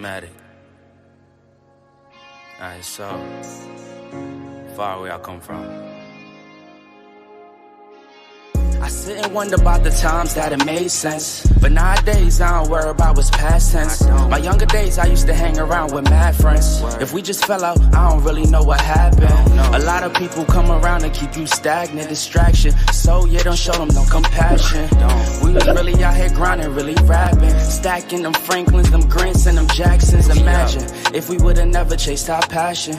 Matic. Alright, so far away I come from. I sit and wonder about the times that it made sense, but nowadays I don't worry about what's past tense. My younger days I used to hang around with mad friends. If we just fell out, I don't really know what happened. A lot of people come around and keep you stagnant, distraction. So you don't show them no compassion. We was really out here grinding, really rapping, stacking them Franklins, them Grants and them Jacksons. Imagine if we would've never chased our passion,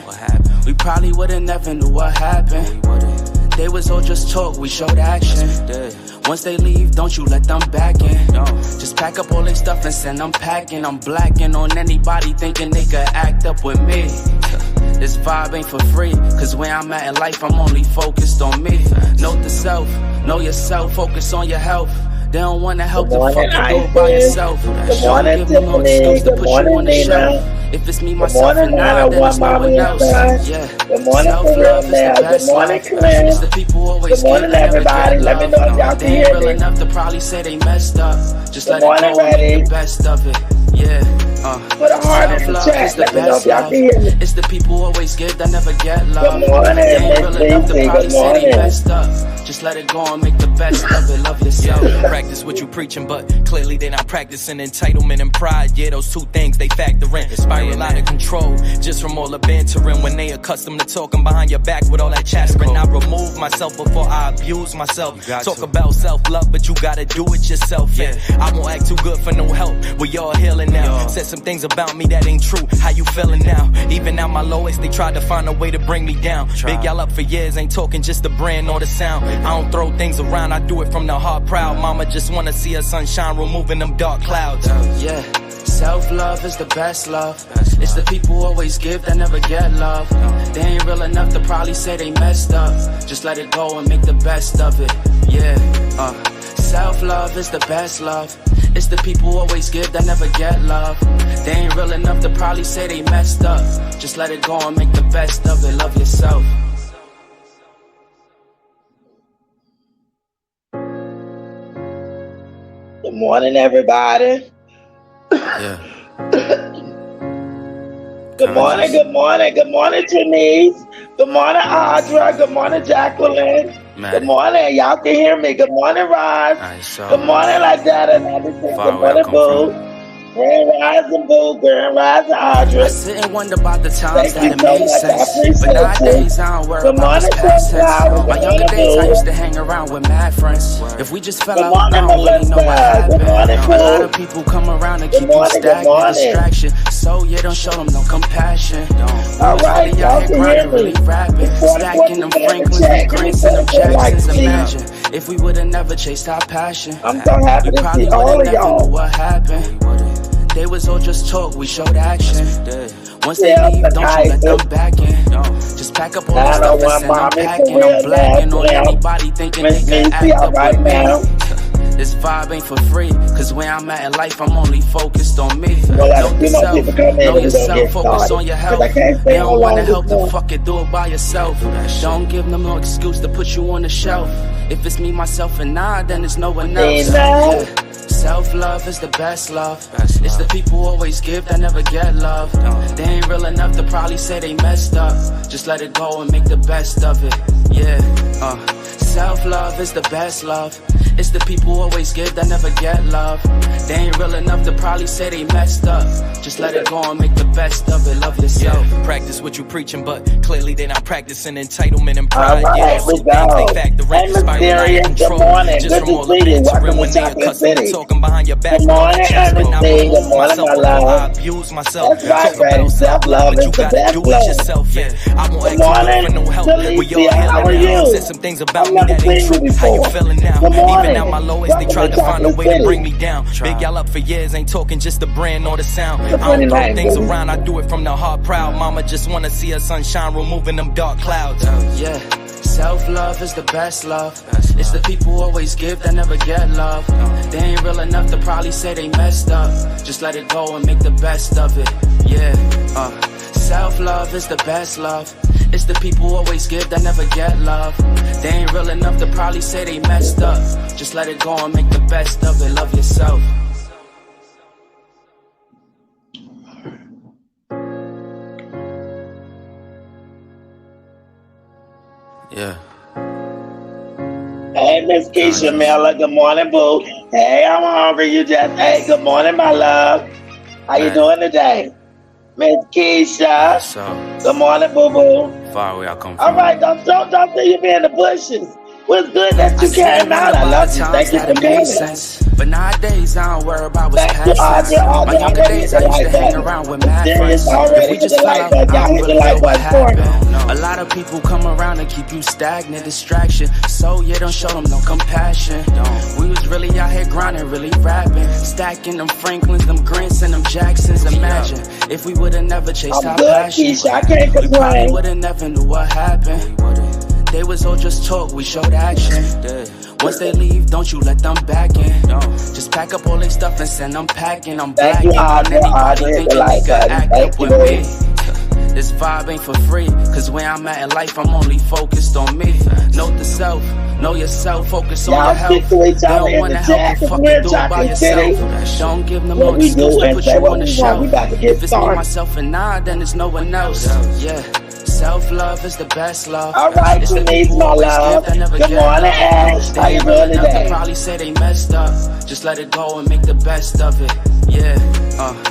we probably would've never knew what happened. They was all just talk, we showed action. Once they leave, don't you let them back in. Just pack up all their stuff and send them packing. I'm blacking on anybody thinking they could act up with me. This vibe ain't for free, cause where I'm at in life, I'm only focused on me. Note to self, know yourself, focus on your health. They don't wanna help the fucking go by yourself. Don't give me no excuse to put you on the shelf. If it's me, myself, and I, then it's no one else. Yeah, self-love is the best life. It's the people always give, they never get love. They ain't real enough to probably say they messed up. Just let it go and make the best of it. Yeah, self-love is the best love. It's the people who always give, that never get love. They ain't real enough to probably say they messed up. Just let it go and make the best of it. Love yourself. Practice what you preaching, but clearly they not practicing entitlement and pride. Yeah, those two things they factor in. Spiral out of control, just from all the bantering. When they accustomed to talking behind your back with all that chattering. I remove myself before I abuse myself. Talk about self-love, but you gotta do it yourself. Yeah, I won't act too good for no help. We all healing now. Said some things about me that ain't true. How you feeling now? Even at my lowest, they tried to find a way to bring me down. Big y'all up for years, ain't talking just the brand or the sound. I don't throw things around, I do it from the heart proud. Mama just wanna see her sunshine, removing them dark clouds. Yeah, self-love is the best love. It's the people who always give, that never get love. They ain't real enough to probably say they messed up. Just let it go and make the best of it. Yeah, self-love is the best love. It's the people who always give, that never get love. They ain't real enough to probably say they messed up. Just let it go and make the best of it. Love yourself. Good morning, everybody. Yeah. Good morning, good morning, good morning, Janice. Good morning, Audra. Good morning, Jacqueline. Good morning. Y'all can hear me. Good morning, Roz. Good morning, like that and everything. Good morning, Boo. Grand Rising, Boo. Grand Rising, Audra. I sit and wonder about the times that it made sense, but nowadays I don't worry about what's past tense. My younger days I used to hang around with mad friends. If we just fell out, I don't really know what happened. A lot of people come around and keep you stagnant, distraction. So you don't show them no compassion. Alright, really out here grinding, really rapping, stacking them Franklins, them Grants and them Jacksons. Imagine if we would've never chased our passion, I'm so happy we to probably see all would've of never y'all. knew what happened. They was all just talk, we showed action. Once they leave, don't you let them back in. Just pack up all the stuff and send them packing. I'm blacking on anybody thinking they can act up with me. This vibe ain't for free, cause where I'm at in life, I'm only focused on me. Know yourself, know yourself, focus on your health. They don't wanna help you, fuck it, do it by yourself. Don't give them no excuse to put you on the shelf. If it's me, myself, and I, then it's no one else. Yeah. Self-love is the best love. It's the people who always give, that never get love. They ain't real enough to probably say they messed up. Just let it go and make the best of it. Yeah, self-love is the best love. It's the people who always give, that never get love. They ain't real enough to probably say they messed up. Just let it go and make the best of it. Love yourself. Practice what you preaching, but clearly they not practicing entitlement and pride. Yeah, those two things they factor in. Spiral out of control, just from all the bantering. When they accustomed to talking behind your back, good morning, everything. Good morning, my love. I abuse myself. That's right, baby. Self-love is the best love. Yourself, yeah. I won't act too good for no help. We all how are you? Said some things about me that ain't true. How you feeling now? Even at my lowest, they tried to find a way to bring me down. Big y'all up for years, ain't talking just the brand or the sound. I don't throw things around, I do it from the heart proud. Mama just wanna see her sunshine, removing them dark clouds. Yeah, self-love is the best love. It's the people who always give, that never get love. They ain't real enough to probably say they messed up. Just let it go and make the best of it. Yeah, self-love is the best love. It's the people who always give, that never get love. They ain't real enough to probably say they messed up. Just let it go and make the best of it. Love yourself. Yeah. Hey, Miss Keisha Miller. Good morning, boo. Hey, I'm hungry. You just ate. Good morning, my love. How you doing today? Miss Keisha. So, good morning, boo boo. Far away I come from. All right, don't say you be in the bushes. Well, it's good that you came out. I love you. Thank you for coming. But nowadays I don't worry about what's Thank you, past tense. Audra. My younger days I used to hang around with mad friends. If we just fell out, I don't really know what happened. A lot of people come around and keep you stagnant, distraction. So you don't show them no compassion. We was really out here grinding, really rapping, stacking them Franklins, them Grants, and them Jacksons. Imagine if we would've never chased our passion. Keisha, I can't we probably would've never knew what happened. They was all just talk, we showed action. Once they leave, don't you let them back in. Just pack up all their stuff and send them packing. I'm blacking on anybody thinking they could act up with me. This vibe ain't for free, cause where I'm at in life, I'm only focused on me. Note the self, know yourself, focus on your health. They don't wanna help you, fucking do it by yourself. Don't give them no excuse to put you on the shelf. If it's me, myself, and I, then it's no one else. Yeah. Self-love is the best love. All right, Denise, my love. Good morning, Ash. How you doing today? They probably say they messed up. Just let it go and make the best of it. Yeah.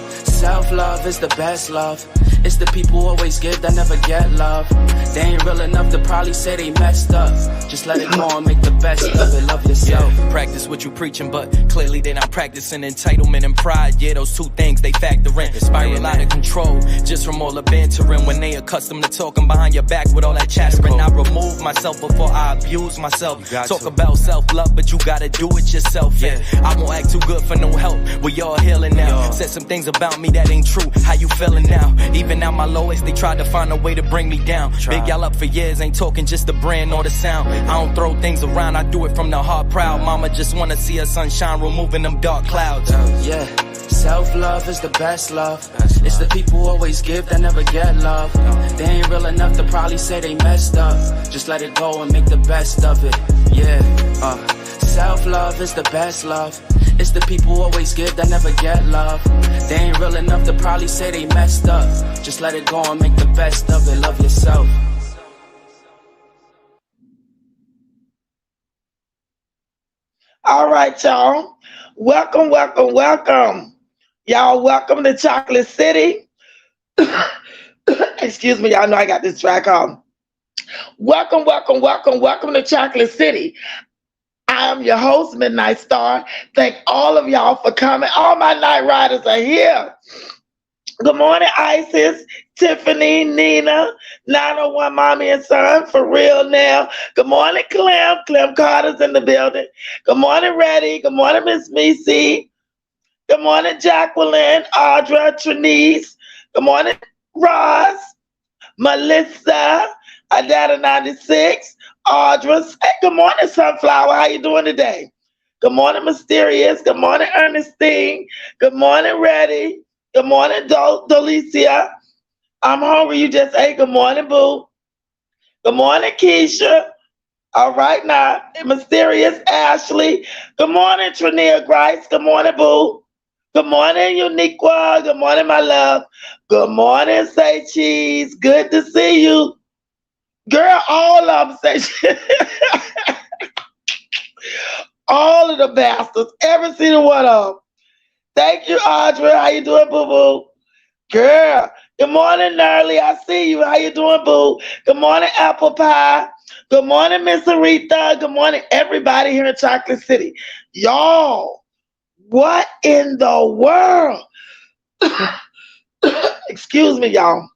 Self-love is the best love. It's the people who always give that never get love. They ain't real enough to probably say they messed up. Just let it go and make the best of it. Love yourself. Yeah, practice what you preaching, but clearly they not practicing entitlement and pride. Yeah, those two things they factor in. Spiral out of control just from all the bantering. When they accustomed to talking behind your back with all that chattering. I remove myself before I abuse myself. Talk about self-love, but you gotta do it yourself. Yeah, I won't act too good for no help. We all healing now. Said some things about me that ain't true. How you feeling now? Even at my lowest, they tried to find a way to bring me down. Big y'all up for years, ain't talking just the brand or the sound. I don't throw things around, I do it from the heart proud. Mama just wanna see her sunshine, removing them dark clouds. Yeah, self-love is the best love. It's the people who always give that never get love. They ain't real enough to probably say they messed up. Just let it go and make the best of it. Yeah, self-love is the best love. It's the people who always give that never get love. They ain't real enough to probably say they messed up. Just let it go and make the best of it. Love yourself. All right, y'all. Welcome, welcome, welcome. Y'all, welcome to Chocolate City. Excuse me, y'all know I got this track on. Welcome, welcome, welcome, welcome to Chocolate City. I am your host, Midnight Star. Thank all of y'all for coming. All my night riders are here. Good morning, Isis, Tiffany, Nina, 901 Mommy and Son, for real now. Good morning, Clem. Clem Carter's in the building. Good morning, Reddy. Good morning, Miss Missy. Good morning, Jacqueline, Audra, Trinice. Good morning, Ross, Melissa, Adata 96. Audra, hey, good morning, Sunflower. How you doing today? Good morning, Mysterious. Good morning, Ernestine. Good morning, Reddy. Good morning, Delicia. I'm hungry. You just ate. Good morning, Boo. Good morning, Keisha. All right, now, Mysterious Ashley. Good morning, Trania Grice. Good morning, Boo. Good morning, Uniqua. Good morning, my love. Good morning, Say Cheese. Good to see you. Girl, all of them say all of the bastards, every single one of them. Thank you, Audra. How you doing, boo-boo? Girl, good morning, Nerly. I see you. How you doing, boo? Good morning, Apple Pie. Good morning, Miss Aretha. Good morning, everybody here in Chocolate City. Y'all, what in the world? Excuse me, y'all.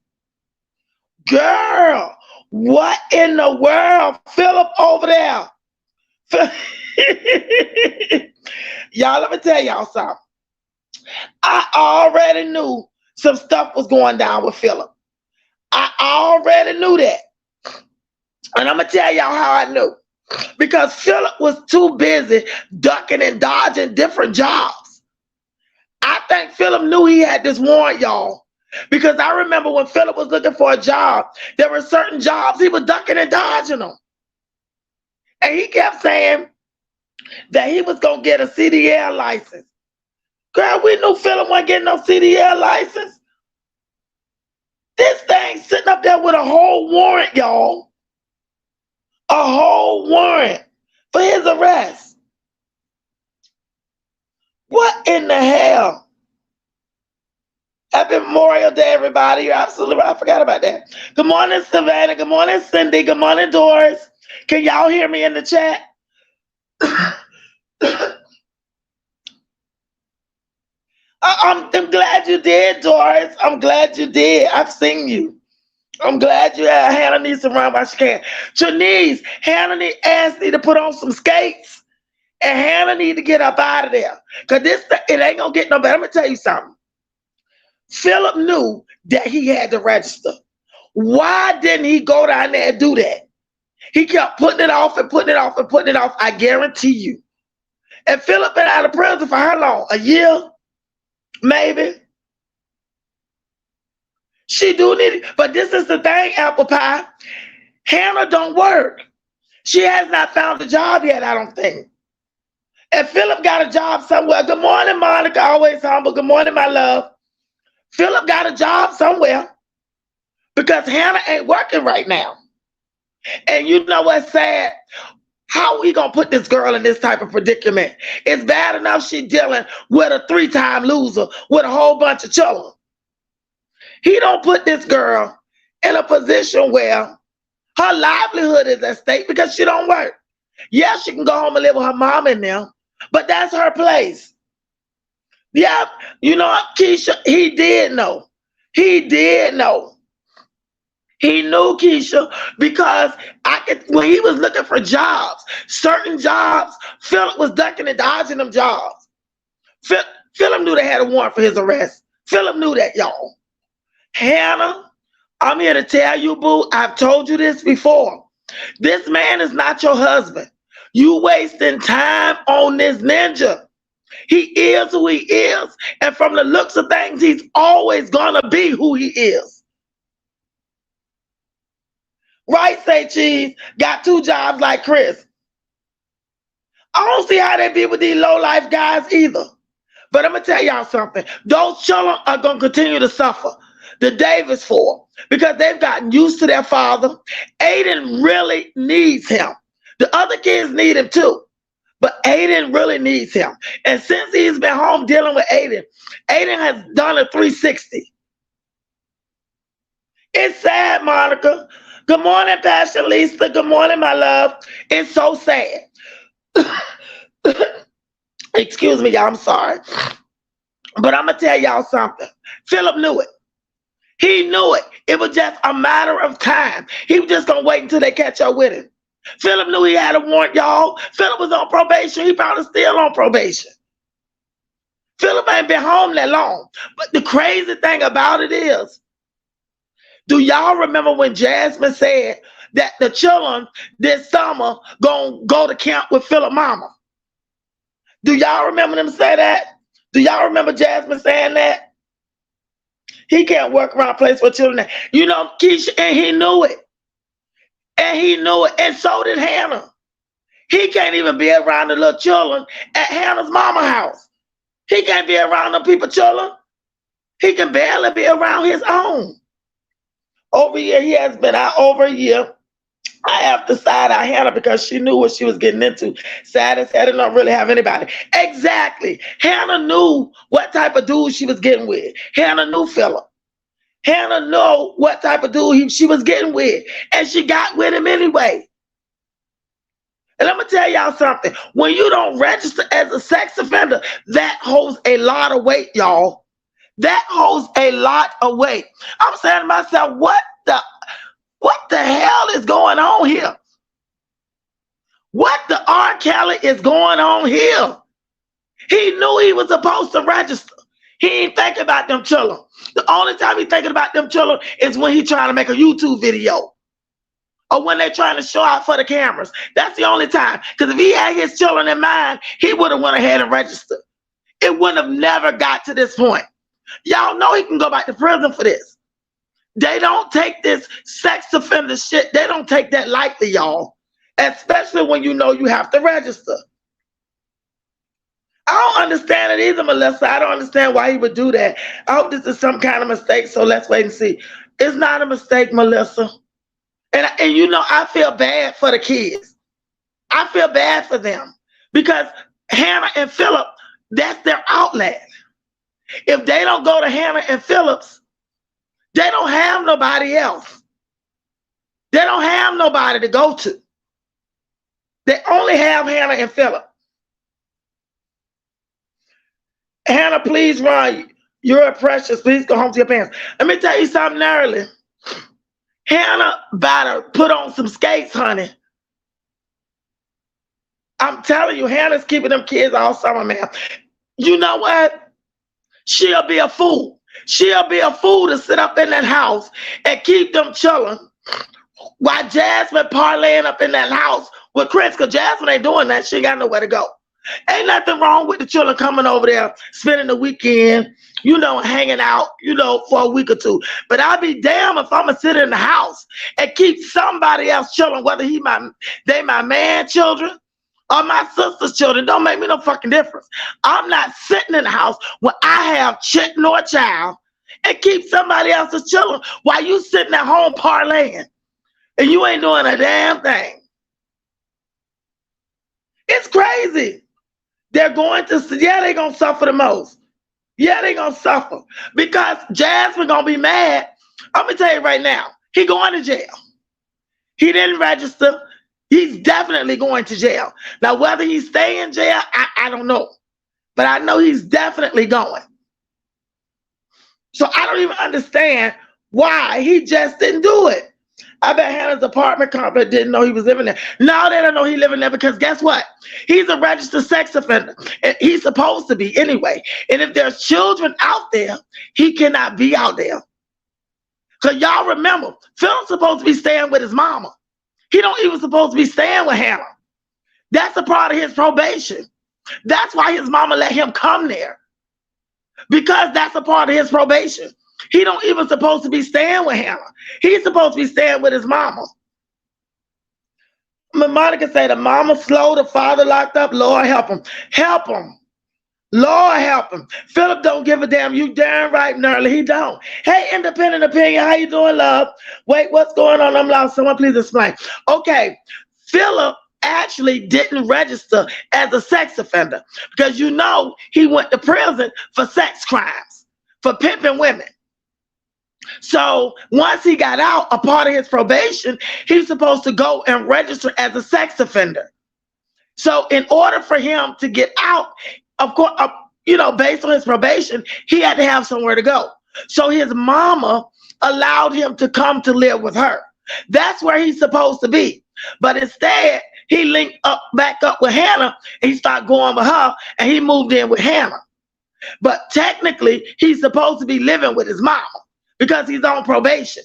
Girl, what in the world? Philip over there. Y'all, let me tell y'all something. I already knew some stuff was going down with Philip. I already knew that. And I'm going to tell y'all how I knew. Because Philip was too busy ducking and dodging different jobs. I think Philip knew he had this warrant, y'all. Because I remember when Philip was looking for a job, there were certain jobs he was ducking and dodging them. And he kept saying that he was going to get a CDL license. Girl, we knew Philip wasn't getting no CDL license. This thing sitting up there with a whole warrant, y'all. A whole warrant for his arrest. What in the hell? Happy Memorial Day, everybody. You're absolutely right. I forgot about that. Good morning, Savannah. Good morning, Cindy. Good morning, Doris. Can y'all hear me in the chat? I'm glad you did, Doris. I'm glad you did. I've seen you. I'm glad you had. Hannah needs to run while she can. Janice, Hannah asked me to put on some skates, and Hannah need to get up out of there. Because it ain't going to get no better. Let me tell you something. Philip knew that he had to register. Why didn't he go down there and do that? He kept putting it off and putting it off and putting it off, I guarantee you. And Philip been out of prison for how long? A year? Maybe. She do need it. But this is the thing, Apple Pie. Hannah don't work. She has not found a job yet, I don't think. And Philip got a job somewhere. Good morning, Monica. Always humble. Good morning, my love. Philip got a job somewhere because Hannah ain't working right now. And you know what's sad? How are we going to put this girl in this type of predicament? It's bad enough she dealing with a 3-time loser with a whole bunch of children. He don't put this girl in a position where her livelihood is at stake because she don't work. Yeah, she can go home and live with her mom in there, but that's her place. Yeah, you know, Keisha, he did know. He did know. He knew, Keisha, because when he was looking for jobs, certain jobs, Philip was ducking and dodging them jobs. Philip knew they had a warrant for his arrest. Philip knew that, y'all. Hannah, I'm here to tell you, boo, I've told you this before. This man is not your husband. You wasting time on this ninja. He is who he is. And from the looks of things, he's always gonna be who he is. Right, say Cheese, got 2 jobs like Chris. I don't see how they be with these low-life guys either. But I'm going to tell y'all something. Those children are going to continue to suffer. The Davis for because they've gotten used to their father. Aiden really needs him. The other kids need him too. But Aiden really needs him. And since he's been home dealing with Aiden, Aiden has done a 360. It's sad, Monica. Good morning, Pastor Lisa. Good morning, my love. It's so sad. Excuse me, y'all. I'm sorry. But I'm going to tell y'all something. Philip knew it. He knew it. It was just a matter of time. He was just going to wait until they catch up with him. Philip knew he had a warrant, y'all. Philip was on probation. He probably still on probation. Philip ain't been home that long. But the crazy thing about it is, do y'all remember when Jasmine said that the children this summer gonna go to camp with Philip mama? Do y'all remember them say that? Do y'all remember Jasmine saying that? He can't work around a place for children. You know, Keisha, and he knew it. And he knew it, and so did Hannah. He can't even be around the little children at Hannah's mama house. He can't be around the people children. He can barely be around his own. Over a year, he has been out over a year. I have to side out Hannah because she knew what she was getting into. Sad as hell, don't really have anybody. Exactly. Hannah knew what type of dude she was getting with. Hannah knew Philip. Hannah knew what type of dude she was getting with. And she got with him anyway. And let me tell y'all something. When you don't register as a sex offender, that holds a lot of weight, y'all. That holds a lot of weight. I'm saying to myself, what the hell is going on here? What the R. Kelly is going on here? He knew he was supposed to register. He ain't thinking about them children. The only time he's thinking about them children is when he's trying to make a YouTube video. Or when they're trying to show out for the cameras. That's the only time. Because if he had his children in mind, he would have went ahead and registered. It wouldn't have never got to this point. Y'all know he can go back to prison for this. They don't take this sex offender shit. They don't take that lightly, y'all. Especially when you know you have to register. I don't understand it either, Melissa. I don't understand why he would do that. I hope this is some kind of mistake, so let's wait and see. It's not a mistake, Melissa. And you know, I feel bad for the kids. I feel bad for them because Hannah and Philip, that's their outlet. If they don't go to Hannah and Phillips, they don't have nobody else. They don't have nobody to go to. They only have Hannah and Philip. Hannah, please run. You're precious. Please go home to your parents. Let me tell you something early. Hannah better put on some skates, honey. I'm telling you, Hannah's keeping them kids all summer, man. You know what? She'll be a fool. She'll be a fool to sit up in that house and keep them chilling while Jasmine parlaying up in that house with Chris, because Jasmine ain't doing that. She ain't got nowhere to go. Ain't nothing wrong with the children coming over there, spending the weekend, you know, hanging out, you know, for a week or two. But I'll be damned if I'm going to sit in the house and keep somebody else chilling, whether they my man children or my sister's children. Don't make me no fucking difference. I'm not sitting in the house when I have chick nor child and keep somebody else's children while you sitting at home parlaying and you ain't doing a damn thing. It's crazy. They're going to, yeah, they're going to suffer the most. Yeah, they're going to suffer because Jasmine going to be mad. I'm going to tell you right now, he going to jail. He didn't register. He's definitely going to jail. Now, whether he stay in jail, I don't know. But I know he's definitely going. So I don't even understand why he just didn't do it. I bet Hannah's apartment complex didn't know he was living there. No, they don't know he's living there because guess what? He's a registered sex offender. And he's supposed to be anyway. And if there's children out there, he cannot be out there. Because y'all remember, Phil's supposed to be staying with his mama. He don't even supposed to be staying with Hannah. That's a part of his probation. That's why his mama let him come there. Because that's a part of his probation. He don't even supposed to be staying with Hannah. He's supposed to be staying with his mama. Monica said the mama slow, the father locked up. Lord help him. Help him. Lord help him. Philip don't give a damn. You darn right, Nerly. He don't. Hey, independent opinion. How you doing, love? Wait, what's going on? I'm lost. Someone please explain. Okay. Philip actually didn't register as a sex offender because you know he went to prison for sex crimes, for pimping women. So once he got out, a part of his probation, he was supposed to go and register as a sex offender. So in order for him to get out, of course, you know, based on his probation, he had to have somewhere to go. So his mama allowed him to come to live with her. That's where he's supposed to be. But instead, he linked back up with Hannah, and he started going with her, and he moved in with Hannah. But technically, he's supposed to be living with his mama because he's on probation.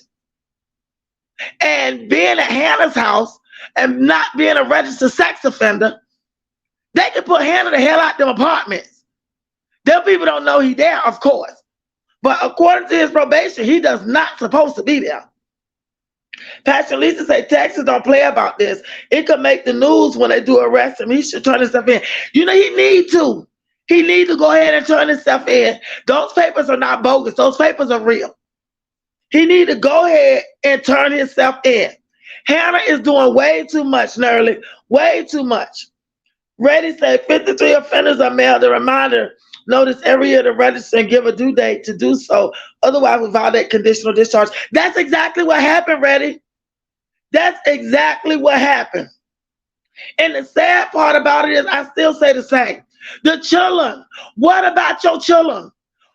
And being at Hannah's house and not being a registered sex offender, they can put Hannah the hell out them apartments. Them people don't know he there, of course. But according to his probation, he does not supposed to be there. Pastor Lisa said Texas don't play about this. It could make the news when they do arrest him. He should turn himself in. You know, he need to. He need to go ahead and turn himself in. Those papers are not bogus. Those papers are real. He need to go ahead and turn himself in. Hannah is doing way too much, Nerly. Way too much. Reddy said 53 offenders are mailed a reminder. Notice every year to register and give a due date to do so. Otherwise, we violate conditional discharge. That's exactly what happened, Reddy. That's exactly what happened. And the sad part about it is I still say the same. The children. What about your children?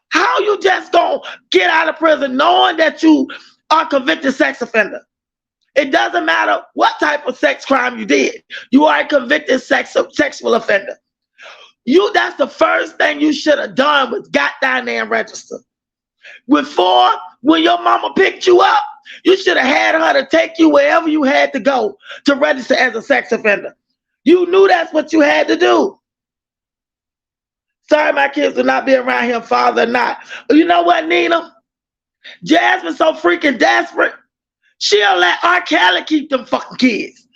How you just gonna get out of prison knowing that you are convicted sex offender? It doesn't matter what type of sex crime you did. You are a convicted sexual offender. That's the first thing you should have done was got down there and registered. Before, when your mama picked you up, you should have had her to take you wherever you had to go to register as a sex offender. You knew that's what you had to do. Sorry, my kids will not be around here, father or not. But you know what, Nina? Jasmine's so freaking desperate. She'll let R. Kelly keep them fucking kids.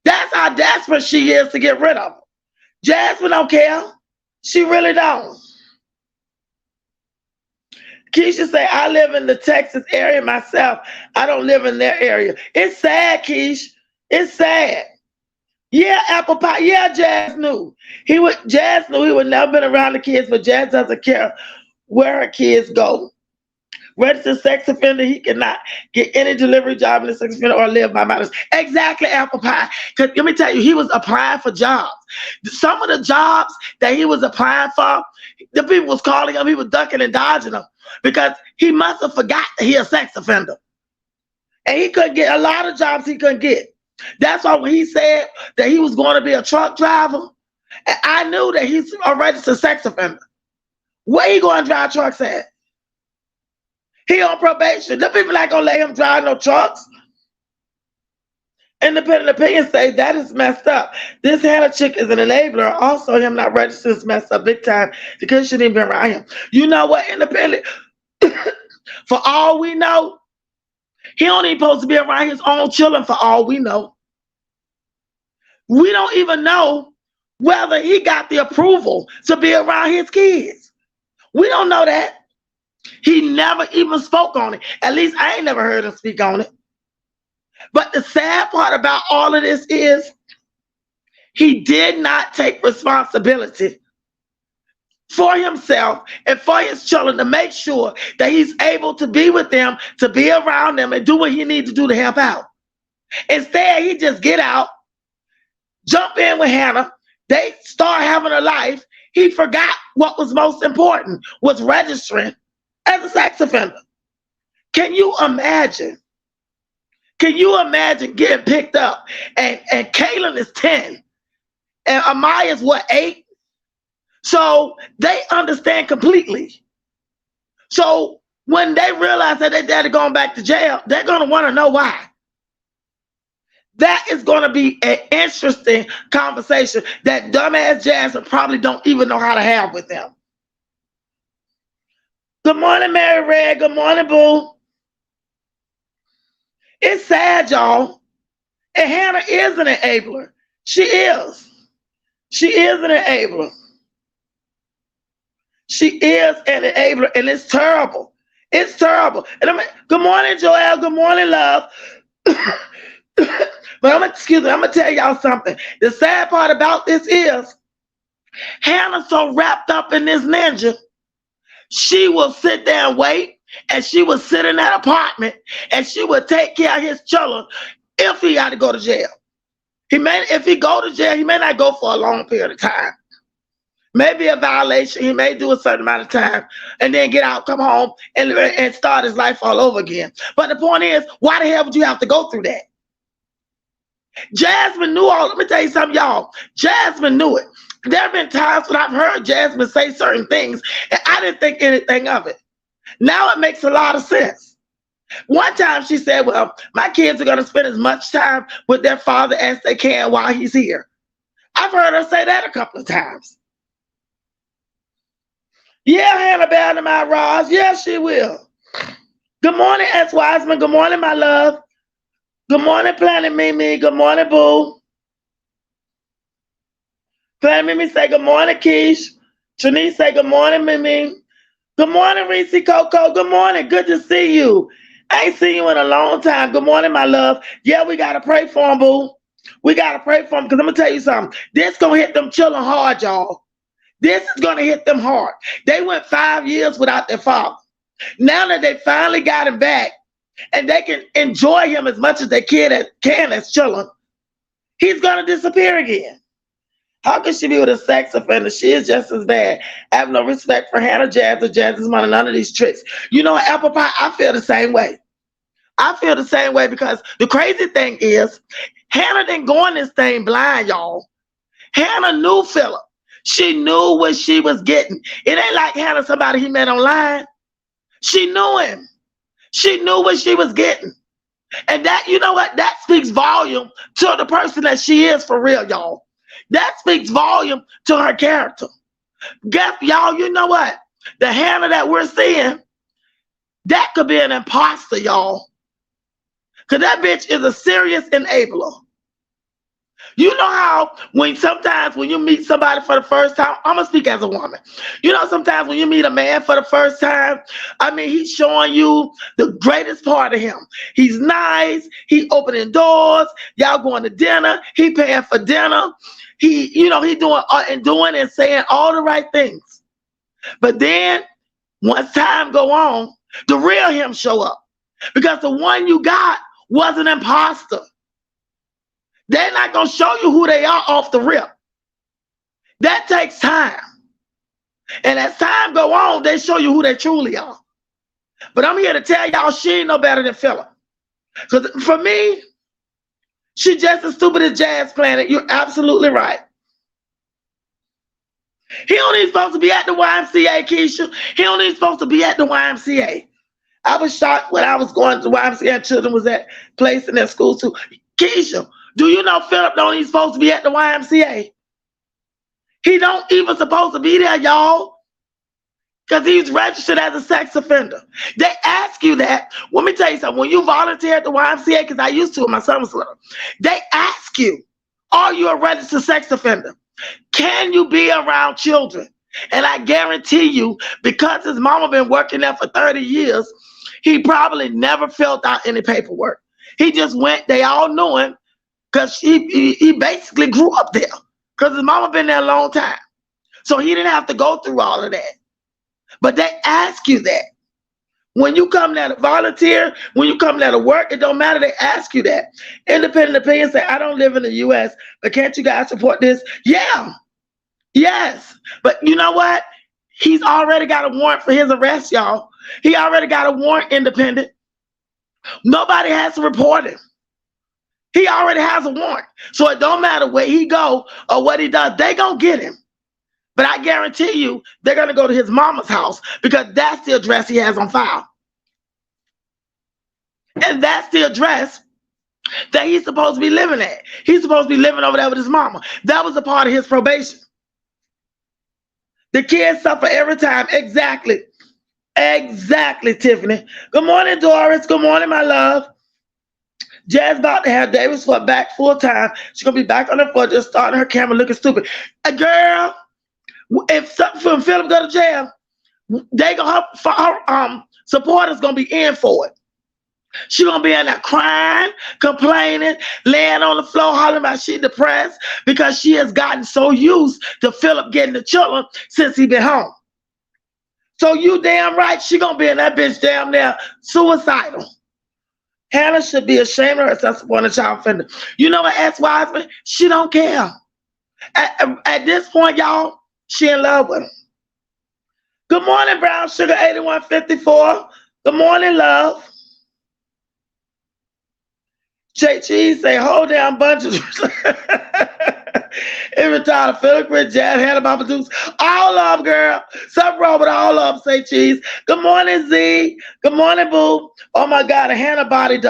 That's how desperate she is to get rid of them. Jasmine don't care. She really don't. Keisha say, I live in the Texas area myself. I don't live in their area. It's sad, Keish. It's sad. Yeah, apple pie. Yeah, Jazz knew. Jazz knew he would never been around the kids, but Jazz doesn't care where her kids go. Registered sex offender, he cannot get any delivery job in the sex offender or live by minors. Exactly, apple pie. Because let me tell you, he was applying for jobs. Some of the jobs that he was applying for, the people was calling him, he was ducking and dodging them because he must have forgot that he a sex offender. And he couldn't get a lot of jobs he couldn't get. That's why when he said that he was going to be a truck driver, I knew that he's a registered sex offender. Where he going to drive trucks at? He on probation. The people not gonna let him drive no trucks. Independent opinion say that is messed up. This Hannah chick is an enabler. Also, him not registered is messed up big time because she shouldn't even be around him. You know what, independent? For all we know, he only supposed to be around his own children for all we know. We don't even know whether he got the approval to be around his kids. We don't know that. He never even spoke on it. At least I ain't never heard him speak on it. But the sad part about all of this is he did not take responsibility for himself and for his children to make sure that he's able to be with them, to be around them, and do what he needs to do to help out. Instead, he just get out, jump in with Hannah. They start having a life. He forgot what was most important, was registering as a sex offender. Can you imagine? Can you imagine getting picked up and Kaylin is 10 and Amaya's what, 8? So they understand completely. So when they realize that their daddy going back to jail, they're going to want to know why. That is going to be an interesting conversation that dumbass Jasmine probably don't even know how to have with them. Good morning, Mary Red. Good morning, Boo. It's sad, y'all. And Hannah is an enabler. She is. She is an enabler. She is an enabler, and it's terrible. It's terrible. And good morning, Joelle. Good morning, love. But I'm gonna tell y'all something. The sad part about this is Hannah's so wrapped up in this ninja. She will sit there and wait, and she will sit in that apartment, and she will take care of his children if he got to go to jail. If he go to jail, he may not go for a long period of time. Maybe a violation. He may do a certain amount of time and then get out, come home, and start his life all over again. But the point is, why the hell would you have to go through that? Jasmine knew all. Let me tell you something, y'all. Jasmine knew it. There have been times when I've heard Jasmine say certain things, and I didn't think anything of it. Now it makes a lot of sense. One time she said, well, my kids are going to spend as much time with their father as they can while he's here. I've heard her say that a couple of times. Yeah, Hannah Bell to my Roz. Yeah, she will. Good morning, S. Wiseman. Good morning, my love. Good morning, Planet Mimi. Good morning, Boo. Planet Mimi say good morning, Keish. Trinice say good morning, Mimi. Good morning, Reese Coco. Good morning. Good to see you. I ain't seen you in a long time. Good morning, my love. Yeah, we got to pray for him, Boo. We got to pray for him because I'm going to tell you something. This going to hit them children hard, y'all. This is going to hit them hard. They went 5 years without their father. Now that they finally got him back and they can enjoy him as much as they can as children, he's going to disappear again. How could she be with a sex offender? She is just as bad. I have no respect for Hannah, Jazz, or Jazz's mother, none of these tricks. You know, Apple Pie, I feel the same way. I feel the same way because the crazy thing is, Hannah didn't go in this thing blind, y'all. Hannah knew Philip. She knew what she was getting. It ain't like Hannah, somebody he met online. She knew him. She knew what she was getting. And that, you know what? That speaks volume to the person that she is for real, y'all. That speaks volume to her character. Y'all, you know what? The Hannah that we're seeing, that could be an imposter, y'all. Because that bitch is a serious enabler. You know how sometimes when you meet somebody for the first time, I'm gonna speak as a woman. You know, sometimes when you meet a man for the first time, I mean, he's showing you the greatest part of him. He's nice. He opening doors. Y'all going to dinner. He paying for dinner. He doing and saying all the right things. But then once time go on, the real him show up, because the one you got was an imposter. They're not going to show you who they are off the rip. That takes time. And as time go on, they show you who they truly are. But I'm here to tell y'all, she ain't no better than Philip. Because for me, she just as stupid as Jazz Planet. You're absolutely right. He only supposed to be at the YMCA, Keisha. He only supposed to be at the YMCA. I was shocked when I was going to the YMCA and children was at place in their school too. Keisha, do you know Philip don't even supposed to be at the YMCA? He don't even supposed to be there, y'all, because he's registered as a sex offender. They ask you that. Let me tell you something. When you volunteer at the YMCA, because I used to when my son was little, they ask you, are you a registered sex offender? Can you be around children? And I guarantee you, because his mama been working there for 30 years, he probably never filled out any paperwork. He just went, they all knew him, because he basically grew up there, because his mama been there a long time. So he didn't have to go through all of that. But they ask you that. When you come there to volunteer, when you come there to work, it don't matter. They ask you that. Independent opinion say, I don't live in the U.S., but can't you guys support this? Yeah. Yes. But you know what? He's already got a warrant for his arrest, y'all. He already got a warrant, independent. Nobody has to report him. He already has a warrant. So it don't matter where he go or what he does. They gonna get him. But I guarantee you, they're going to go to his mama's house, because that's the address he has on file. And that's the address that he's supposed to be living at. He's supposed to be living over there with his mama. That was a part of his probation. The kids suffer every time. Exactly. Exactly, Tiffany. Good morning, Doris. Good morning, my love. Jazz about to have Davis for back full time. She's going to be back on the floor, just starting her camera looking stupid. A girl. If Philip go to jail, her supporters gonna be in for it. She gonna be in there crying, complaining, laying on the floor, hollering about she depressed, because she has gotten so used to Philip getting the children since he been home. So you damn right, she gonna be in that bitch damn near suicidal. Hannah should be ashamed of herself for a child offender. You know what, S. Wiseman? She don't care. At this point, y'all, she in love with him. Good morning, Brown Sugar 8154. Good morning, love. J Cheese say, hold down bunch of every time Philip Rich, Jazz, Hannah, Mama Dukes, all of them, girl. Something wrong with all of them, say Cheese. Good morning, Z. Good morning, Boo. Oh my God, a Hannah body.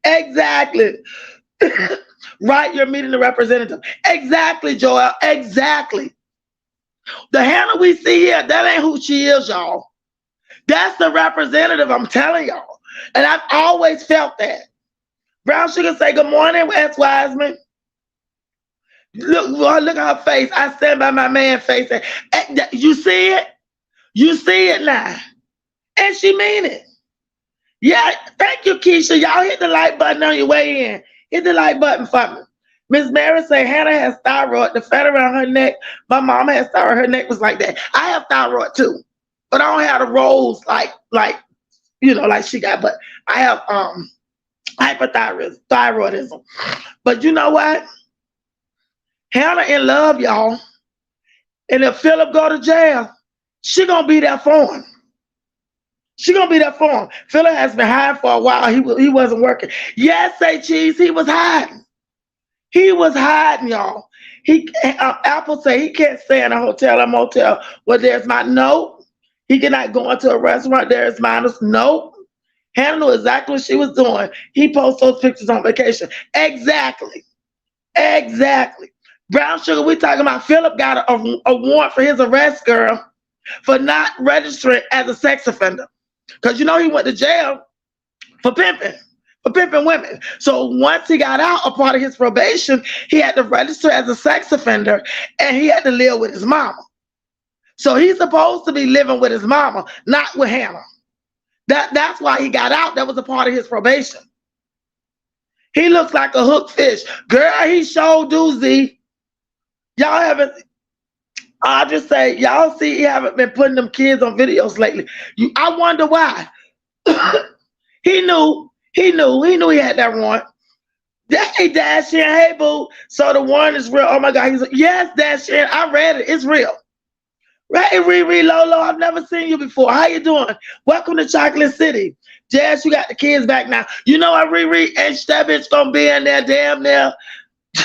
Exactly. Right, you're meeting the representative. Exactly, Joel. Exactly. The Hannah we see here, that ain't who she is, y'all. That's the representative, I'm telling y'all. And I've always felt that. Brown Sugar say, good morning, S. Wiseman. Look at her face. I stand by my man's face. You see it? You see it now. And she mean it. Yeah, thank you, Keisha. Y'all hit the like button on your way in. Hit the like button for me. Miss Mary say Hannah has thyroid. The fat around her neck. My mom has thyroid. Her neck was like that. I have thyroid too, but I don't have the rolls like she got. But I have hyperthyroidism. But you know what? Hannah in love, y'all. And if Philip go to jail, she gonna be there for him. She gonna be there for him. Philip has been hiding for a while. He wasn't working. Yes, say Cheese. He was hiding. He was hiding, y'all. Apple say he can't stay in a hotel or motel where there's no. He cannot go into a restaurant. There is minus. Nope. Hannah knew exactly what she was doing. He posts those pictures on vacation. Exactly. Exactly. Brown Sugar, we talking about Philip got a warrant for his arrest, girl, for not registering as a sex offender. Because you know he went to jail for pimping. for pimping women. So once he got out, a part of his probation, he had to register as a sex offender, and he had to live with his mama. So he's supposed to be living with his mama, not with Hannah. That's why he got out. That was a part of his probation. He looks like a hooked fish. Girl, he showed doozy. Y'all haven't, I'll just say, y'all see he haven't been putting them kids on videos lately. I wonder why. He knew he had that warrant. Hey, Dashin, hey, boo. So the warrant is real. Oh, my God. He's like, yes, Dashin, I read it. It's real. Hey, Riri, Lolo, I've never seen you before. How you doing? Welcome to Chocolate City. Jazz, you got the kids back now. You know what, Riri? And that bitch gonna be in there damn near.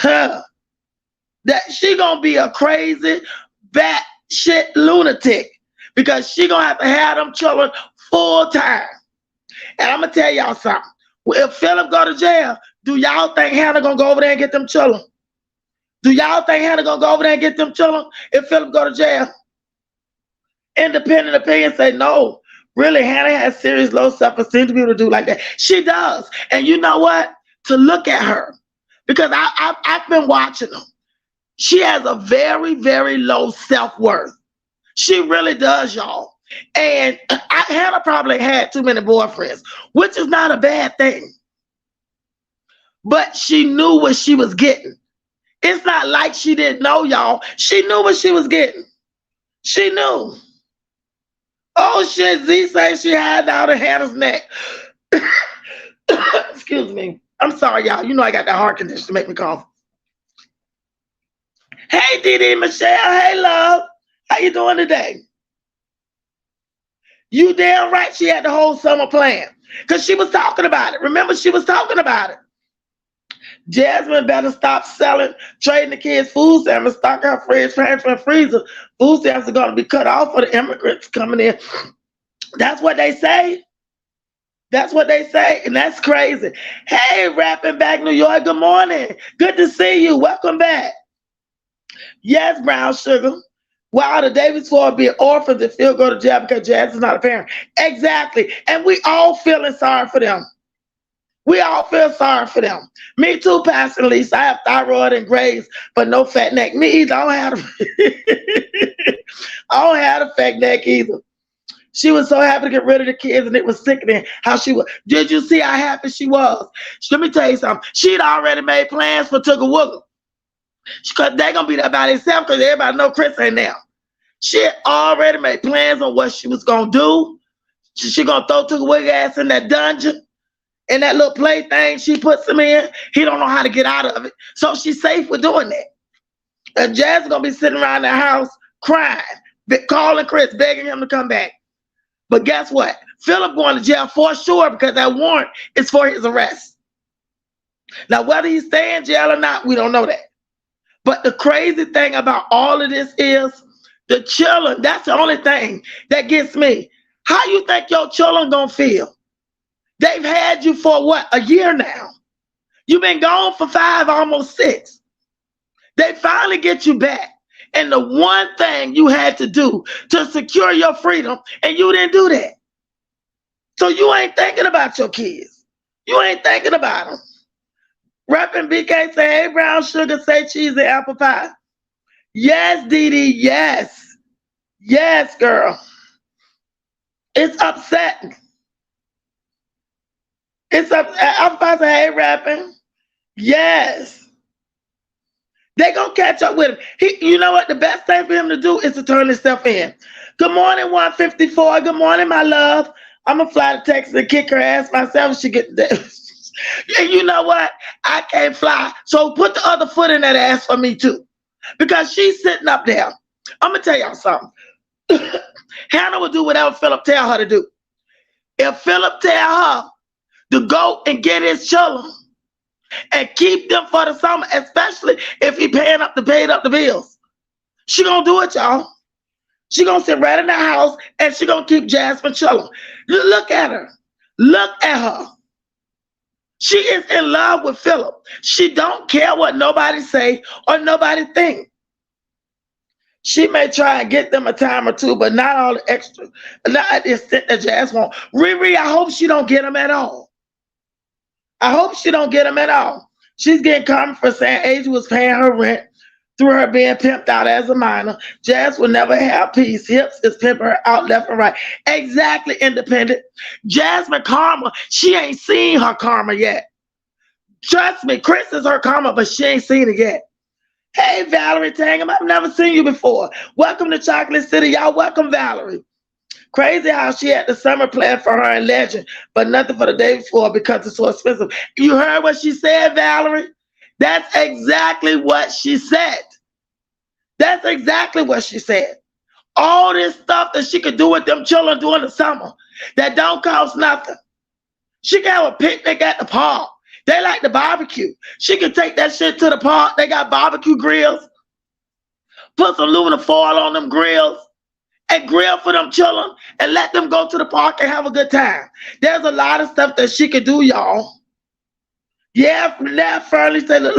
That she gonna be a crazy, bat shit lunatic because she gonna have them children full time. And I'm gonna tell y'all something. If Philip go to jail, do y'all think Hannah gonna go over there and get them children? Do y'all think Hannah gonna go over there and get them children if Philip go to jail? Independent opinion say no. Really, Hannah has serious low self-esteem to be able to do like that. She does. And you know what? To look at her, because I've been watching them. She has a very, very low self-worth. She really does, y'all. And Hannah probably had too many boyfriends, which is not a bad thing. But she knew what she was getting. It's not like she didn't know, y'all. She knew what she was getting. She knew. Oh shit, Z says she had out of Hannah's neck. Excuse me. I'm sorry, y'all. You know I got that heart condition to make me cough. Hey, Dee Michelle. Hey, love. How you doing today? You damn right she had the whole summer plan. Because she was talking about it. Remember, she was talking about it. Jasmine better stop trading the kids food stamps, stock her fridge, pantry, and freezer. Food stamps are going to be cut off for the immigrants coming in. That's what they say. That's what they say, and that's crazy. Hey, Rapping Back New York, good morning. Good to see you. Welcome back. Yes, Brown Sugar. Wow, the day before being orphans and still go to jail because Jazz is not a parent. Exactly. And we all feeling sorry for them. We all feel sorry for them. Me too, Pastor Lisa. I have thyroid and Graves, but no fat neck. Me either. I don't have a fat neck either. She was so happy to get rid of the kids, and it was sickening how she was. Did you see how happy she was? Let me tell you something. She'd already made plans for Tugga Wugga. Because they're going to be there by themselves because everybody know Chris ain't there. She had already made plans on what she was going to do. She going to throw Tugga Wugga ass in that dungeon. And that little plaything she puts him in, he don't know how to get out of it. So she's safe with doing that. And Jazz is going to be sitting around the house crying, calling Chris, begging him to come back. But guess what? Philip going to jail for sure because that warrant is for his arrest. Now, whether he stay in jail or not, we don't know that. But the crazy thing about all of this is the children. That's the only thing that gets me. How you think your children going to feel? They've had you for what? A year now. You've been gone for 5, almost 6. They finally get you back. And the one thing you had to do to secure your freedom, and you didn't do that. So you ain't thinking about your kids. You ain't thinking about them. Rapping BK say, hey, Brown Sugar, say cheese and apple pie. Yes, Dee Dee, yes. Yes, girl. It's upsetting. I'm about to say, hey, Rapping. Yes. They gonna catch up with him. You know what? The best thing for him to do is to turn himself in. Good morning, 154. Good morning, my love. I'm gonna fly to Texas and kick her ass myself. She get there. And you know what? I can't fly. So put the other foot in that ass for me too. Because she's sitting up there. I'm gonna tell y'all something. Hannah will do whatever Philip tell her to do. If Philip tell her to go and get his children and keep them for the summer, especially if he paid up the bills, she gonna do it, y'all. She gonna sit right in the house and she gonna keep Jasmine chilling. Look at her. Look at her. She is in love with Philip. She don't care what nobody say or nobody think. She may try and get them a time or two, but not all the extra. Not at the extent that Jazz won't. Riri, I hope she don't get them at all. I hope she don't get him at all. She's getting karma for saying Asia was paying her rent through her being pimped out as a minor. Jazz will never have peace. Hips is pimping her out left and right. Exactly, Independent. Jasmine karma, she ain't seen her karma yet. Trust me, Chris is her karma, but she ain't seen it yet. Hey, Valerie Tangham, I've never seen you before. Welcome to Chocolate City. Y'all welcome, Valerie. Crazy how she had the summer plan for her in Legend, but nothing for the day before because it's so expensive. You heard what she said, Valerie? That's exactly what she said. That's exactly what she said. All this stuff that she could do with them children during the summer that don't cost nothing. She can have a picnic at the park. They like the barbecue. She can take that shit to the park. They got barbecue grills. Put some aluminum foil on them grills and grill for them children and let them go to the park and have a good time. There's a lot of stuff that she could do, y'all. Yeah, that Furley say look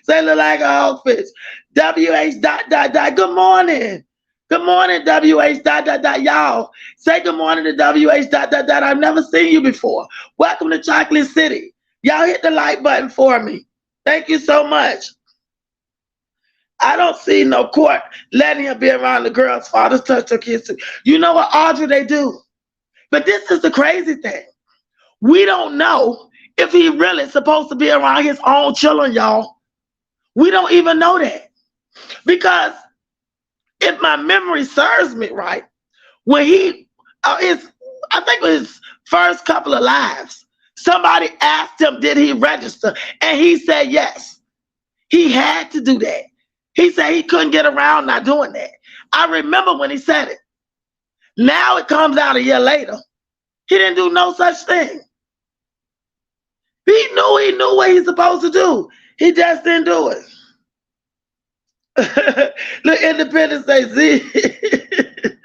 say look like a hogfish. WH ... Good morning. Good morning, WH ... Y'all say good morning to WH ... I've never seen you before. Welcome to Chocolate City. Y'all hit the like button for me. Thank you so much. I don't see no court letting him be around the girl's father's touch her kids too. You know what, Audrey, they do. But this is the crazy thing. We don't know if he really supposed to be around his own children, y'all. We don't even know that. Because if my memory serves me right, when he, I think it was his first couple of lives, somebody asked him, did he register? And he said yes. He had to do that. He said he couldn't get around not doing that. I remember when he said it. Now it comes out a year later. He didn't do no such thing. He knew what he's supposed to do. He just didn't do it. Look, Independence say, Z.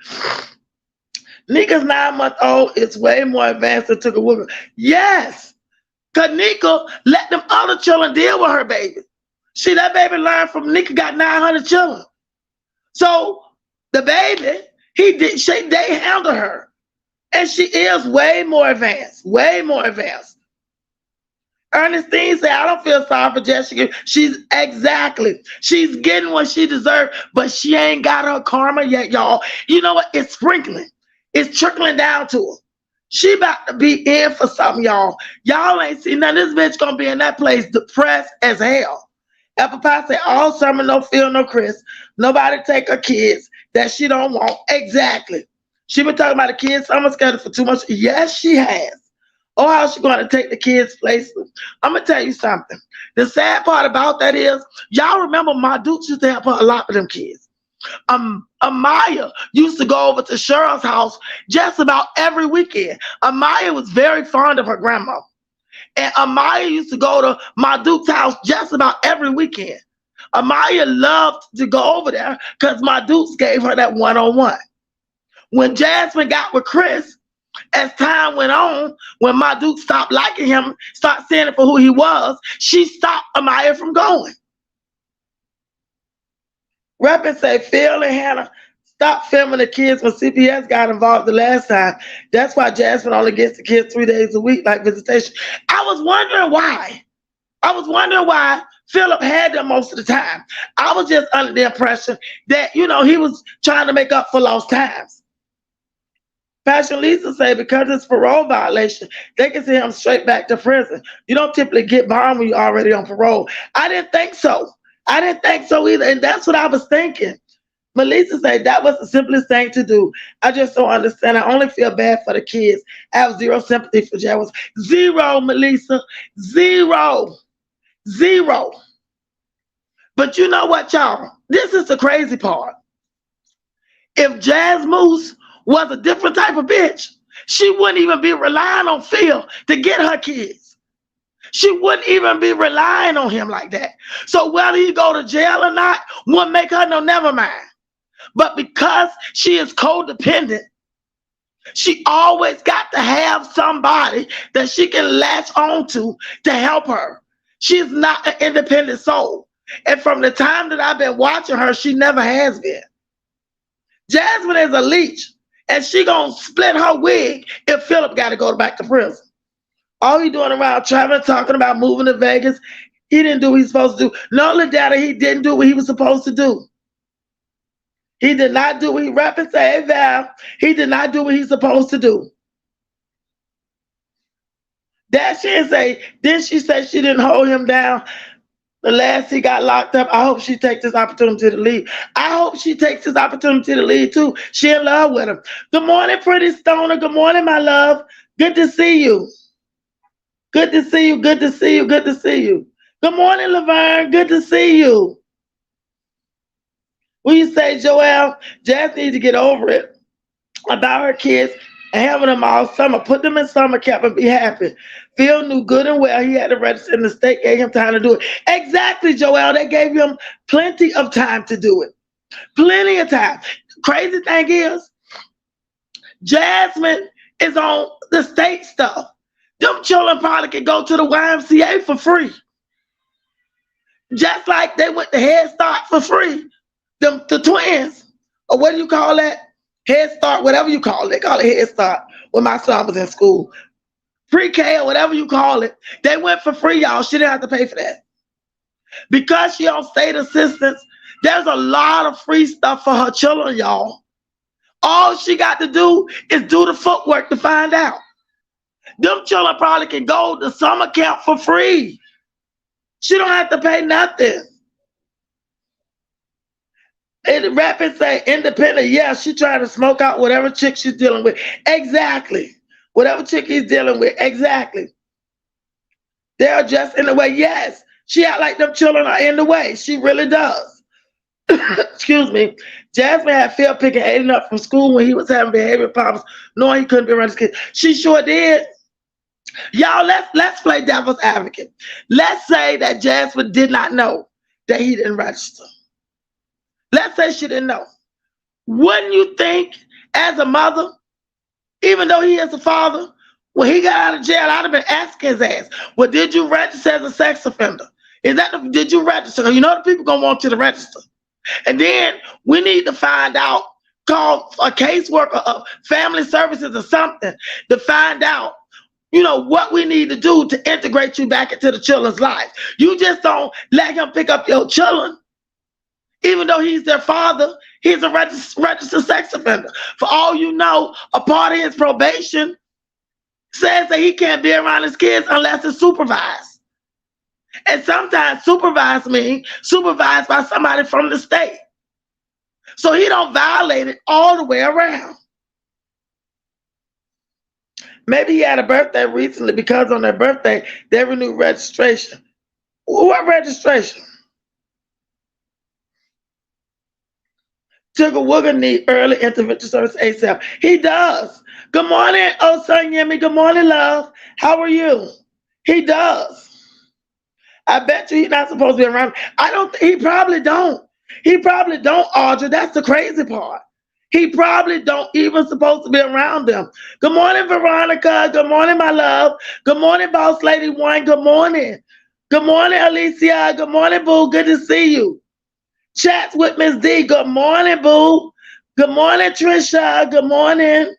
Nika's 9-month-old is way more advanced than took a woman. Yes. Because Nika let them other children deal with her baby. See, that baby learned from Nika got 900 children. So the baby, they handle her. And she is way more advanced. Way more advanced. Ernestine said, I don't feel sorry for Jessica. She's getting what she deserved, but she ain't got her karma yet, y'all. You know what? It's sprinkling. It's trickling down to her. She about to be in for something, y'all. Y'all ain't seen none of this bitch gonna be in that place depressed as hell. Apple Pie said, all summer, no Phil, no Chris. Nobody take her kids that she don't want. Exactly. She been talking about the kids' summer schedule for 2 months. Yes, she has. Oh, how's she going to take the kids' places? I'm going to tell you something. The sad part about that is, y'all remember my Dukes used to help her a lot with them kids. Amaya used to go over to Cheryl's house just about every weekend. Amaya was very fond of her grandma. And Amaya used to go to my Duke's house just about every weekend. Amaya loved to go over there because my Dukes gave her that one-on-one. When Jasmine got with Chris, as time went on, when my Duke stopped liking him, stopped seeing it for who he was, she stopped Amaya from going. Rapping say, Phil and Hannah, stop filming the kids when CPS got involved the last time. That's why Jasmine only gets the kids 3 days a week, like visitation. I was wondering why Philip had them most of the time. I was just under the impression that, he was trying to make up for lost times. Passion Lisa say because it's parole violation, they can send him straight back to prison. You don't typically get bond when you're already on parole. I didn't think so. I didn't think so either. And that's what I was thinking. Melissa said that was the simplest thing to do. I just don't understand. I only feel bad for the kids. I have zero sympathy for Jazz. Zero, Melissa. Zero. But you know what, y'all? This is the crazy part. If Jazz Moose was a different type of bitch, she wouldn't even be relying on Phil to get her kids. She wouldn't even be relying on him like that. So whether he go to jail or not wouldn't make her no never mind. But because she is codependent, she always got to have somebody that she can latch on to help her. She's not an independent soul. And from the time that I've been watching her, she never has been. Jasmine is a leech. And she gonna split her wig if Philip got to go back to prison. All he doing around traveling, talking about moving to Vegas. He didn't do what he's supposed to do. Not only that, he didn't do what he was supposed to do. He did not do what he rap and say, hey, Val, he did not do what he's supposed to do. That she didn't say, then she said she didn't hold him down. The last he got locked up, I hope she takes this opportunity to leave. I hope she takes this opportunity to leave too. She in love with him. Good morning, pretty stoner. Good morning, my love. Good to see you. Good to see you. Good to see you. Good to see you. Good morning, Laverne. Good to see you. Will you say, Joelle, Jazz needs to get over it about her kids and having them all summer. Put them in summer camp and be happy. Phil knew good and well he had to register in the state, gave him time to do it. Exactly, Joelle. They gave him plenty of time to do it. Plenty of time. Crazy thing is, Jasmine is on the state stuff. Them children probably could go to the YMCA for free. Just like they went to Head Start for free. The twins, or what do you call that? Head Start, whatever you call it. They call it Head Start when my son was in school. Pre-K or whatever you call it. They went for free, y'all. She didn't have to pay for that. Because she on state assistance, there's a lot of free stuff for her children, y'all. All she got to do is do the footwork to find out. Them children probably can go to summer camp for free. She don't have to pay nothing. And the rappers say independent, yeah, she trying to smoke out whatever chick she's dealing with. Exactly. Whatever chick he's dealing with, exactly. They're just in the way, yes. She act like them children are in the way. She really does. Excuse me. Jasmine had Phil picking Aiden up from school when he was having behavior problems, knowing he couldn't be around his kids. She sure did. Y'all, let's play devil's advocate. Let's say that Jasmine did not know that he didn't register. Let's say she didn't know. Wouldn't you think, as a mother, even though he is a father, when he got out of jail, I'd have been asking his ass, well, did you register as a sex offender? Did you register? You know the people gonna want you to register. And then we need to find out, call a caseworker of family services or something to find out, you know, what we need to do to integrate you back into the children's life. You just don't let him pick up your children. Even though he's their father, he's a registered sex offender. For all you know, a part of his probation says that he can't be around his kids unless it's supervised. And sometimes supervised means supervised by somebody from the state. So he don't violate it all the way around. Maybe he had a birthday recently because on their birthday, they renewed registration. What registration? Sugar Wooger need early intervention service ASAP. He does. Good morning, oh son Yemi. Good morning, love. How are you? He does. I bet you he's not supposed to be around. He probably don't. He probably don't, Audrey. That's the crazy part. He probably don't even supposed to be around them. Good morning, Veronica. Good morning, my love. Good morning, Boss Lady One. Good morning. Good morning, Alicia. Good morning, boo. Good to see you. Chats with Miss D. Good morning, boo. Good morning, Trisha. Good morning.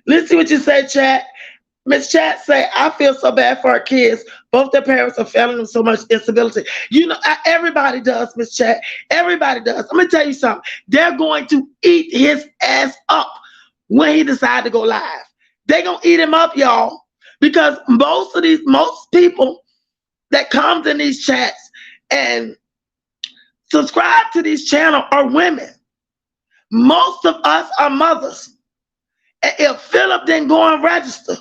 Let's see what you say, chat. Miss Chat say, I feel so bad for our kids. Both their parents are failing them so much instability. You know, everybody does, Miss Chat. Everybody does. I'm going to tell you something. They're going to eat his ass up when he decides to go live. They're going to eat him up, y'all. Because most people that comes in these chats and subscribe to this channel are women. Most of us are mothers. And if Philip didn't go and register,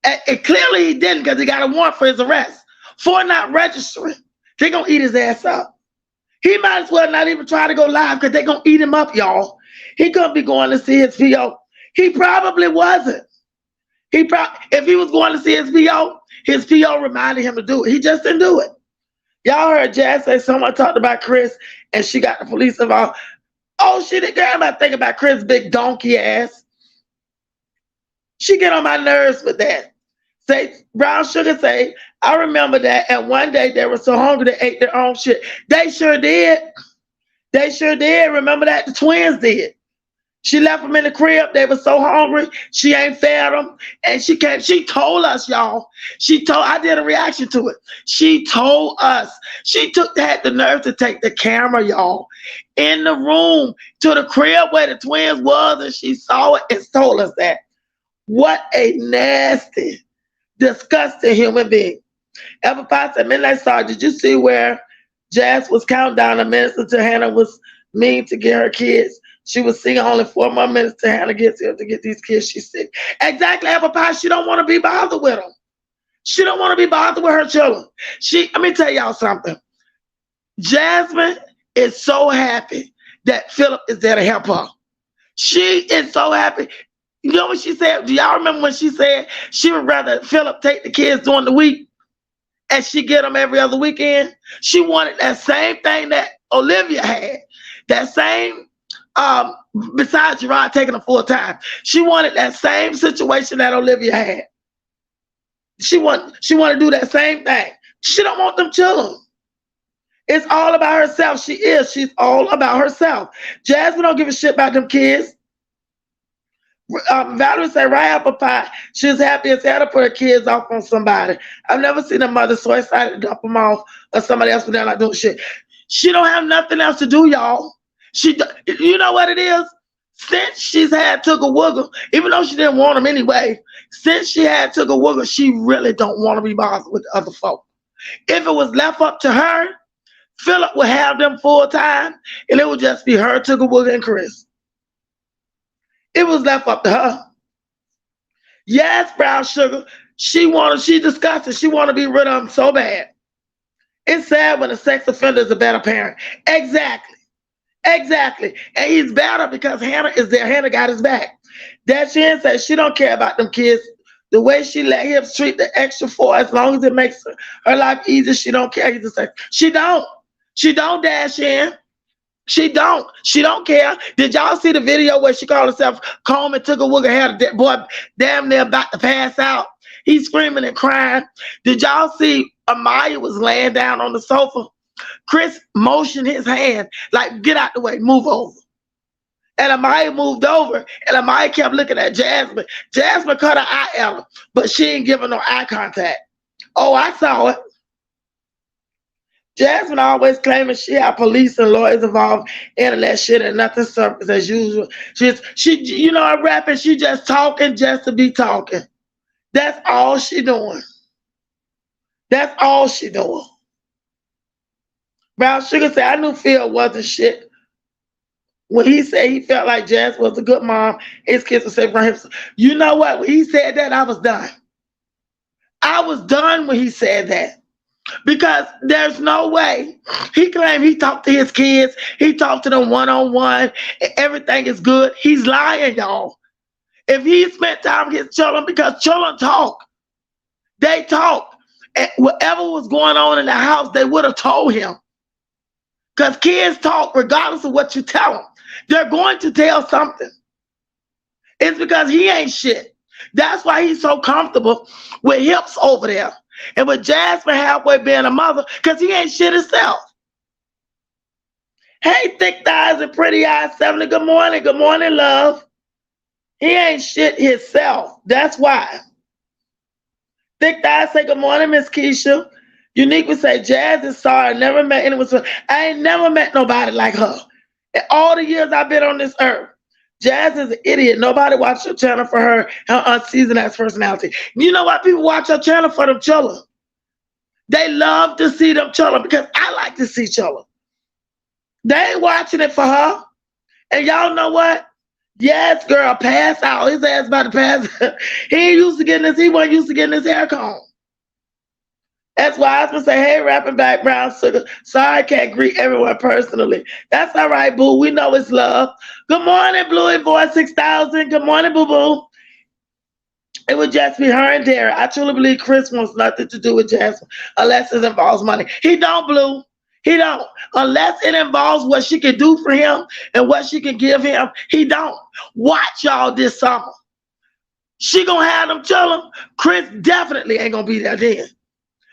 and clearly he didn't because he got a warrant for his arrest for not registering, they're going to eat his ass up. He might as well not even try to go live because they're going to eat him up, y'all. He couldn't be going to see his PO. He probably wasn't. If he was going to see his PO reminded him to do it. He just didn't do it. Y'all heard Jazz say someone talked about Chris and she got the police involved. Oh, she didn't care about thinking about Chris' big donkey ass. She get on my nerves with that. Say, Brown Sugar say, I remember that, and one day they were so hungry they ate their own shit. They sure did. They sure did. Remember that? The twins did. She left them in the crib. They were so hungry. She ain't fed them. And she came. She told us, y'all. I did a reaction to it. She told us. Had the nerve to take the camera, y'all, in the room to the crib where the twins was, and she saw it and told us that. What a nasty, disgusting human being. Apple Pie said, Midnight Star, did you see where Jazz was counting down the minutes until Hannah was mean to get her kids? She was singing only 4 more minutes till Hannah gets here to get these kids. She's sick. Exactly, Apple Pie. She don't want to be bothered with them. She don't want to be bothered with her children. Let me tell y'all something. Jasmine is so happy that Philip is there to help her. She is so happy. You know what she said? Do y'all remember when she said she would rather Philip take the kids during the week and she get them every other weekend? She wanted that same thing that Olivia had. That same, besides Gerard taking them full time, she wanted that same situation that Olivia had. She want to do that same thing. She don't want them children. It's all about herself. She's all about herself. Jasmine don't give a shit about them kids. Valerie said, right, Apple Pie. She's happy as hell to put her kids off on somebody. I've never seen a mother so excited to dump them off or somebody else, but they're not doing shit. She don't have nothing else to do, y'all. You know what it is? Since she's had Took a Wooger, even though she didn't want him anyway, since she had Took a Wooger, she really don't want to be bothered with the other folk. If it was left up to her, Philip would have them full time, and it would just be her, Took a Wooger, and Chris. It was left up to her. Yes, Brown Sugar. She disgusted. She want to be rid of him so bad. It's sad when a sex offender is a better parent. Exactly. And he's better because Hannah is there. Hannah got his back. Dashin says she don't care about them kids. The way she let him treat the extra 4, as long as it makes her life easier, she don't care. He's a sex. She don't, Dashin. She don't care. Did y'all see the video where she called herself Coleman, Took a Wooger, had a boy damn near about to pass out? He's screaming and crying. Did y'all see Amaya was laying down on the sofa? Chris motioned his hand like, get out the way, move over. And Amaya moved over, and Amaya kept looking at Jasmine. Jasmine cut her eye at her, but she ain't giving no eye contact. Oh, I saw it. Jasmine always claiming she had police and lawyers involved in that shit and nothing surface as usual. She her rapping, she just talking just to be talking. That's all she doing. Brown Sugar said, I knew Phil wasn't shit. When he said he felt like Jazz was a good mom, his kids were safe from him. You know what? When he said that, I was done. I was done when he said that. Because there's no way. He claimed he talked to his kids. He talked to them one-on-one. And everything is good. He's lying, y'all. If he spent time with his children, because children talk. They talk. And whatever was going on in the house, they would have told him. Because kids talk regardless of what you tell them. They're going to tell something. It's because he ain't shit. That's why he's so comfortable with hips over there. And with Jasmine halfway being a mother, because he ain't shit himself. Hey, thick thighs and pretty eyes, 70. Good morning. Good morning, love. He ain't shit himself. That's why. Thick thighs say good morning, Miss Keisha. Unique would say, Jazz is sorry. I never met anyone. I ain't never met nobody like her. In all the years I've been on this earth. Jazz is an idiot. Nobody watched her channel for her unseasoned ass personality. You know why people watch her channel? For them children. They love to see them children because I like to see children. They ain't watching it for her. And y'all know what? Yes, girl, pass out. His ass about to pass. He wasn't used to getting his hair combed. That's why I was gonna say, hey, rapping back, Brown Sugar. Sorry I can't greet everyone personally. That's all right, boo. We know it's love. Good morning, Bluey Boy 6000. Good morning, boo boo. It would just be her and Derek. I truly believe Chris wants nothing to do with Jasmine unless it involves money. He don't, Blue. He don't. Unless it involves what she can do for him and what she can give him, he don't. Watch y'all this summer. She gonna have them children. Chris definitely ain't gonna be there then.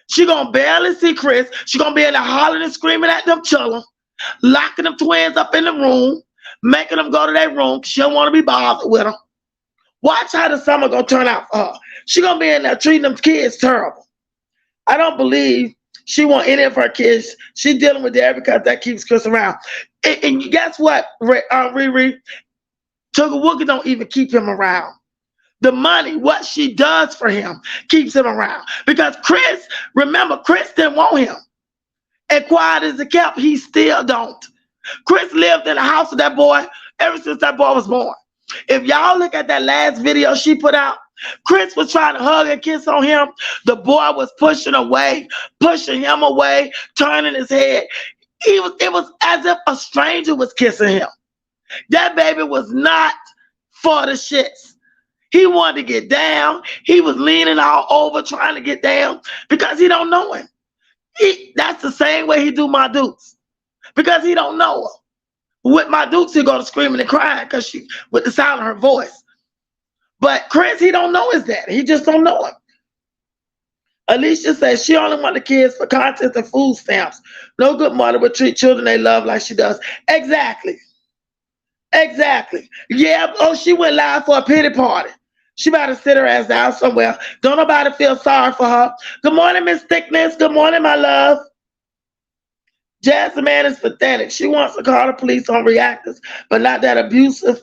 She gonna barely see Chris. She gonna be in there hollering and screaming at them children, locking them twins up in the room, making them go to their room. She don't want to be bothered with them. Watch how the summer gonna turn out for her. She gonna be in there treating them kids terrible. I don't believe she want any of her kids. She's dealing with that because that keeps Chris around. And guess what, Riri? Tugga Wugga don't even keep him around. The money, what she does for him, keeps him around. Because Chris, remember, Chris didn't want him. And quiet as it kept, he still don't. Chris lived in the house with that boy ever since that boy was born. If y'all look at that last video she put out, Chris was trying to hug and kiss on him. The boy was pushing him away, turning his head. It was as if a stranger was kissing him. That baby was not for the shits. He wanted to get down. He was leaning all over trying to get down because he don't know him. That's the same way he do my Dukes, because he don't know her. With my Dukes, he go to screaming and crying because she, with the sound of her voice. But Chris, he don't know his daddy. He just don't know him. Alicia says she only want the kids for content and food stamps. No good mother would treat children they love like she does. Exactly. Exactly. Yeah, oh, she went live for a pity party. She about to sit her ass down somewhere. Don't nobody feel sorry for her. Good morning, Miss Thickness. Good morning, my love. Jazzy man is pathetic. She wants to call the police on reactors, but not that abusive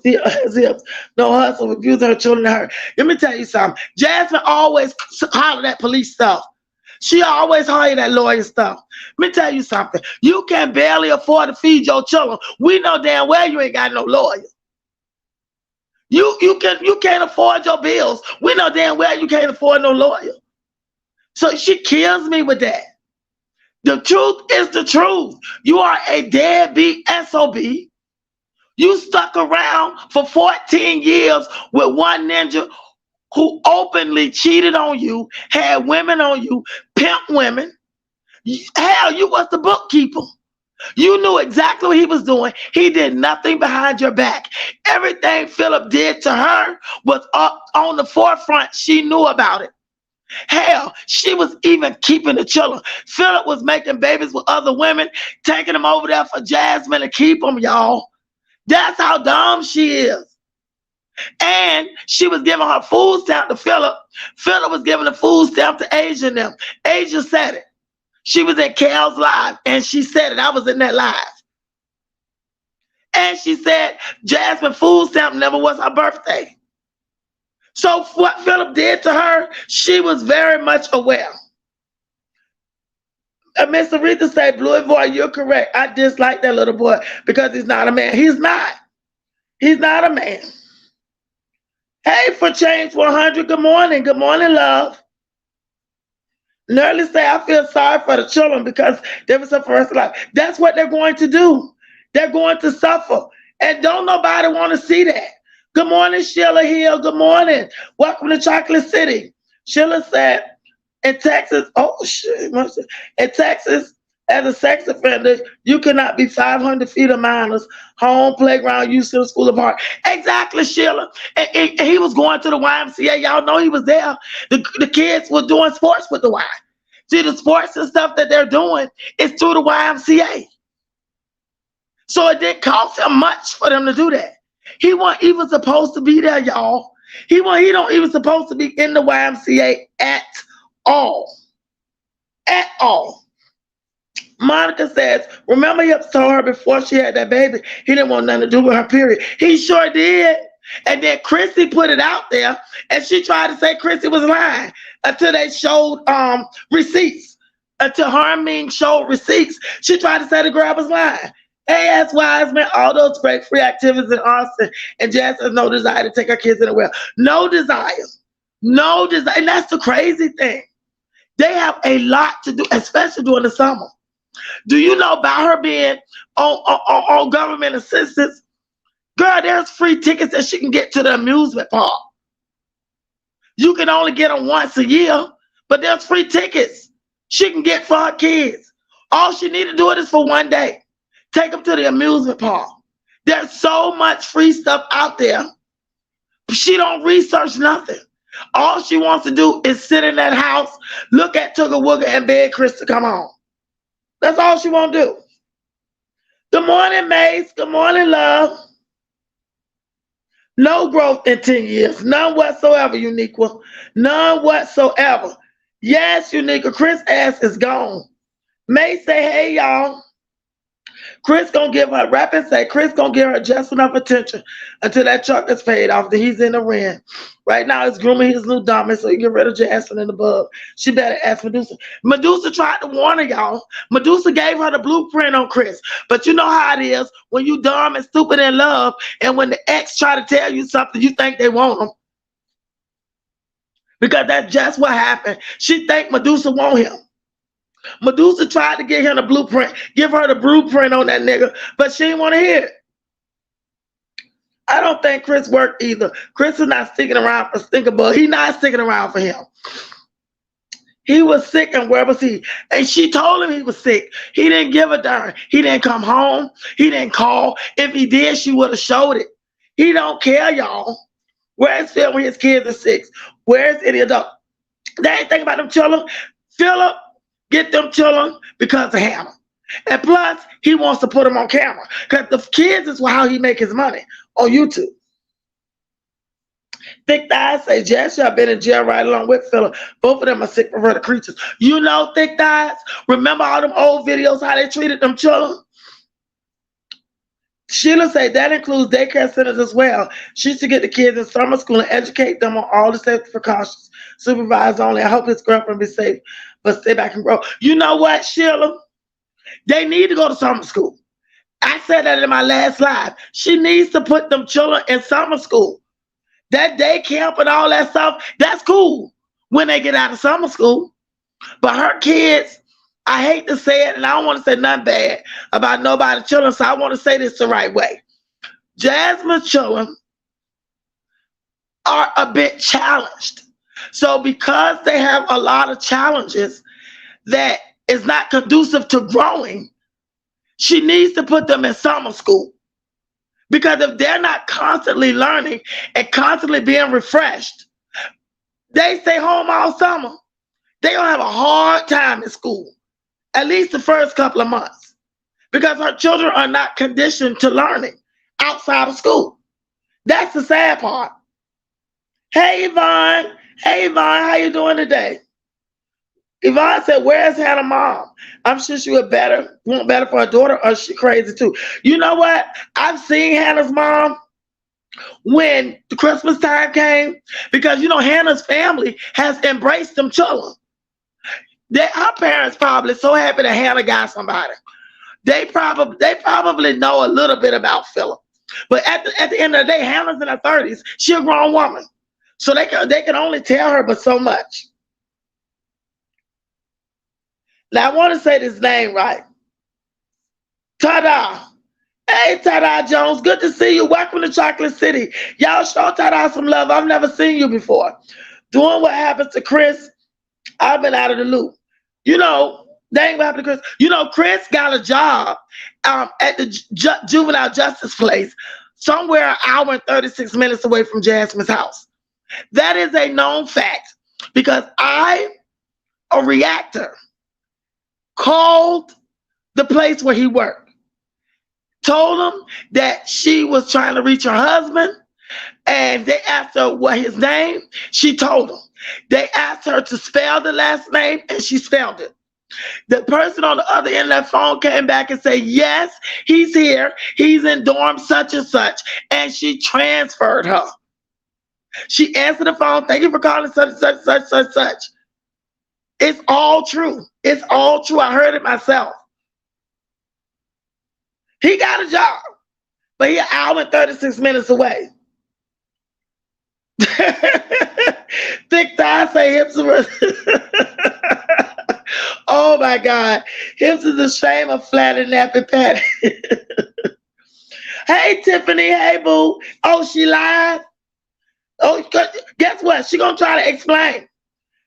no hustle abusing her children and her. Let me tell you something. Jasmine always holler at police stuff. She always holler that lawyer stuff. Let me tell you something. You can barely afford to feed your children. We know damn well you ain't got no lawyer. You can't afford your bills. We know damn well you can't afford no lawyer. So she kills me with that. The truth is the truth. You are a deadbeat SOB. You stuck around for 14 years with one ninja who openly cheated on you, had women on you, pimped women. Hell, you was the bookkeeper. You knew exactly what he was doing. He did nothing behind your back. Everything Philip did to her was up on the forefront. She knew about it. Hell, she was even keeping the children. Philip was making babies with other women, taking them over there for Jasmine to keep them, y'all. That's how dumb she is. And she was giving her food stamp to Philip. Philip was giving the food stamp to Asia and them. Asia said it. She was in Cal's live, and she said it. I was in that live. And she said Jasmine food stamp never was her birthday. So what Philip did to her, she was very much aware. Miss Aretha said, Blue Boy, you're correct. I dislike that little boy because he's not a man. He's not. He's not a man. Hey, for Change 100, good morning. Good morning, love. Nerly say, I feel sorry for the children because they were suffering first life. That's what they're going to do. They're going to suffer. And don't nobody want to see that. Good morning, Sheila Hill. Good morning. Welcome to Chocolate City. Sheila said, in Texas, in Texas, as a sex offender, you cannot be 500 feet of minors, home, playground, use to the school of art. Exactly, Sheila. And he was going to the YMCA. Y'all know he was there. The kids were doing sports with the Y. See, the sports and stuff that they're doing is through the YMCA. So it didn't cost him much for them to do that. He wasn't even supposed to be there, y'all. He don't even supposed to be in the YMCA at all. At all. Monica says, remember he told her before she had that baby, he didn't want nothing to do with her, period. He sure did. And then Chrissy put it out there, and she tried to say Chrissy was lying until they showed receipts. Until Harming showed receipts, she tried to say the girl was lying. A.S. Wiseman, all those great free activities in Austin, and Jazz has no desire to take her kids anywhere. No desire. No desire. And that's the crazy thing. They have a lot to do, especially during the summer. Do you know about her being on government assistance? Girl, there's free tickets that she can get to the amusement park. You can only get them once a year, but there's free tickets she can get for her kids. All she need to do it is for one day. Take them to the amusement park. There's so much free stuff out there. She don't research nothing. All she wants to do is sit in that house, look at Tugga Wugga and beg Chris to come home. That's all she want to do. Good morning, Mace. Good morning, love. No growth in 10 years. None whatsoever, Uniqua. None whatsoever. Yes, Uniqua. Chris' ass is gone. May say, hey, y'all. Chris gonna give her, rap and say, Chris gonna give her just enough attention until that truck is paid off, that he's in the ring. Right now, he's grooming his new dominant so he get rid of Jasmine in the bug. She better ask Medusa. Medusa tried to warn her, y'all. Medusa gave her the blueprint on Chris. But you know how it is when you dumb and stupid in love, and when the ex try to tell you something, you think they want them. Because that's just what happened. She think Medusa want him. Medusa tried to get him the blueprint, give her the blueprint on that nigga, but she didn't want to hear it. I don't think Chris worked either. Chris is not sticking around for Stinkabug. He's not sticking around for him. He was sick, and where was he? And she told him he was sick. He didn't give a darn. He didn't come home. He didn't call. If he did, she would have showed it. He don't care, y'all. Where's Phil when his kids are 6? Where's any adult? They ain't thinking about them children. Philip get them children because of Hannah. And plus, he wants to put them on camera. Because the kids is how he make his money on YouTube. Thick Thighs say, Jazzy, I've been in jail right along with Philip. Both of them are sick for the creatures. You know, Thick Thighs, remember all them old videos, how they treated them children? Sheila said that includes daycare centers as well. She used to get the kids in summer school and educate them on all the safety precautions. Supervise only. I hope his girlfriend be safe, but stay back and grow. You know what, Sheila? They need to go to summer school. I said that in my last live. She needs to put them children in summer school. That day camp and all that stuff, that's cool when they get out of summer school. But her kids, I hate to say it, and I don't want to say nothing bad about nobody's children, so I want to say this the right way. Jasmine's children are a bit challenged. So because they have a lot of challenges that is not conducive to growing, she needs to put them in summer school. Because if they're not constantly learning and constantly being refreshed, they stay home all summer. They're going to have a hard time in school, at least the first couple of months, because her children are not conditioned to learning outside of school. That's the sad part. Hey, Yvonne. Hey, Yvonne, how you doing today? Yvonne said, where's Hannah's mom? I'm sure she would want better for her daughter, or she crazy too. You know what? I've seen Hannah's mom when the Christmas time came, because, you know, Hannah's family has embraced them children. Her parents probably so happy that Hannah got somebody. They probably know a little bit about Philip. But at the end of the day, Hannah's in her 30s. She's a grown woman. So they can only tell her but so much. Now, I want to say this name right. Tada. Hey, Tada Jones. Good to see you. Welcome to Chocolate City. Y'all show Tada some love. I've never seen you before. Doing what happens to Chris, I've been out of the loop. You know, they ain't what happened to Chris. You know, Chris got a job at the juvenile justice place somewhere an hour and 36 minutes away from Jasmine's house. That is a known fact, because I, a reactor, called the place where he worked, told him that she was trying to reach her husband, and they asked her what his name. She told them. They asked her to spell the last name, and she spelled it. The person on the other end of that phone came back and said, yes, he's here. He's in dorm such and such. And she transferred her. She answered the phone. Thank you for calling such and such, such, such, such. It's all true. It's all true. I heard it myself. He got a job, but he's an hour and 36 minutes away. Thick Thighs say hips are... Oh my God. Hips is a shame of flat and nappy patty. Hey, Tiffany. Hey, boo. Oh, she lied? Oh, guess what? She gonna try to explain.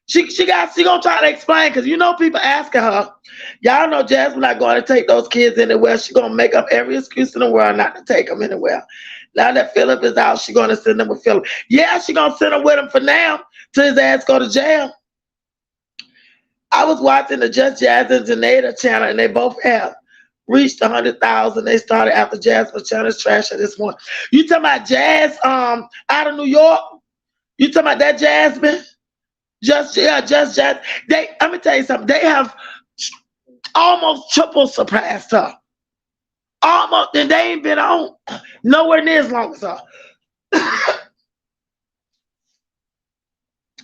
She gonna try to explain, because you know people asking her. Y'all know Jasmine not going to take those kids anywhere. She gonna make up every excuse in the world not to take them anywhere. Now that Philip is out, she gonna send them with Philip. Yeah, she gonna send them with him for now till his ass go to jail. I was watching the Just Jazz and Janaida channel, and they both have reached 100,000. They started after Jasmine Chandler's trash at this point. You talking about Jazz out of New York? You talking about that Jasmine? Just Jazz. Let me tell you something. They have almost triple surpassed her. Almost, and they ain't been on nowhere near as long as her.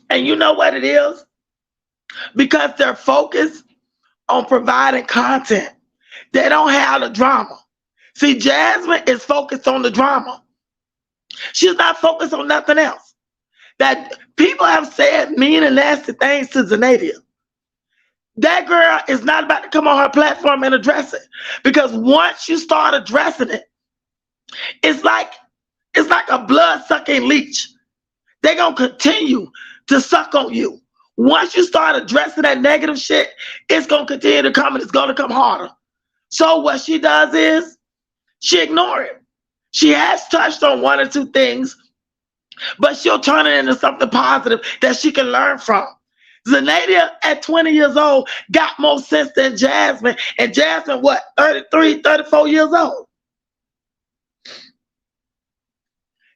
And you know what it is? Because they're focused on providing content. They don't have the drama. See, Jasmine is focused on the drama. She's not focused on nothing else. That people have said mean and nasty things to Zanadia. That girl is not about to come on her platform and address it. Because once you start addressing it, it's like a blood-sucking leech. They're going to continue to suck on you. Once you start addressing that negative shit, it's going to continue to come, and it's going to come harder. So what she does is she ignores it. She has touched on one or two things, but she'll turn it into something positive that she can learn from. Zanadia at 20 years old got more sense than Jasmine, and Jasmine, what, 33, 34 years old?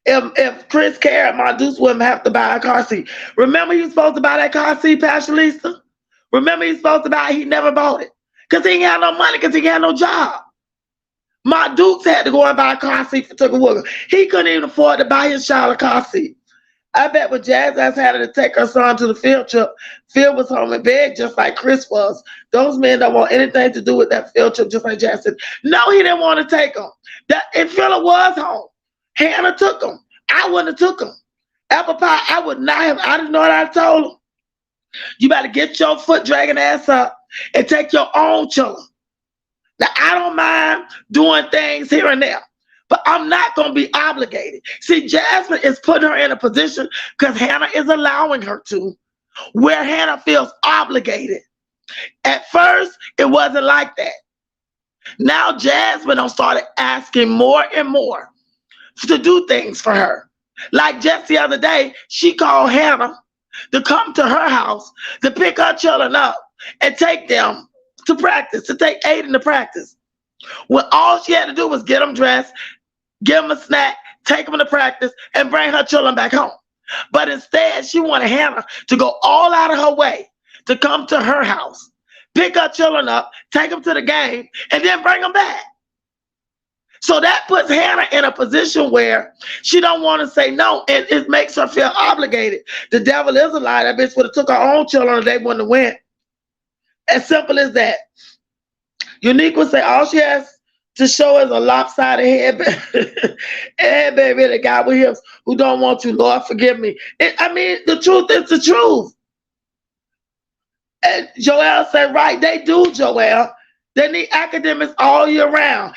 If Chris Carrot, my Deuce wouldn't have to buy a car seat. Remember he was supposed to buy that car seat, Pastor Lisa? Remember he was supposed to buy it, he never bought it. Because he ain't had no money, because he had no job. My Dukes had to go and buy a car seat for Tucker Wooger. He couldn't even afford to buy his child a car seat. I bet when Jazz had to take her son to the field trip, Phil was home in bed just like Chris was. Those men don't want anything to do with that field trip, just like Jazz said. No, he didn't want to take them. If Phil was home, Hannah took him. I wouldn't have took him. Apple pie, I would not have. I didn't know what I told him. You better get your foot dragging ass up and take your own chiller. Now, I don't mind doing things here and there, but I'm not going to be obligated. See, Jasmine is putting her in a position because Hannah is allowing her to, where Hannah feels obligated. At first, it wasn't like that. Now, Jasmine started asking more and more to do things for her. Like just the other day, she called Hannah to come to her house to pick her children up and take them to practice, to take Aiden to practice. When all she had to do was get them dressed, give them a snack, take them to practice, and bring her children back home. But instead, she wanted Hannah to go all out of her way to come to her house, pick her children up, take them to the game, and then bring them back. So that puts Hannah in a position where she don't want to say no, and it makes her feel obligated. The devil is a lie. That bitch would have took her own children and they wouldn't have went. As simple as that. Unique would say all she has to show is a lopsided head, baby, the guy with hips who don't want you. Lord, forgive me. The truth is the truth. And Joel said, right, they do, Joel. They need academics all year round.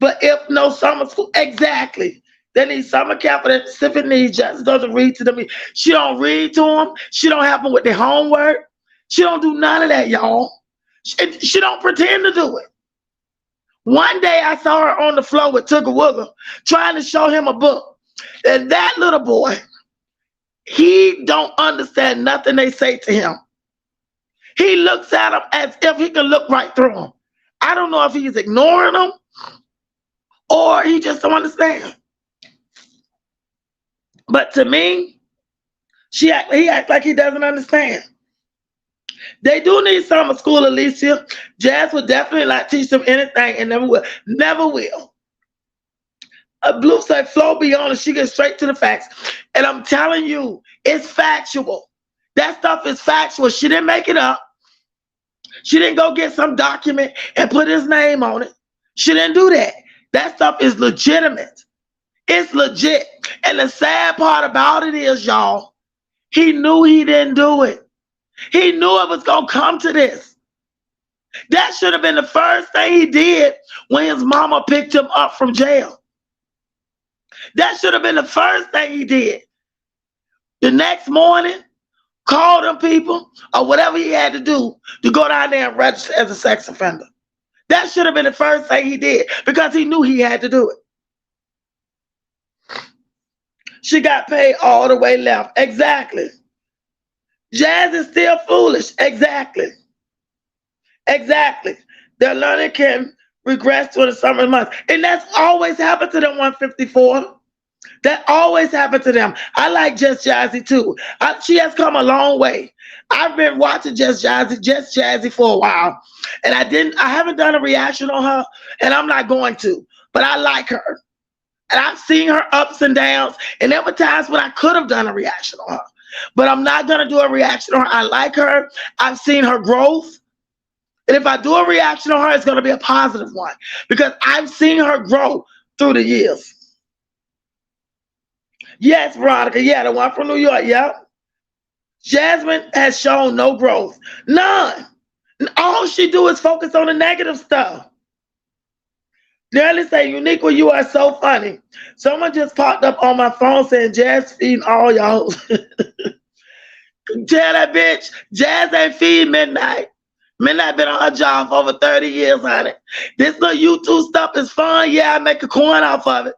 But if no summer school, exactly. They need summer camp for their specific needs. Just doesn't read to them. She don't read to them. She don't help them with their homework. She don't do none of that, y'all. She don't pretend to do it. One day I saw her on the floor with Tugger Wugger trying to show him a book. And that little boy, he don't understand nothing they say to him. He looks at them as if he can look right through them. I don't know if he's ignoring them or he just don't understand. But to me, he acts like he doesn't understand. They do need summer school, Alicia. Jazz would definitely not teach them anything and never will. Never will. Blue said, Flo be honest, she gets straight to the facts. And I'm telling you, it's factual. That stuff is factual. She didn't make it up. She didn't go get some document and put his name on it. She didn't do that. That stuff is legitimate. It's legit. And the sad part about it is, y'all, he knew he didn't do it. He knew it was going to come to this. That should have been the first thing he did when his mama picked him up from jail. That should have been the first thing he did. The next morning, call them people or whatever he had to do to go down there and register as a sex offender. That should have been the first thing he did because he knew he had to do it. She got paid all the way left. Exactly. Jazz is still foolish. Exactly. Exactly. Their learning can regress during the summer months. And that's always happened to them 154. That always happened to them. I like Just Jazzy too. She has come a long way. I've been watching Just Jazzy for a while. And I haven't done a reaction on her, and I'm not going to. But I like her. And I've seen her ups and downs. And there were times when I could have done a reaction on her. But I'm not going to do a reaction on her. I like her. I've seen her growth. And if I do a reaction on her, it's going to be a positive one. Because I've seen her grow through the years. Yes, Veronica. Yeah, the one from New York. Yep. Jasmine has shown no growth. None. All she do is focus on the negative stuff. Nearly say, Uniqua, you are so funny. Someone just popped up on my phone saying, Jazz feeding all y'all. Tell that bitch, Jazz ain't feeding Midnight. Midnight been on her job for over 30 years, honey. This little YouTube stuff is fun. Yeah, I make a coin off of it.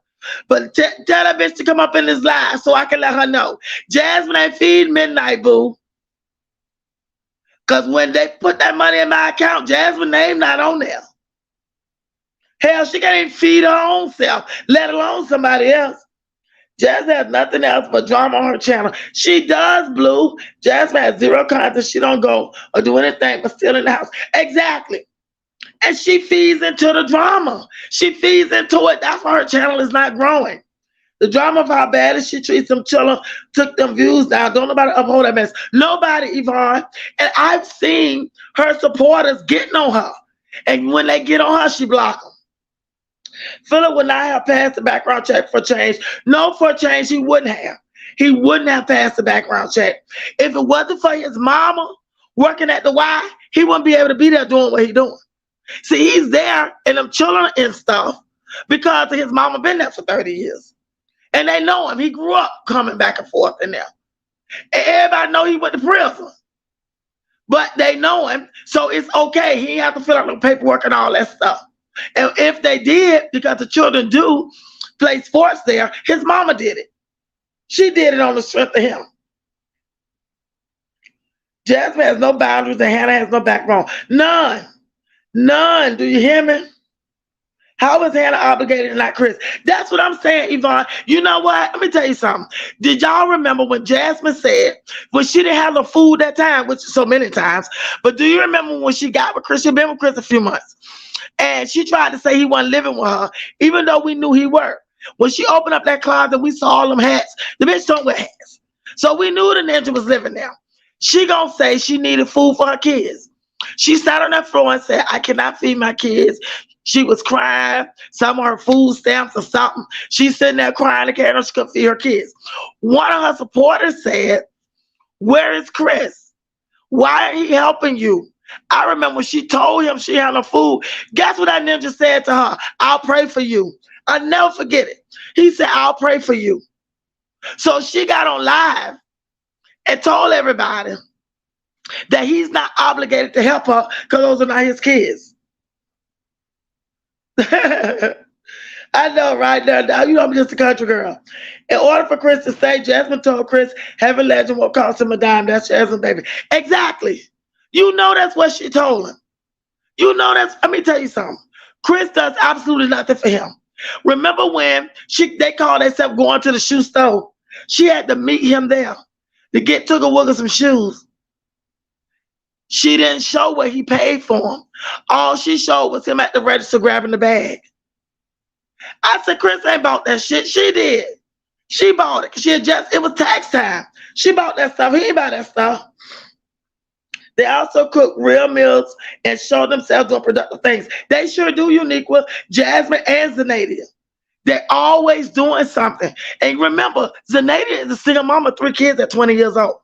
But tell that bitch to come up in this live so I can let her know. Jasmine ain't feeding Midnight, boo. Because when they put that money in my account, Jasmine's name not on there. Hell, she can't even feed her own self, let alone somebody else. Jazz has nothing else but drama on her channel. She does, Blue. Jasmine has zero content. She don't go or do anything but still in the house. Exactly. And she feeds into the drama. She feeds into it. That's why her channel is not growing. The drama of how bad she treats them children took them views down. Don't nobody uphold that mess. Nobody, Yvonne. And I've seen her supporters getting on her. And when they get on her, she blocks them. Philip would not have passed the background check for change. No, for change, he wouldn't have. He wouldn't have passed the background check. If it wasn't for his mama working at the Y, he wouldn't be able to be there doing what he's doing. See, he's there and them children and stuff because his mama been there for 30 years. And they know him. He grew up coming back and forth in there. And everybody know he went to prison. But they know him, so it's okay. He ain't have to fill out no paperwork and all that stuff. And if they did, because the children do play sports there, his mama did it. She did it on the strength of him. Jasmine has no boundaries and Hannah has no backbone. None. None. Do you hear me? How is Hannah obligated and not Chris? That's what I'm saying, Yvonne. You know what? Let me tell you something. Did y'all remember when Jasmine said, when she didn't have the food that time, which is so many times, but do you remember when she got with Chris? She'd been with Chris a few months. And she tried to say he wasn't living with her, even though we knew he were. When she opened up that closet, we saw all them hats. The bitch don't wear hats. So we knew the ninja was living there. She gonna say she needed food for her kids. She sat on that floor and said, I cannot feed my kids. She was crying, some of her food stamps or something. She's sitting there crying again, she couldn't feed her kids. One of her supporters said, where is Chris? Why ain't he helping you? I remember when she told him she had no food. Guess what that ninja said to her? I'll pray for you. I'll never forget it. He said, I'll pray for you. So she got on live and told everybody that he's not obligated to help her because those are not his kids. I know, right now, you know, I'm just a country girl. In order for Chris to stay, Jasmine told Chris, Heaven Legend won't cost him a dime. That's Jasmine, baby. Exactly. You know that's what she told him. You know that's, let me tell you something. Chris does absolutely nothing for him. Remember when they called themselves going to the shoe store? She had to meet him there to get Tugger Wugger some shoes. She didn't show what he paid for them. All she showed was him at the register grabbing the bag. I said, Chris ain't bought that shit. She did. She bought it. It was tax time. She bought that stuff. He ain't buy that stuff. They also cook real meals and show themselves doing productive things. They sure do, Uniqua, Jasmine and Zenadia. They're always doing something. And remember, Zenadia is a single mama, 3 kids at 20 years old.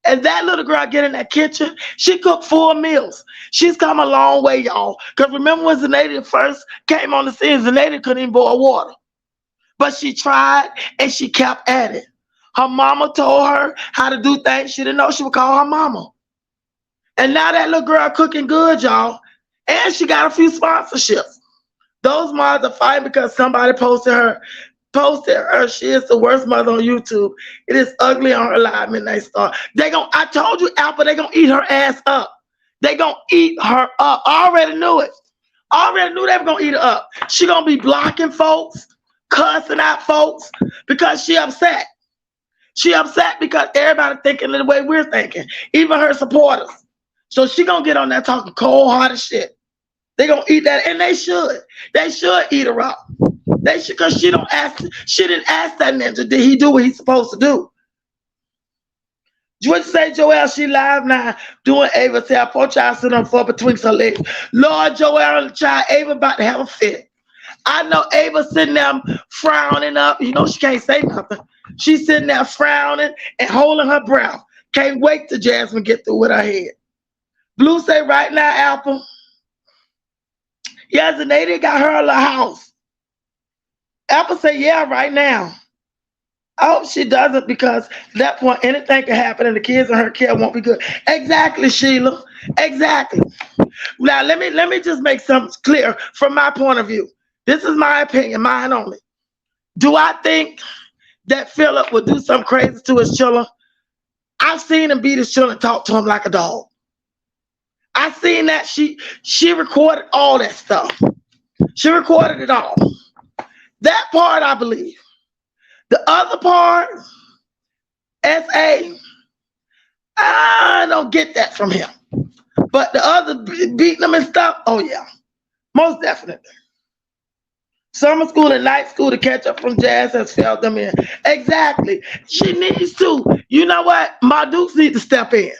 And that little girl get in that kitchen, she cooked 4 meals. She's come a long way, y'all. Because remember when Zenadia first came on the scene, Zenadia couldn't even boil water. But she tried and she kept at it. Her mama told her how to do things she didn't know she would call her mama. And now that little girl cooking good, y'all. And she got a few sponsorships. Those moms are fighting because somebody posted her. She is the worst mother on YouTube. It is ugly on her live, Midnight Star. I told you, Apple, they gonna eat her ass up. They gonna eat her up. I already knew it. I already knew they were gonna eat her up. She gonna be blocking folks, cussing out folks because she upset. She upset because everybody thinking the way we're thinking, even her supporters. So she gonna get on that talking cold-hearted shit. They gonna eat that, and they should. They should eat her up. They should, cause she didn't ask that ninja, did he do what he's supposed to do? What you say, Joelle? She live now doing Ava. Say, I poor child sitting on the floor between her legs. Lord, Joelle and the child, Ava about to have a fit. I know Ava sitting there frowning up. You know she can't say nothing. She's sitting there frowning and holding her breath. Can't wait till Jasmine get through with her head. Blue say, right now, Apple. Yes, and they did got her a little house. Apple say, yeah, right now. I hope she doesn't, because at that point anything can happen and the kids in her care won't be good. Exactly, Sheila. Exactly. Now let me just make something clear from my point of view. This is my opinion, mine only. Do I think that Philip would do something crazy to his children? I've seen him beat his children, talk to him like a dog. I've seen that. She recorded all that stuff. She recorded it all. That part I believe. The other part, S.A., I don't get that from him. But the other beating them and stuff, oh yeah, most definitely. Summer school and night school to catch up from Jazz has failed them in. Exactly. She needs to. You know what? My Dukes need to step in.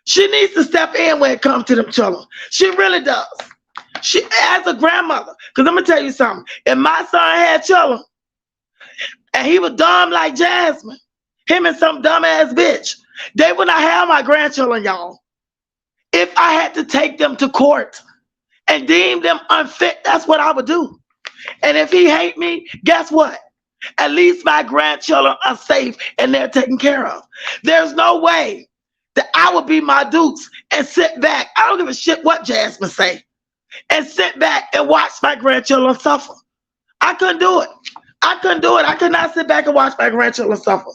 She needs to step in when it comes to them children. She really does. She, as a grandmother, because I'm going to tell you something. If my son had children, and he was dumb like Jasmine, him and some dumbass bitch, they would not have my grandchildren, y'all. If I had to take them to court and deem them unfit, that's what I would do. And if he hate me, guess what? At least my grandchildren are safe and they're taken care of. There's no way that I would be my Dukes and sit back. I don't give a shit what Jasmine say. And sit back and watch my grandchildren suffer. I couldn't do it. I couldn't do it. I could not sit back and watch my grandchildren suffer.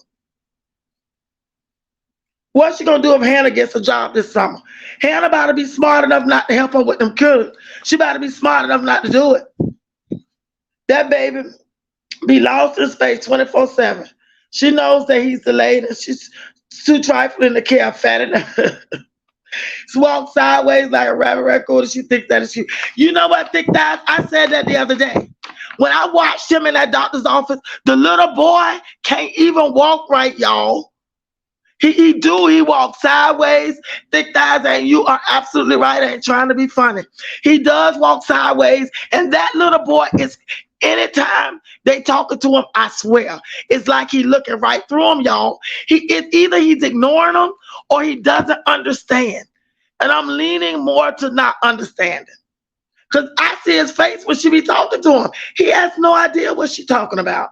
What's she gonna do if Hannah gets a job this summer? Hannah about to be smart enough not to help her with them kids. She about to be smart enough not to do it. That baby be lost in space 24/7. She knows that he's delayed and she's too trifling to care, fat enough. She walks sideways like a rabbit record and she thinks that is cute. You know what, Thick Thighs? I said that the other day. When I watched him in that doctor's office, the little boy can't even walk right, y'all. He walks sideways. Thick Thighs, and you are absolutely right. I ain't trying to be funny. He does walk sideways, and that little boy is, anytime they talking to him, I swear, it's like he looking right through him, y'all. It's either he's ignoring them or he doesn't understand. And I'm leaning more to not understanding. Because I see his face when she be talking to him. He has no idea what she's talking about.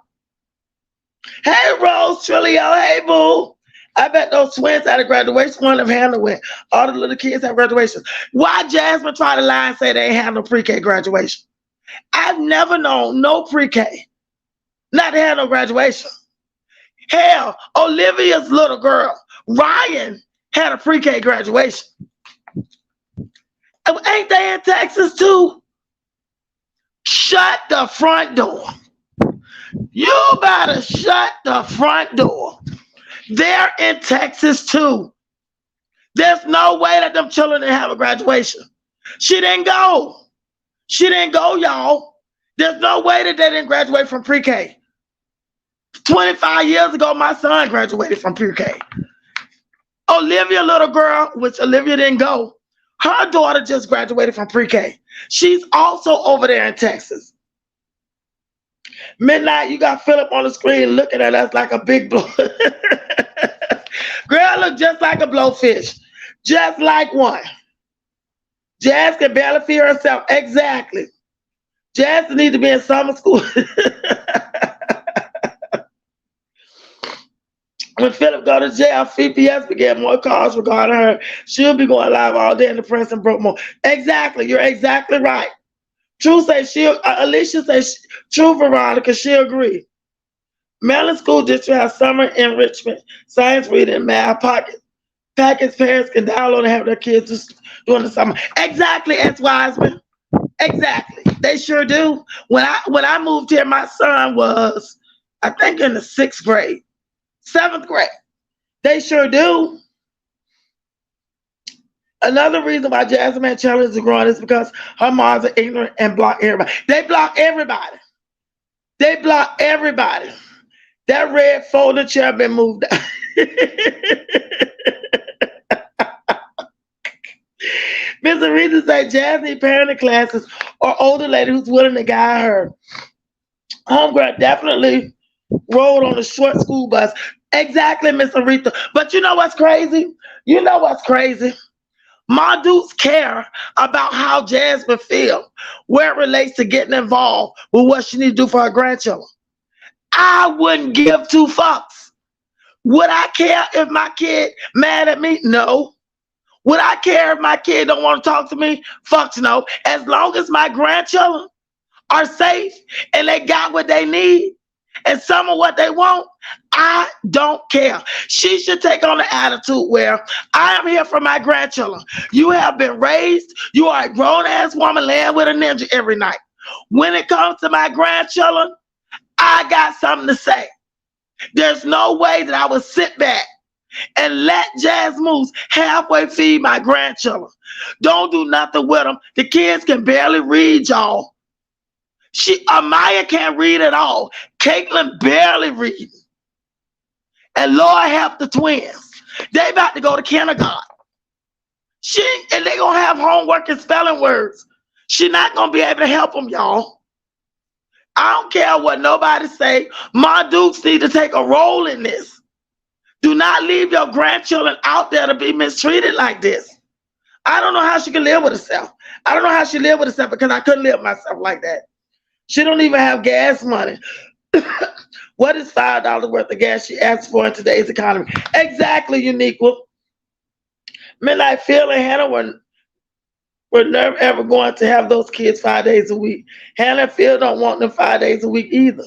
Hey, Rose Trilio. Hey, boo. I bet those twins had a graduation. One of them Hannah went. All the little kids have graduation. Why Jasmine try to lie and say they ain't have no pre-K graduation? I've never known no pre-K not to have no graduation. Hell, Olivia's little girl, Ryan, had a pre-K graduation. Ain't they in Texas too? Shut the front door. You better shut the front door. They're in Texas too. There's no way that them children didn't have a graduation. She didn't go. She didn't go, y'all. There's no way that they didn't graduate from pre-K. 25 years ago, my son graduated from pre-K. Olivia, little girl, which Olivia didn't go, her daughter just graduated from pre-K. She's also over there in Texas. Midnight, you got Philip on the screen looking at us like a big blow. Girl look just like a blowfish. Just like one. Jazz can barely feed herself. Exactly. Jazz needs to be in summer school. When Philip go to jail, CPS began more calls regarding her. She'll be going live all day in the press and broke more. Exactly. You're exactly right. True says Alicia says, true, Veronica, she agree. Maryland School District has summer enrichment, science reading, and math packets parents can download and have their kids during the summer. Exactly, S. Wiseman. Exactly. They sure do. When I moved here, my son was, I think, in the 6th grade, 7th grade. They sure do. Another reason why Jasmine challenges are growing is because her moms are ignorant and block everybody. They block everybody. They block everybody. That red folding chair been moved out. Miss Aretha said Jazzy parenting classes or older lady who's willing to guide her. Homegirl definitely rode on a short school bus. Exactly, Miss Aretha. But you know what's crazy? You know what's crazy? My dudes care about how Jasmine feel, where it relates to getting involved with what she needs to do for her grandchildren. I wouldn't give 2 fucks. Would I care if my kid mad at me? No. Would I care if my kid don't want to talk to me? Fucks no. As long as my grandchildren are safe and they got what they need and some of what they want, I don't care. She should take on the attitude where I am here for my grandchildren. You have been raised. You are a grown-ass woman laying with a ninja every night. When it comes to my grandchildren, I got something to say. There's no way that I would sit back and let Jazz Moose halfway feed my grandchildren. Don't do nothing with them. The kids can barely read, y'all. Amaya can't read at all. Caitlin barely reads. And Lord help the twins. They about to go to kindergarten. And they gonna have homework and spelling words. She not gonna be able to help them, y'all. I don't care what nobody say. My dukes need to take a role in this. Do not leave your grandchildren out there to be mistreated like this. I don't know how she can live with herself. I don't know how she live with herself because I couldn't live with myself like that. She don't even have gas money. What is $5 worth of gas she asks for in today's economy? Exactly, Uniqua. Midnight Phil and Hannah were never ever going to have those kids 5 days a week. Hannah and Phil don't want them 5 days a week either.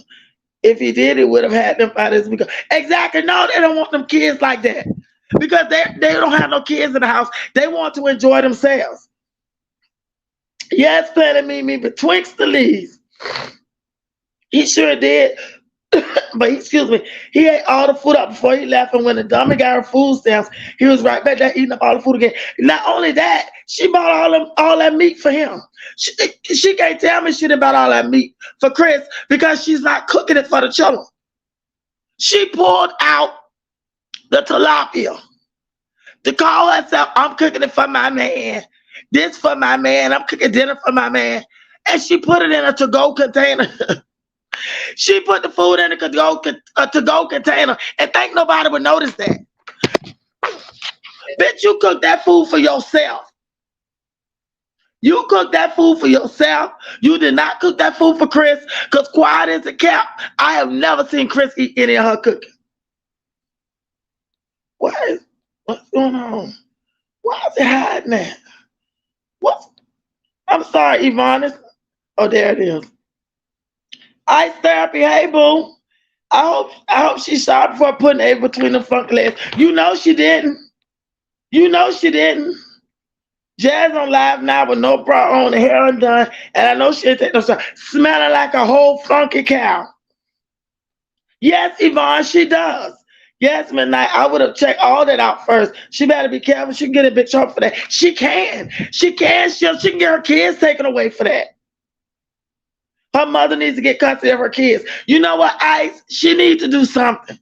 If he did, he would have had them 5 days a week. Exactly. No, they don't want them kids like that. Because they don't have no kids in the house. They want to enjoy themselves. Yes, Planet Mimi, but Twinks the leaves. He sure did. But excuse me, he ate all the food up before he left, and when the dummy got her food stamps, he was right back there eating up all the food again. Not only that, she bought all that meat for him. She can't tell me she didn't buy all that meat for Chris because she's not cooking it for the children. She pulled out the tilapia to call herself, I'm cooking it for my man. This for my man. I'm cooking dinner for my man. And she put it in a to-go container. She put the food in a to-go container and think nobody would notice that. Bitch, you cook that food for yourself. You cook that food for yourself. You did not cook that food for Chris, because quiet as a cat, I have never seen Chris eat any of her cooking. What's going on? Why is it hiding that? I'm sorry, Yvonne. Oh, there it is. Ice therapy, hey boo. I hope she shot before putting it between the funky legs. You know she didn't. You know she didn't. Jazz on live now with no bra on, the hair undone, and I know she didn't take no shot. Smelling like a whole funky cow. Yes, Yvonne, she does. Yes, Midnight, I would have checked all that out first. She better be careful. She can get a big trouble for that. She can. She can get her kids taken away for that. Her mother needs to get custody of her kids. You know what, Ice? She needs to do something.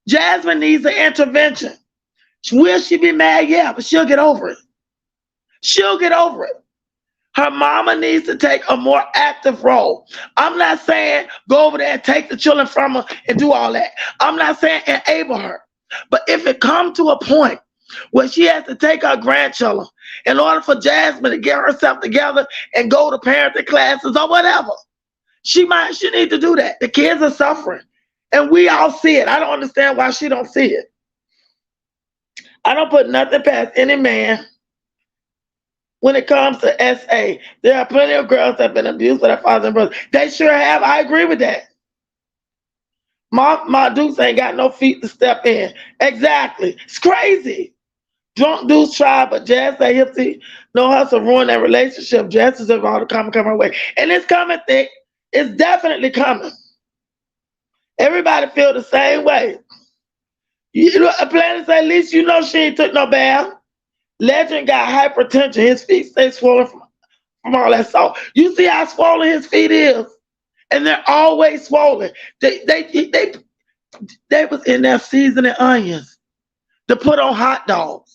Jasmine needs an intervention. Will she be mad? Yeah, but she'll get over it. She'll get over it. Her mama needs to take a more active role. I'm not saying go over there and take the children from her and do all that. I'm not saying enable her. But if it comes to a point where she has to take her grandchildren in order for Jasmine to get herself together and go to parenting classes or whatever, she needs to do that. The kids are suffering. And we all see it. I don't understand why she don't see it. I don't put nothing past any man. When it comes to SA, there are plenty of girls that have been abused by their fathers and brothers. They sure have. I agree with that. My dukes ain't got no feet to step in. Exactly. It's crazy. Drunk dudes try, but Jazz say Hipsy no hustle ruin that relationship. Jazz is all the coming her way. And it's coming thick. It's definitely coming. Everybody feel the same way. You know, Planet say, at least you know she ain't took no bath. Legend got hypertension. His feet stay swollen from all that salt. You see how swollen his feet is? And they're always swollen. They was in there seasoning onions to put on hot dogs.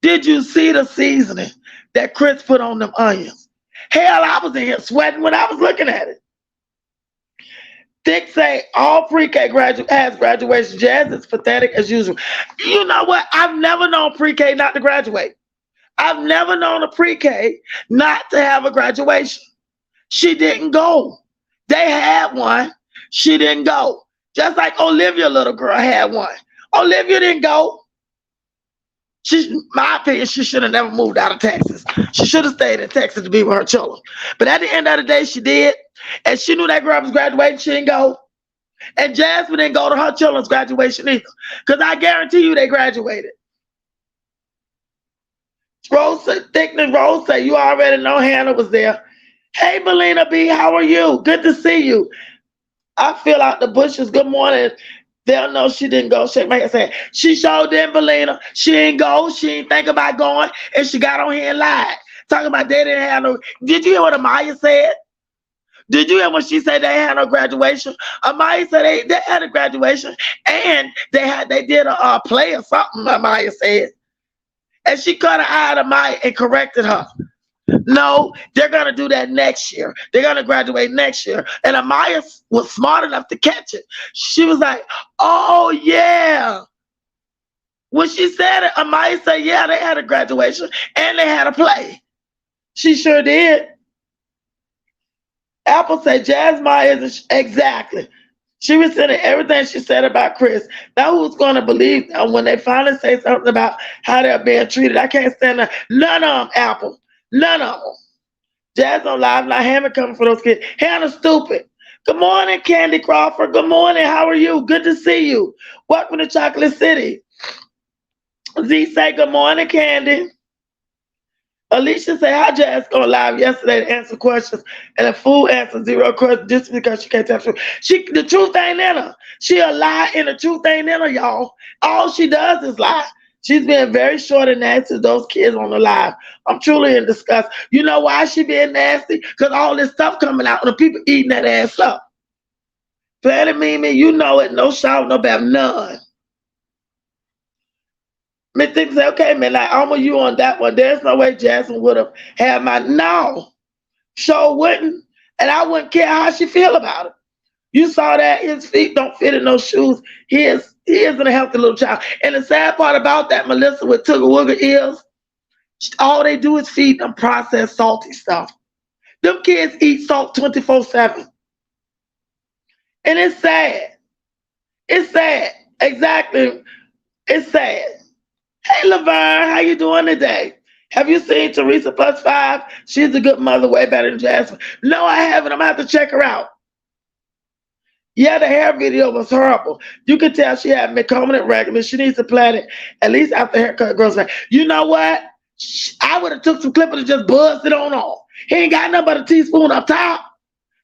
Did you see the seasoning that Chris put on them onions? Hell, I was in here sweating when I was looking at it. Dick say all pre-K has graduation. Jazz is pathetic as usual. You know what? I've never known pre-K not to graduate. I've never known a pre-K not to have a graduation. She didn't go. They had one. She didn't go. Just like Olivia, little girl, had one. Olivia didn't go. My opinion, she should have never moved out of Texas. She should have stayed in Texas to be with her children. But at the end of the day, she did. And she knew that girl was graduating. She didn't go. And Jasmine didn't go to her children's graduation either. Because I guarantee you they graduated. Rose say, you already know Hannah was there. Hey, Belina B, how are you? Good to see you. I feel out the bushes. Good morning. They'll know she didn't go. Shake my head saying, she showed them, Belina. She didn't go. She didn't think about going. And she got on here and lied. Talking about they didn't have no. Did you hear what Amaya said? Did you hear when she said they had no graduation? Amaya said they had a graduation. And they did a play or something, Amaya said. And she cut her eye to Amaya and corrected her. No, they're going to do that next year. They're going to graduate next year. And Amaya was smart enough to catch it. She was like, oh, yeah. When she said it, Amaya said, yeah, they had a graduation and they had a play. She sure did. Apple said, Jazz Maya is exactly. She was saying everything she said about Chris. Now who's going to believe them when they finally say something about how they're being treated? I can't stand that. None of them, Apple. None of them. Jazz on live, not Hammer coming for those kids. Hannah stupid. Good morning, Candy Crawford. Good morning. How are you? Good to see you. Welcome to Chocolate City. Z say good morning, Candy. Alicia say how Jazz going live yesterday to answer questions, and a fool answered 0 questions just because she can't tell the truth. The truth ain't in her. She a lie, and the truth ain't in her, y'all. All she does is lie. She's being very short and nasty to those kids on the live. I'm truly in disgust. You know why she being nasty? Because all this stuff coming out and the people eating that ass up. Planet Mimi, you know it. No shout, no bad, none. Me think say, okay, man, like, I'm with you on that one. There's no way Jasmine would have had my, no. Sure wouldn't. And I wouldn't care how she feel about it. You saw that his feet don't fit in those shoes. He isn't a healthy little child. And the sad part about that, Melissa, with Tugga Wugga is all they do is feed them processed salty stuff. Them kids eat salt 24/7. And it's sad. It's sad. Exactly. It's sad. Hey, Laverne, how you doing today? Have you seen Teresa +5? She's a good mother, way better than Jasmine. No, I haven't. I'm going to have to check her out. Yeah, the hair video was horrible. You could tell she had meconic regular. She needs to plan it at least after haircut grows back. You know what? I would have took some clippers and just buzzed it on off. He ain't got nothing but a teaspoon up top.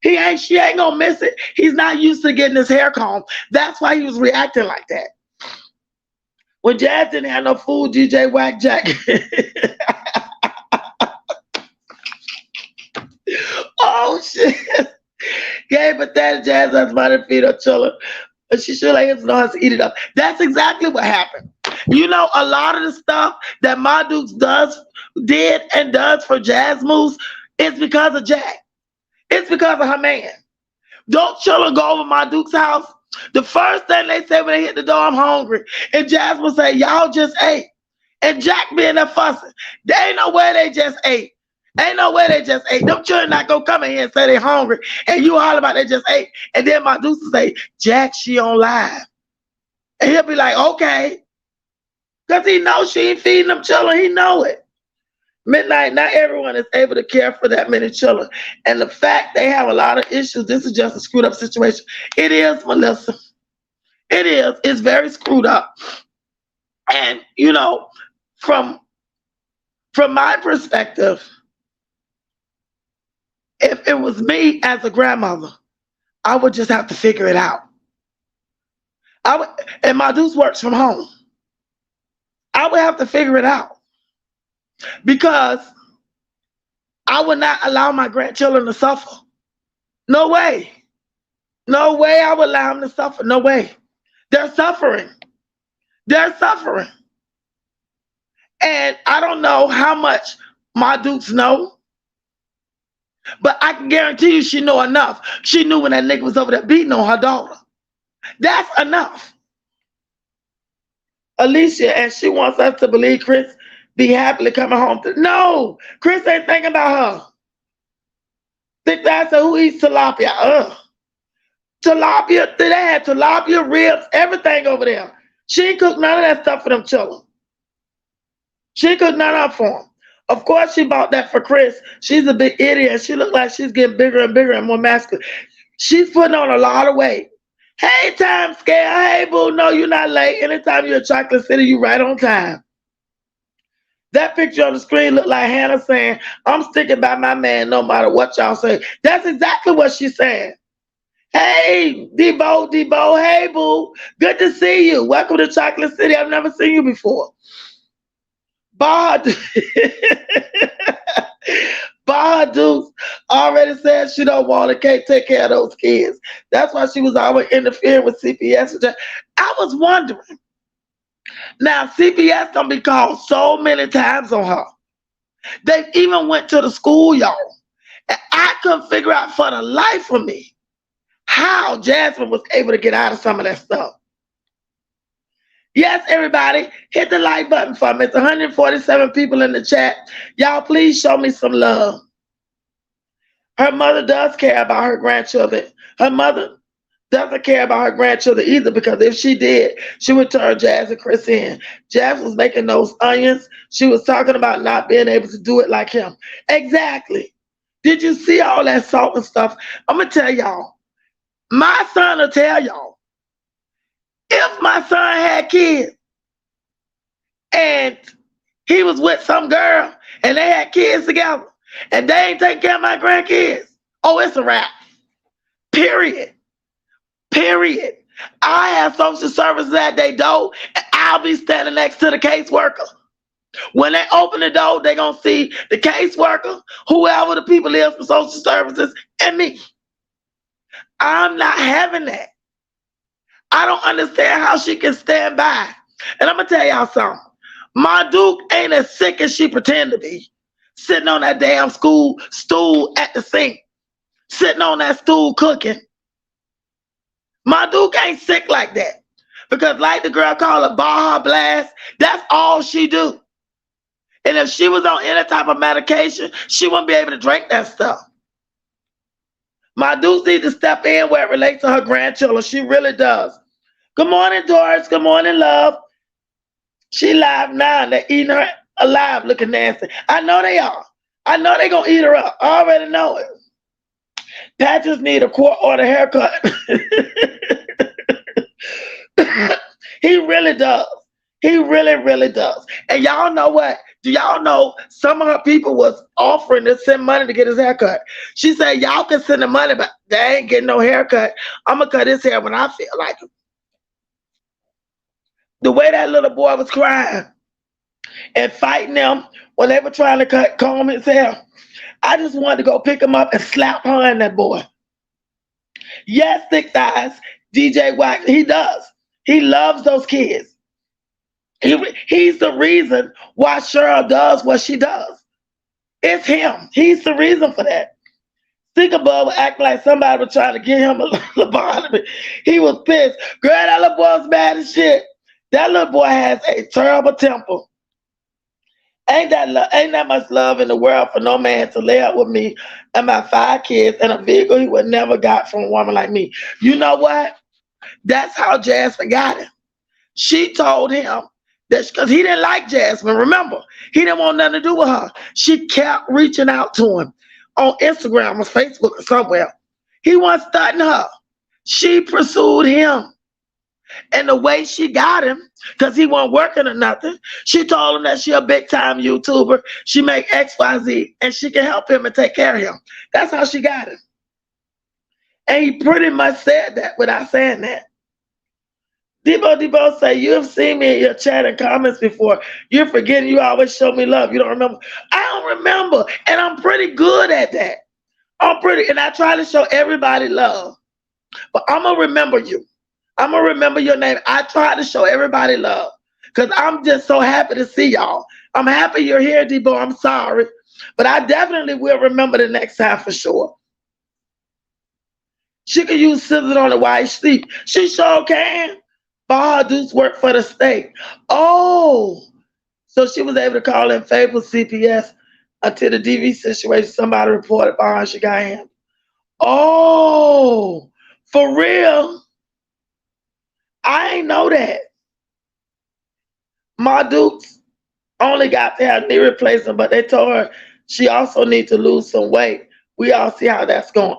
She ain't gonna miss it. He's not used to getting his hair combed. That's why he was reacting like that. When Jazz didn't have no food, DJ Whack Jack. Oh shit. Yeah, but that Jazz has money to feed her children. But she sure like him to know how to eat it up. That's exactly what happened. You know, a lot of the stuff that Ma Dukes did and does for Jazz moves is because of Jack. It's because of her man. Don't children go over Ma Duke's house? The first thing they say when they hit the door, I'm hungry. And Jazz will say, y'all just ate. And Jack being there fussing. There ain't no way they just ate. Ain't no way they just ate. Them children not gonna come in here and say they hungry. And you holler about they just ate. And then my Deuce will say, Jack, she on live. And he'll be like, okay. Because he knows she ain't feeding them children. He know it. Midnight, not everyone is able to care for that many children. And the fact they have a lot of issues, this is just a screwed up situation. It is, Melissa. It is. It's very screwed up. And, you know, from my perspective, if it was me as a grandmother, I would just have to figure it out. And my Deuce works from home. I would have to figure it out because I would not allow my grandchildren to suffer. No way. No way I would allow them to suffer. No way. They're suffering. They're suffering. And I don't know how much my Dukes know, but I can guarantee you she know enough. She knew when that nigga was over there beating on her daughter. That's enough. Alicia, and she wants us to believe Chris be happily coming home. No, Chris ain't thinking about her. Think that's who eats tilapia. Tilapia, they had tilapia, ribs, everything over there. She ain't cooked none of that stuff for them children. She ain't cooked none of it for them. Of course she bought that for Chris. She's a big idiot. She looked like she's getting bigger and bigger and more masculine. She's putting on a lot of weight. Hey, time scale. Hey, boo. No, you're not late. Anytime you're at Chocolate City, you right on time. That picture on the screen looked like Hannah saying, I'm sticking by my man no matter what y'all say. That's exactly what she's saying. Hey, Debo. Hey, boo. Good to see you. Welcome to Chocolate City. I've never seen you before. Baha Dukes already said she don't want to take care of those kids. That's why she was always interfering with CPS. I was wondering. Now, CPS gonna be called so many times on her. They even went to the school, y'all. And I couldn't figure out for the life of me how Jasmine was able to get out of some of that stuff. Yes, everybody, hit the like button for me. It's 147 people in the chat. Y'all, please show me some love. Her mother does care about her grandchildren. Her mother doesn't care about her grandchildren either, because if she did, she would turn Jazz and Chris in. Jazz was making those onions. She was talking about not being able to do it like him. Exactly. Did you see all that salt and stuff? I'm going to tell y'all. My son will tell y'all. If my son had kids and he was with some girl and they had kids together and they ain't taking care of my grandkids, oh, it's a wrap. Period. I have social services at their door and I'll be standing next to the caseworker. When they open the door, they're going to see the caseworker, whoever the people is for social services, and me. I'm not having that. I don't understand how she can stand by. And I'm going to tell y'all something. My Duke ain't as sick as she pretend to be. Sitting on that damn school stool at the sink. Sitting on that stool cooking. My Duke ain't sick like that. Because like the girl called her Baja Blast, that's all she do. And if she was on any type of medication, she wouldn't be able to drink that stuff. My Deuce needs to step in where it relates to her grandchildren. She really does. Good morning, Doris. Good morning, love. She live now. They're eating her alive, looking nasty. I know they are. I know they're going to eat her up. I already know it. Patches need a court order haircut. He really does. He really does. And y'all know what? Do y'all know some of her people was offering to send money to get his haircut? She said, y'all can send the money, but they ain't getting no haircut. I'm going to cut his hair when I feel like it. The way that little boy was crying and fighting them when they were trying to comb his hair, I just wanted to go pick him up and slap her and that boy. Yes, Thick Thighs, DJ Wax, he does. He loves those kids. He's the reason why Cheryl does what she does. It's him. He's the reason for that. Stinkabug would act like somebody was trying to get him a lobotomy. He was pissed. Girl, that little boy was mad as shit. That little boy has a terrible temper. Ain't that much love in the world for no man to lay up with me and my 5 kids and a vehicle he would never got from a woman like me. You know what? That's how Jasmine got him. She told him that because he didn't like Jasmine. Remember, he didn't want nothing to do with her. She kept reaching out to him on Instagram or Facebook or somewhere. He wasn't starting her. She pursued him. And the way she got him, because he wasn't working or nothing, she told him that she a big time YouTuber. She make XYZ and she can help him and take care of him. That's how she got him. And he pretty much said that without saying that. Debo say, you have seen me in your chat and comments before. You're forgetting you always show me love. You don't remember? I don't remember. And I'm pretty good at that. And I try to show everybody love. But I'm going to remember you. I'm going to remember your name. I try to show everybody love because I'm just so happy to see y'all. I'm happy you're here, Debo. I'm sorry. But I definitely will remember the next time for sure. She can use scissors on the while she sleep. She sure can. But her dudes work for the state. Oh. So she was able to call in favorable CPS until the DV situation, somebody reported by her, she got him. Oh. For real? I ain't know that. My Dukes only got to have knee replacement, but they told her she also needs to lose some weight. We all see how that's going.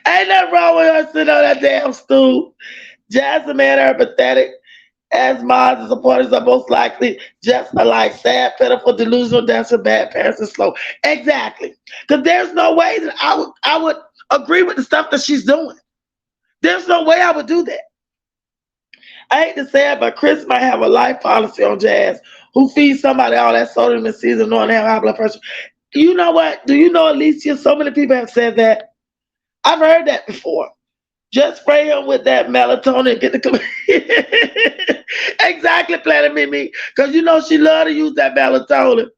Ain't nothing wrong with her sitting on that damn stool. Jazzy and her pathetic as moms and supporters are most likely just alike. Sad, pitiful, delusional, desperate, bad parents, and slow. Exactly. Because there's no way that I would agree with the stuff that she's doing. There's no way I would do that. I hate to say it, but Chris might have a life policy on Jazz, who feeds somebody all that sodium in season knowing they have high blood pressure. You know what? Do you know, Alicia, so many people have said that? I've heard that before. Just spray him with that melatonin and get the exactly, Planet Mimi, because you know she love to use that melatonin.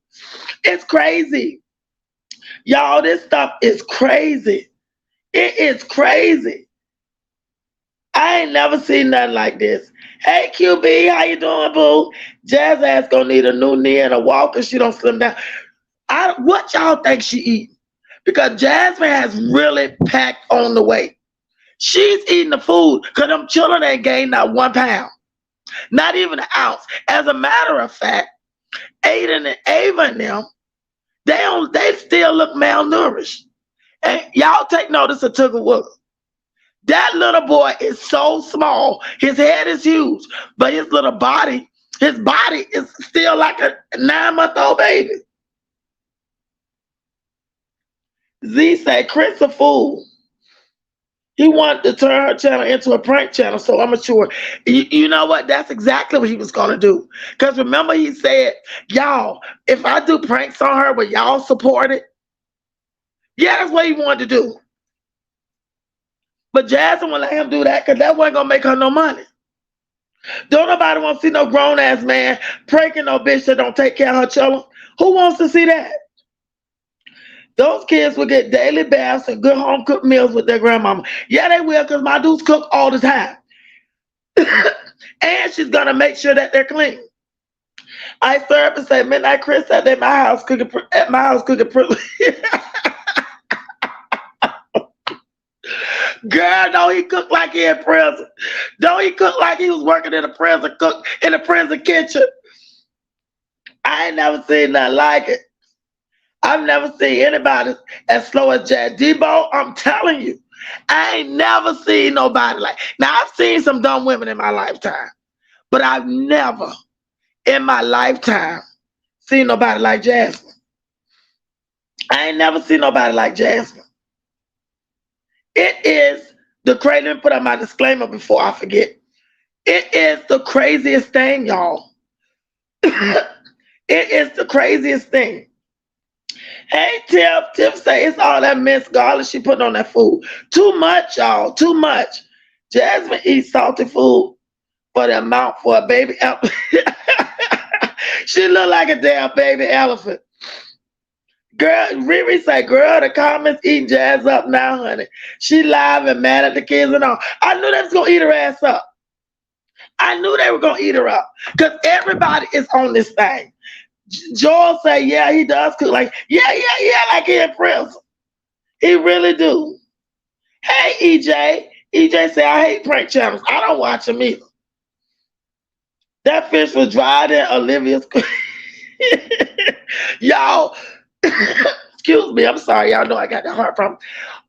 It's crazy. Y'all, this stuff is crazy. It is crazy. I ain't never seen nothing like this. Hey, QB, how you doing, boo? Jazz ass gonna need a new knee and a walker. She don't slim down. What y'all think she eating? Because Jasmine has really packed on the weight. She's eating the food because them children ain't gained not 1 pound. Not even an ounce. As a matter of fact, Aiden and Ava and them, they still look malnourished. And y'all take notice of Tugger Wugger. That little boy is so small. His head is huge, but his body is still like a 9-month-old baby. Z said, Chris a fool. He wanted to turn her channel into a prank channel, so I'm sure. You know what? That's exactly what he was going to do. Because remember he said, y'all, if I do pranks on her, will y'all support it? Yeah, that's what he wanted to do. But Jasmine won't let him do that because that wasn't going to make her no money. Don't nobody want to see no grown-ass man pranking no bitch that don't take care of her children. Who wants to see that? Those kids will get daily baths and good home-cooked meals with their grandmama. Yeah, they will, because my dudes cook all the time. And she's going to make sure that they're clean. I serve and say, Midnight Chris sat at my house cooking. Girl, don't he cook like he in prison? Don't he cook like he was working in a prison kitchen? I ain't never seen nothing like it. I've never seen anybody as slow as Jazz. Debo, I'm telling you, I ain't never seen nobody like. Now, I've seen some dumb women in my lifetime, but I've never in my lifetime seen nobody like Jasmine. I ain't never seen nobody like Jasmine. It is the crazy. Let me put up my disclaimer before I forget. It is the craziest thing, y'all. It is the craziest thing. Hey, Tiff. Tiff say it's all that minced garlic she put on that food. Too much, y'all. Too much. Jasmine eats salty food for the amount for a baby elephant. She look like a damn baby elephant. Girl, Riri say, girl, the comments eating Jazz up now, honey. She live and mad at the kids and all. I knew they was going to eat her ass up. I knew they were going to eat her up. Because everybody is on this thing. Joel say, yeah, he does cook like, yeah, like he in prison. He really do. Hey, EJ. EJ say, I hate prank channels. I don't watch them either. That fish was dried in Olivia's. Y'all, excuse me, I'm sorry. Y'all know I got the heart problem.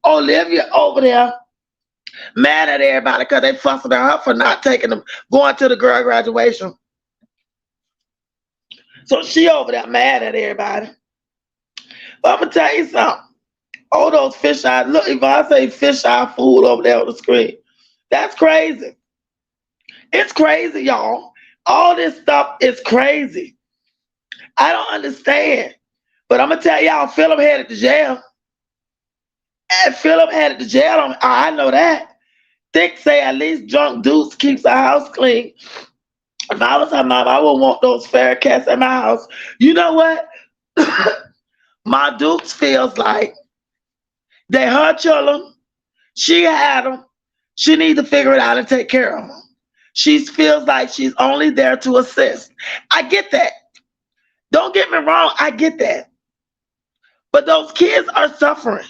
Olivia over there mad at everybody because they fussing at her for not taking them, going to the girl graduation. So she over there mad at everybody. But I'm gonna tell you something. All those fish eye, look, if I say fish eye food over there on the screen, that's crazy. It's crazy, y'all. All this stuff is crazy. I don't understand. But I'm gonna tell y'all, Philip headed to jail. And Philip headed to jail. I know that. Thick say at least drunk Dukes keeps the house clean. If I was her mom, I would want those fair cats at my house. You know what? My Dukes feels like they her children. She had them. She needs to figure it out and take care of them. She feels like she's only there to assist. I get that. Don't get me wrong. I get that. But those kids are suffering.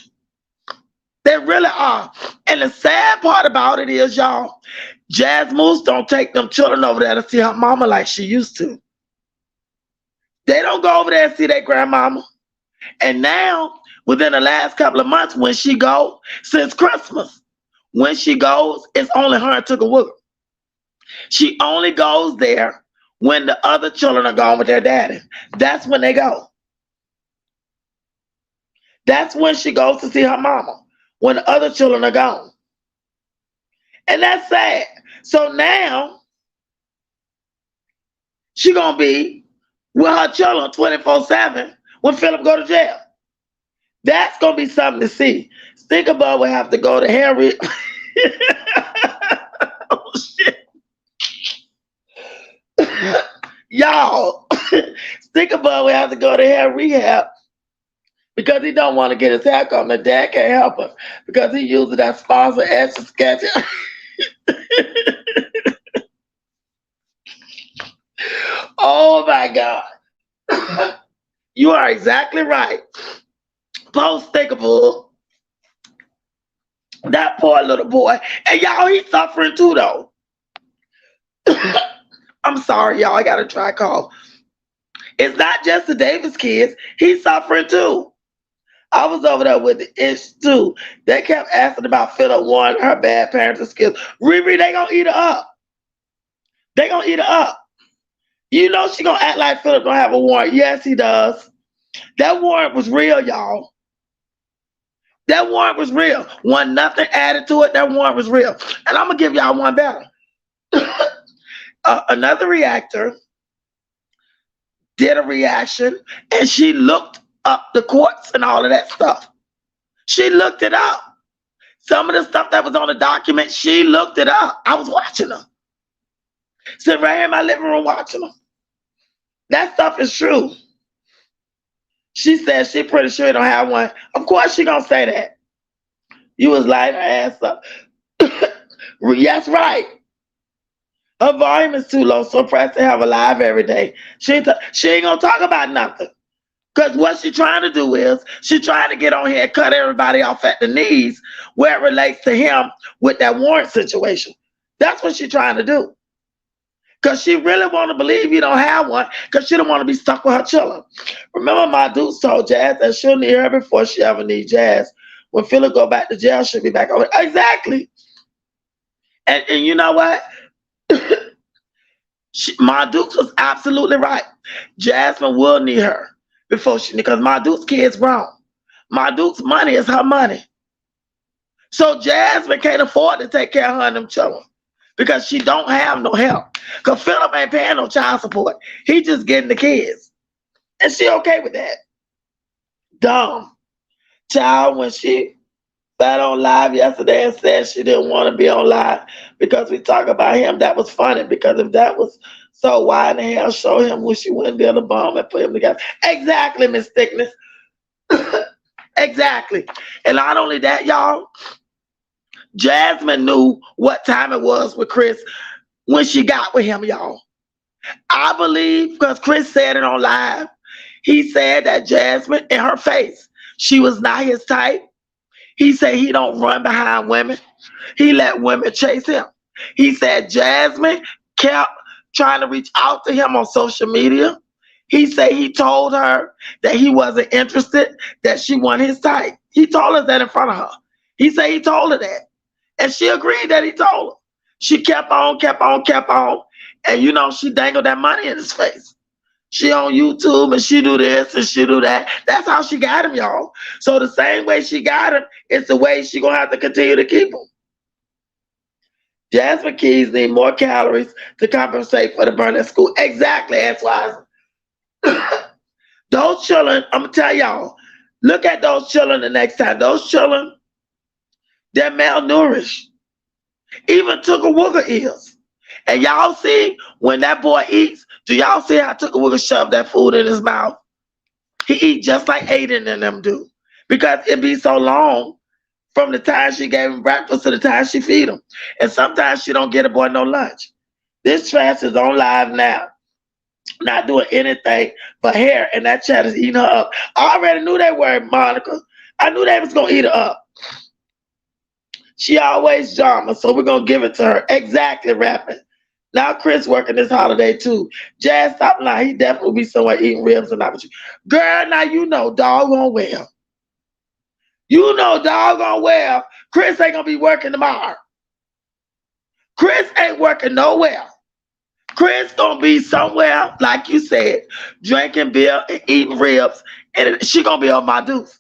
They really are. And the sad part about it is, y'all, Jazz Moose don't take them children over there to see her mama like she used to. They don't go over there and see their grandmama. And now, within the last couple of months, when she goes, since Christmas, when she goes, it's only her and Tooka Wooga. She only goes there when the other children are gone with their daddy. That's when they go. That's when she goes to see her mama, when the other children are gone. And that's sad. So now, she gonna be with her children 24/7 when Philip go to jail. That's gonna be something to see. Stinkerbug will have to go to Harry. Oh shit. Y'all, Stinkerbug will have to go to hair rehab because he don't want to get his hair cut. The dad can't help him because he uses that sponsor extra sketch. Oh my God. You are exactly right. Post Stinkerbug. That poor little boy. And y'all, he's suffering too though. I'm sorry, y'all. I got a dry cough. It's not just the Davis kids. He's suffering too. I was over there with the Ish too. They kept asking about Philip Warren, her bad parenting skills. Riri, they gonna eat her up. They gonna eat her up. You know she gonna act like Philip don't have a warrant. Yes, he does. That warrant was real, y'all. That warrant was real. Wasn't nothing added to it. That warrant was real. And I'm gonna give y'all one better. Another reactor did a reaction and she looked up the courts and all of that stuff. She looked it up. Some of the stuff that was on the document, she looked it up. I was watching her. Sitting right here in my living room watching her. That stuff is true. She said she pretty sure you don't have one. Of course she gonna say that. You was lighting her ass up. That's right. Her volume is too low, so press to have a live every day. She ain't gonna talk about nothing. Because what she trying to do is, she trying to get on here and cut everybody off at the knees where it relates to him with that warrant situation. That's what she trying to do. Because she really want to believe you don't have one, because she don't want to be stuck with her children. Remember my dude told Jazz that she'll need her before she ever need Jazz. When Philip go back to jail, she'll be back over. Exactly. And you know what? My Dukes was absolutely right. Jasmine will need her before she, because my Duke's kids grown. My Duke's money is her money. So Jasmine can't afford to take care of her and them children because she don't have no help. Because Philip ain't paying no child support. He just getting the kids. And she okay with that. Dumb. Child, when she got on live yesterday and said she didn't want to be on live because we talk about him, that was funny, because if that was so, why in the hell show him when she went down the bomb and put him together? Exactly, Miss Thickness. Exactly. And not only that, y'all, Jasmine knew what time it was with Chris when she got with him, y'all. I believe, because Chris said it on live, he said that Jasmine, in her face, she was not his type. He said he don't run behind women. He let women chase him. He said Jasmine kept trying to reach out to him on social media. He said he told her that he wasn't interested, that she wasn't his type. He told us that in front of her. He said he told her that. And she agreed that he told her. She kept on. And you know, she dangled that money in his face. She on YouTube and she do this and she do that. That's how she got him, y'all. So the same way she got him, it's the way she gonna have to continue to keep him. Jasmine Keys need more calories to compensate for the burn at school. Exactly, that's why. Those children, I'm gonna tell y'all, look at those children the next time. Those children, they're malnourished. Even Tooka Wooga is. And y'all see, when that boy eats, do y'all see how Tooka Wooga shoved that food in his mouth? He eat just like Aiden and them do. Because it be so long from the time she gave him breakfast to the time she feed him. And sometimes she don't get a boy no lunch. This trash is on live now. Not doing anything but hair, and that chat is eating her up. I already knew that word, Monica. I knew they was gonna eat her up. She always drama, so we're gonna give it to her. Exactly, rapping. Now Chris working this holiday too. Jazz, stop lying. He definitely be somewhere eating ribs and not with you. Girl, now you know doggone well. You know doggone well Chris ain't gonna be working tomorrow. Chris ain't working nowhere. Chris gonna be somewhere, like you said, drinking beer and eating ribs, and she gonna be on my deuce.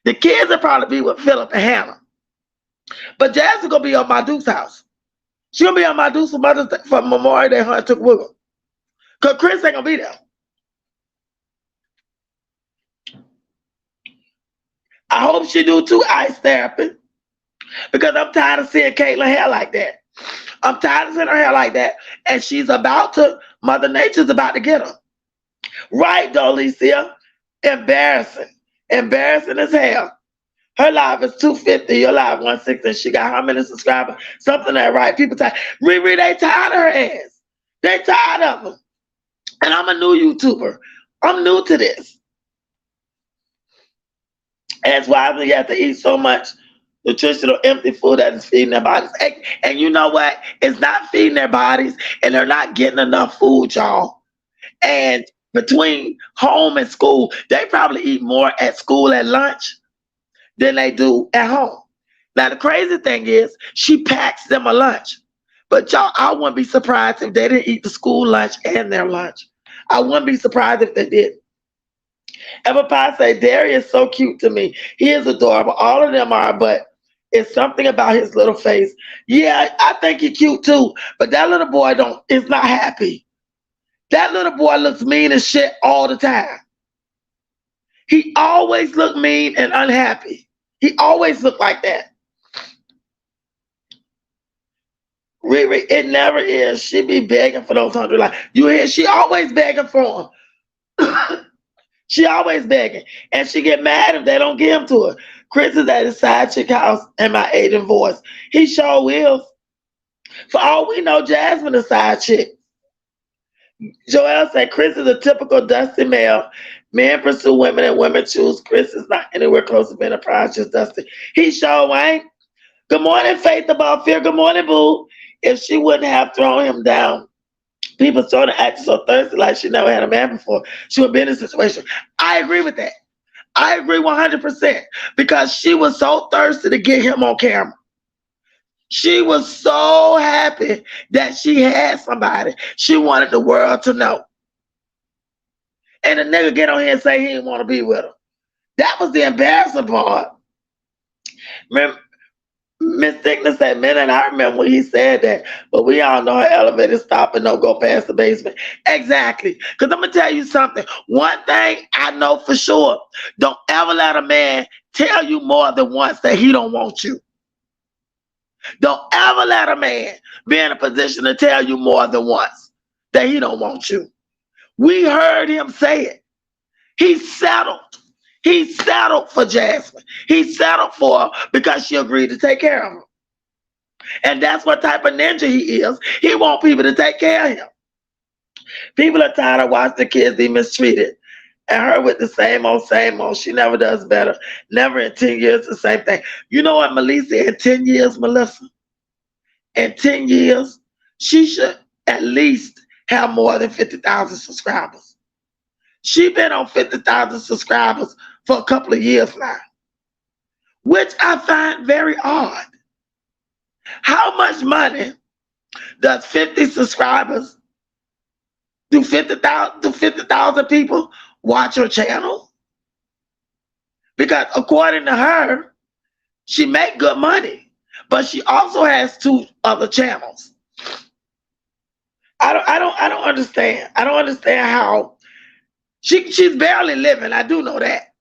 The kids will probably be with Philip and Hannah. But Jazz is gonna be on my deuce house. She gonna be on my deuce for Memorial Day, her and Tooka Wooga. Cause Chris ain't gonna be there. I hope she do too, ice therapy. Because I'm tired of seeing Caitlyn hair like that. I'm tired of seeing her hair like that. And she's about to, Mother Nature's about to get her. Right, Dolicia? Embarrassing. Embarrassing as hell. Her live is 250, your live 160. She got how many subscribers? Something that right. People tired. Riri, they tired of her ass. They tired of her. And I'm a new YouTuber. I'm new to this. That's why we have to eat so much nutritional empty food that is feeding their bodies. And you know what? It's not feeding their bodies, and they're not getting enough food, y'all. And between home and school, they probably eat more at school at lunch than they do at home. Now, the crazy thing is, she packs them a lunch. But y'all, I wouldn't be surprised if they didn't eat the school lunch and their lunch. I wouldn't be surprised if they did. Emma Pie say, Darius is so cute to me. He is adorable. All of them are, but it's something about his little face. Yeah, I think he's cute too, but that little boy is not happy. That little boy looks mean as shit all the time. He always look mean and unhappy. He always look like that. Riri, it never is. She be begging for those 100 likes. You hear? She always begging for them. She always begging. And she get mad if they don't give them to her. Chris is at his side chick house and my Aiden voice. He sure will. For all we know, Jasmine is a side chick. Joelle said, Chris is a typical dusty male. Men pursue women and women choose. Chris is not anywhere close to being a prize, just dusty. He sure ain't. Good morning, Faith Above Fear. Good morning, boo. If she wouldn't have thrown him down, people started acting so thirsty like she never had a man before, she would be in this situation. I agree with that. I agree 100% because she was so thirsty to get him on camera. She was so happy that she had somebody. She wanted the world to know. And the nigga get on here and say he didn't want to be with her. That was the embarrassing part. Remember, Miss Thickness said, man, and I remember when he said that, but we all know her elevator stop and don't go past the basement. Exactly. Because I'm going to tell you something. One thing I know for sure, don't ever let a man tell you more than once that he don't want you. Don't ever let a man be in a position to tell you more than once that he don't want you. We heard him say it. He settled. He settled for Jasmine. He settled for her because she agreed to take care of him. And that's what type of ninja he is. He wants people to take care of him. People are tired of watching the kids be mistreated. And her with the same old, she never does better. Never in 10 years, the same thing. You know what, Melissa, in 10 years, Melissa? In 10 years, she should at least have more than 50,000 subscribers. She been on 50,000 subscribers for a couple of years now. which I find very odd. How much money does 50 subscribers, do 50,000 people watch her channel? Because according to her, she make good money, but she also has 2 other channels. I don't understand. I don't understand how she's barely living. I do know that,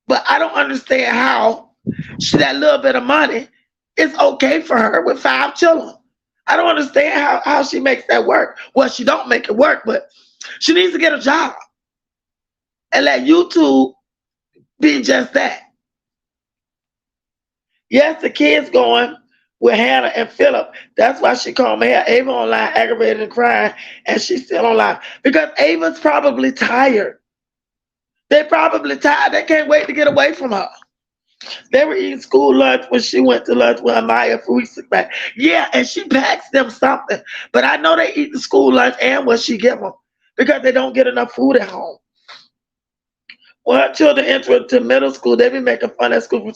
but I don't understand how that little bit of money is okay for her with 5 children. I don't understand how she makes that work. Well, she don't make it work, but she needs to get a job and let YouTube be just that. Yes, the kid's going with Hannah and Philip. That's why she called me here. Ava online, aggravated and crying, and she's still online. Because Ava's probably tired. They're probably tired. They can't wait to get away from her. They were eating school lunch when she went to lunch with Amaya a few weeks back. Yeah, and she packs them something. But I know they eat the school lunch and what she give them because they don't get enough food at home. When her children enter into middle school, they be making fun at school.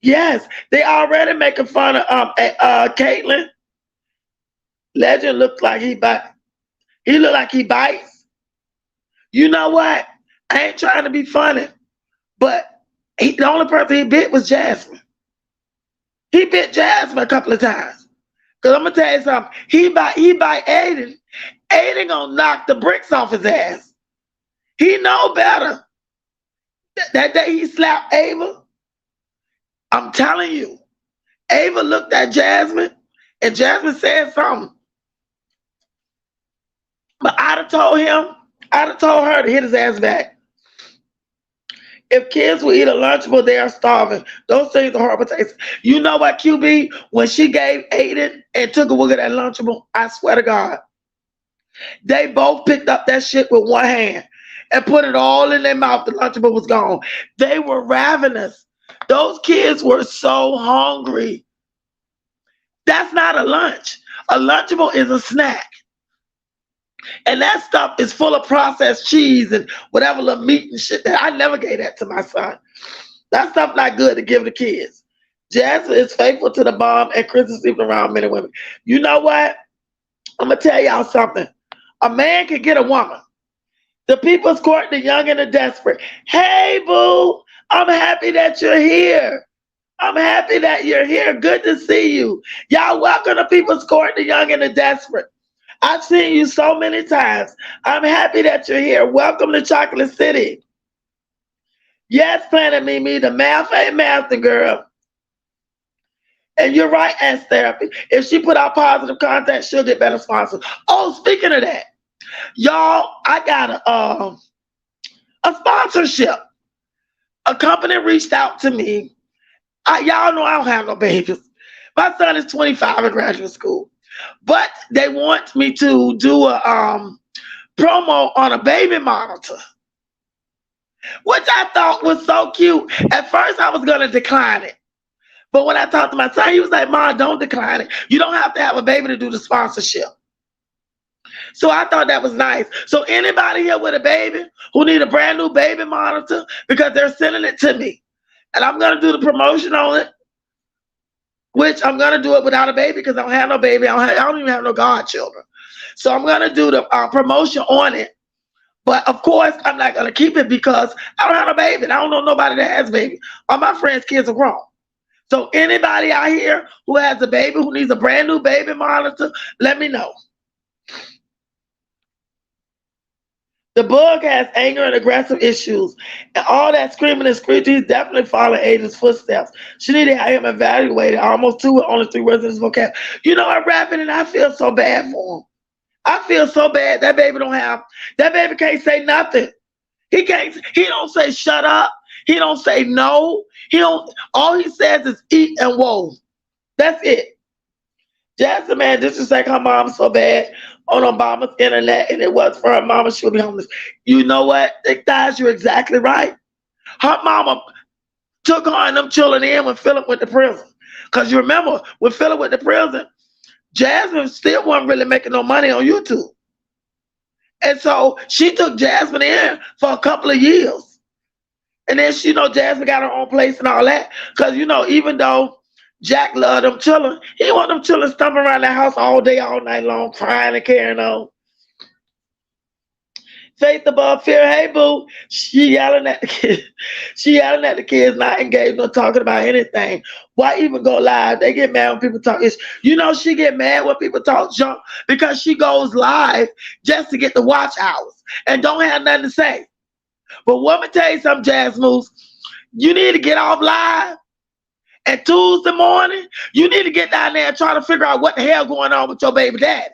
Yes, they already making fun of Caitlin. Legend looks like he bites. He look like he bites. You know what? I ain't trying to be funny, but the only person he bit was Jasmine. He bit Jasmine a couple of times. Cause I'm gonna tell you something. He bite Aiden. Aiden gonna knock the bricks off his ass. He know better. That day he slapped Ava, I'm telling you, Ava looked at Jasmine and Jasmine said something. But I'd have told her to hit his ass back. If kids will eat a Lunchable, they are starving. Those things are horrible taste. You know what, QB? When she gave Aiden and took a look at that Lunchable, I swear to God, they both picked up that shit with one hand and put it all in their mouth. The Lunchable was gone. They were ravenous. Those kids were so hungry. That's not a lunch. A Lunchable is a snack. And that stuff is full of processed cheese and whatever little meat and shit. I never gave that to my son. That stuff not good to give the kids. Jasmine is faithful to the bomb and Chris is sleeping around men and women. You know what? I'm going to tell y'all something. A man can get a woman. The people's court, the young and the desperate. Hey, boo, I'm happy that you're here. I'm happy that you're here. Good to see you. Y'all welcome to People's Court, the young and the desperate. I've seen you so many times. I'm happy that you're here. Welcome to Chocolate City. Yes, Planet Mimi, the math ain't mathing, girl. And you're right, Ask Therapy. If she put out positive content, she'll get better sponsors. Oh, speaking of that, y'all, I got a sponsorship. A company reached out to me. Y'all know I don't have no babies. My son is 25 in graduate school. But they want me to do a promo on a baby monitor, which I thought was so cute. At first, I was going to decline it. But when I talked to my son, he was like, Mom, don't decline it. You don't have to have a baby to do the sponsorship. So I thought that was nice. So anybody here with a baby who need a brand new baby monitor, because they're sending it to me, and I'm going to do the promotion on it, which I'm going to do it without a baby because I don't have no baby. I don't even have no godchildren. So I'm going to do the promotion on it. But of course, I'm not going to keep it because I don't have a baby. I don't know nobody that has a baby. All my friends' kids are grown. So anybody out here who has a baby, who needs a brand new baby monitor, let me know. The bug has anger and aggressive issues. And all that screaming and screeching, he's definitely following Aiden's footsteps. She need to have him evaluated. Almost 2 with only 3 words in his vocab. You know, I'm rapping and I feel so bad for him. I feel so bad. That baby can't say nothing. He don't say shut up. He don't say no. All he says is eat and whoa. That's it. Jasmine, man, disrespect her mom so bad on Obama's internet, and it was for her mama, she'll be homeless. You know what, Thighs, you're exactly right. Her mama took her and them children in when Philip went to prison. Because you remember, when Philip went to prison, Jasmine still wasn't really making no money on YouTube. And so she took Jasmine in for a couple of years. And then she, Jasmine got her own place and all that. Because, even though Jack loved them children, he want them children stumping around the house all day, all night long, crying and carrying on. Faith above fear. Hey, boo. She yelling at the kids. She yelling at the kids, not engaged, not talking about anything. Why even go live? They get mad when people talk. She get mad when people talk junk because she goes live just to get the watch hours and don't have nothing to say. But let me tell you something, Jazz Moose. You need to get off live. And Tuesday morning, you need to get down there and try to figure out what the hell going on with your baby daddy.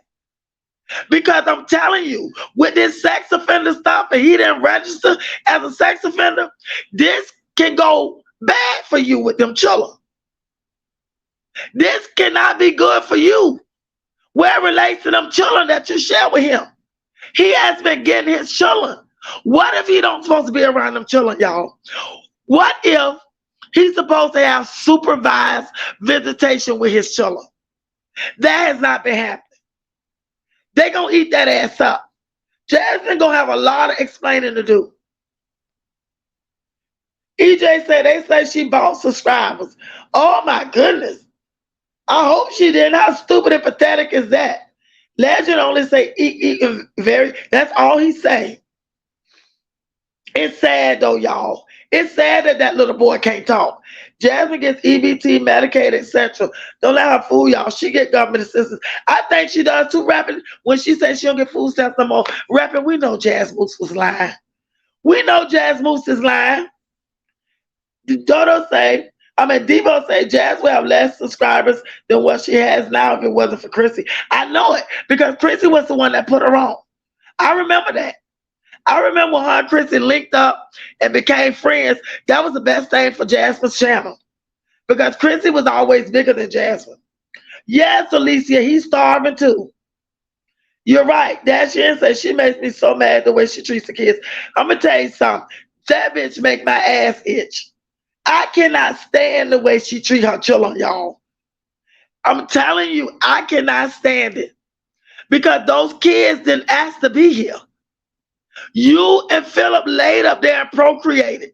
Because I'm telling you, with this sex offender stuff, and he didn't register as a sex offender, this can go bad for you with them children. This cannot be good for you. Where it relates to them children that you share with him. He has been getting his children. What if he don't supposed to be around them children, y'all? What if he's supposed to have supervised visitation with his children? That has not been happening. They gonna eat that ass up. Jasmine gonna have a lot of explaining to do. EJ said they say she bought subscribers. Oh my goodness. I hope she didn't. How stupid and pathetic is that? Legend only say eat and very. That's all he say. It's sad though, y'all. It's sad that that little boy can't talk. Jasmine gets EBT, Medicaid, etc. Don't let her fool y'all. She get government assistance. I think she does too. Rapping when she says she don't get food stamps no more. Rapping, we know Jazz Moose was lying. We know Jazz Moose is lying. Debo say Jazz will have less subscribers than what she has now if it wasn't for Chrissy. I know it because Chrissy was the one that put her on. I remember that. I remember when her and Chrissy linked up and became friends. That was the best thing for Jasmine's channel because Chrissy was always bigger than Jasmine. Yes, Alicia, he's starving too. You're right. Dashian says she makes me so mad the way she treats the kids. I'm going to tell you something. That bitch make my ass itch. I cannot stand the way she treat her children, y'all. I'm telling you, I cannot stand it because those kids didn't ask to be here. You and Philip laid up there and procreated.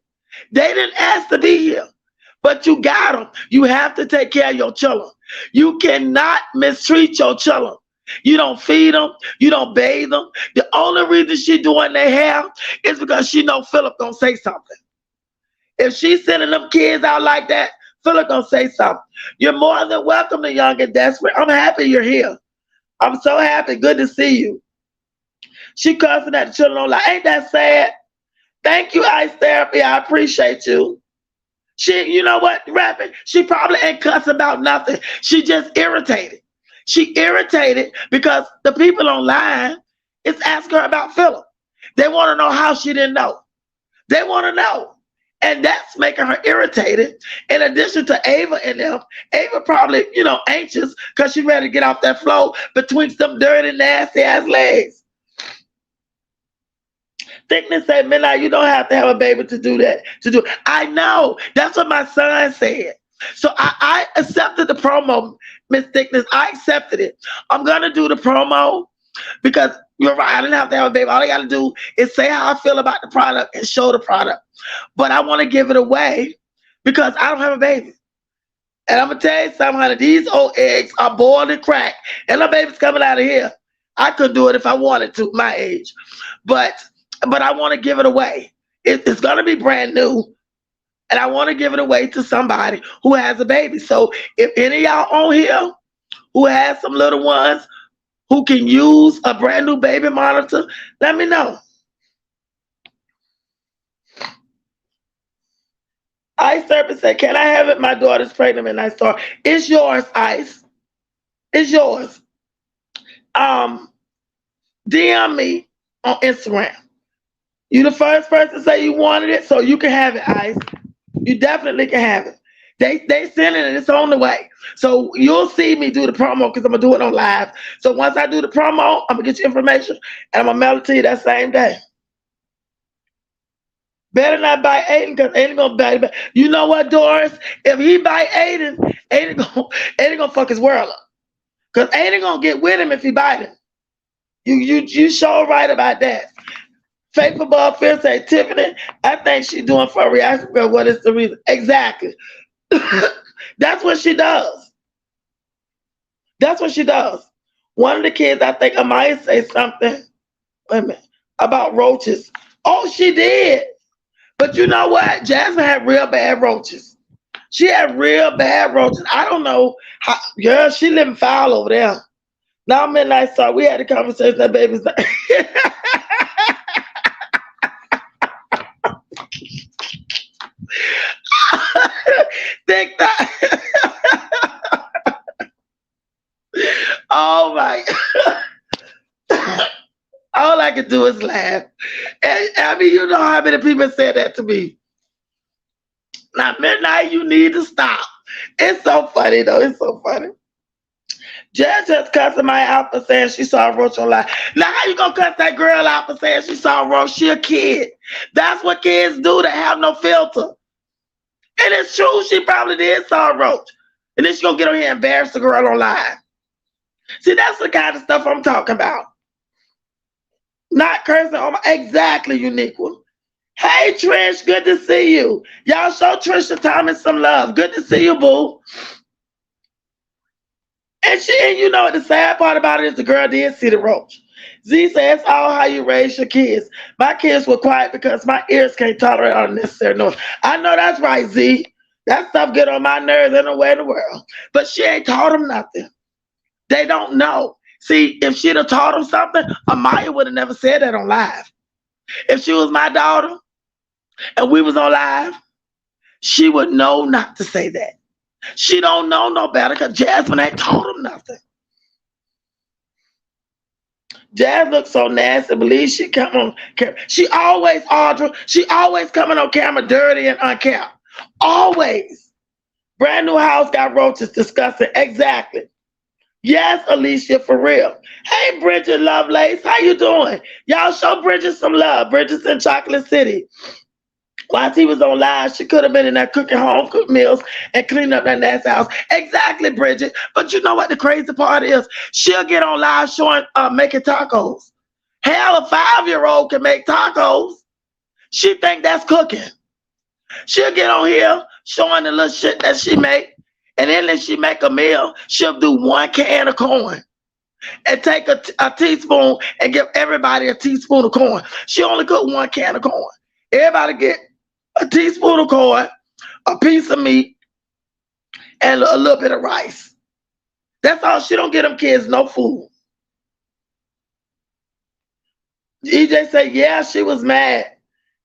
They didn't ask to be here, but you got them. You have to take care of your children. You cannot mistreat your children. You don't feed them. You don't bathe them. The only reason she doing their hair is because she know Philip gonna say something. If she's sending them kids out like that, Philip gonna say something. You're more than welcome to Young and Desperate. I'm happy you're here. I'm so happy. Good to see you. She cussing at the children like, ain't that sad? Thank you, Ice Therapy. I appreciate you. You know what, rapping? She probably ain't cuss about nothing. She just irritated. She irritated because the people online is asking her about Philip. They want to know how she didn't know. They want to know. And that's making her irritated. In addition to Ava and them, Ava probably, anxious because she ready to get off that floor between some dirty, nasty ass legs. Thickness said, Midnight, you don't have to have a baby to do that. I know. That's what my son said. So I accepted the promo, Miss Thickness. I accepted it. I'm going to do the promo because you're right. I didn't have to have a baby. All I got to do is say how I feel about the product and show the product. But I want to give it away because I don't have a baby. And I'm going to tell you something, honey. These old eggs are boiled and cracked. And the baby's coming out of here. I could do it if I wanted to, my age. But I want to give it away. It's going to be brand new. And I want to give it away to somebody who has a baby. So if any of y'all on here who has some little ones who can use a brand new baby monitor, let me know. Ice Serpent said, can I have it? My daughter's pregnant and I saw it's yours, Ice. It's yours. DM me on Instagram. You the first person to say you wanted it, so you can have it, Ice. You definitely can have it. They sending it, it's on the way. So you'll see me do the promo because I'm gonna do it on live. So once I do the promo, I'm gonna get you information and I'm gonna mail it to you that same day. Better not buy Aiden because Aiden gonna buy it. You know what, Doris? If he buy Aiden gonna fuck his world up. Because Aiden gonna get with him if he buy him. You sure right about that. Faithful Above Fear say, Tiffany, I think she's doing for a reaction, but what is the reason? Exactly. That's what she does. That's what she does. One of the kids, I think I might say something, wait a minute, about roaches. Oh, she did. But you know what? Jasmine had real bad roaches. She had real bad roaches. I don't know how, girl, she living foul over there. Now Midnight Star, we had a conversation, that baby's not. Think that. Oh my. All I can do is laugh. And, I mean, you know how many people said that to me. Now, Midnight, you need to stop. It's so funny, though. It's so funny. Jazz just cussing my out for saying she saw a roach on live. Now, how you gonna cuss that girl out for saying she saw a roach? She a kid. That's what kids do. They have no filter. And it's true. She probably did saw a roach. And then she gonna get on here and embarrass the girl on live. See, that's the kind of stuff I'm talking about. Not cursing on my, exactly, unique one. Hey, Trish, good to see you. Y'all show Trisha Thomas some love. Good to see you, boo. And you know what the sad part about it is, the girl did see the roach. Z says, it's all how you raise your kids. My kids were quiet because my ears can't tolerate unnecessary noise. I know that's right, Z. That stuff get on my nerves in a way in the world. But she ain't taught them nothing. They don't know. See, if she'd have taught them something, Amaya would have never said that on live. If she was my daughter and we was on live, she would know not to say that. She don't know no better because Jasmine ain't taught him nothing. Jazz looks so nasty. Believe she come on camera. She always, Audra, she always coming on camera dirty and unkempt. Always. Brand new house got roaches. Disgusting. Exactly. Yes, Alicia, for real. Hey, Bridget Lovelace. How you doing? Y'all show Bridget some love. Bridget's in Chocolate City. While he was on live, she could have been in there cooking home cooked meals and cleaning up that nasty house. Exactly, Bridget. But you know what the crazy part is? She'll get on live showing making tacos. Hell, a 5-year-old can make tacos. She think that's cooking. She'll get on here showing the little shit that she make, and then when she make a meal, she'll do 1 can of corn and take a teaspoon and give everybody a teaspoon of corn. She only cook 1 can of corn. Everybody get a teaspoon of corn, a piece of meat, and a little bit of rice. That's all. She don't get them kids no food. EJ say, yeah, she was mad.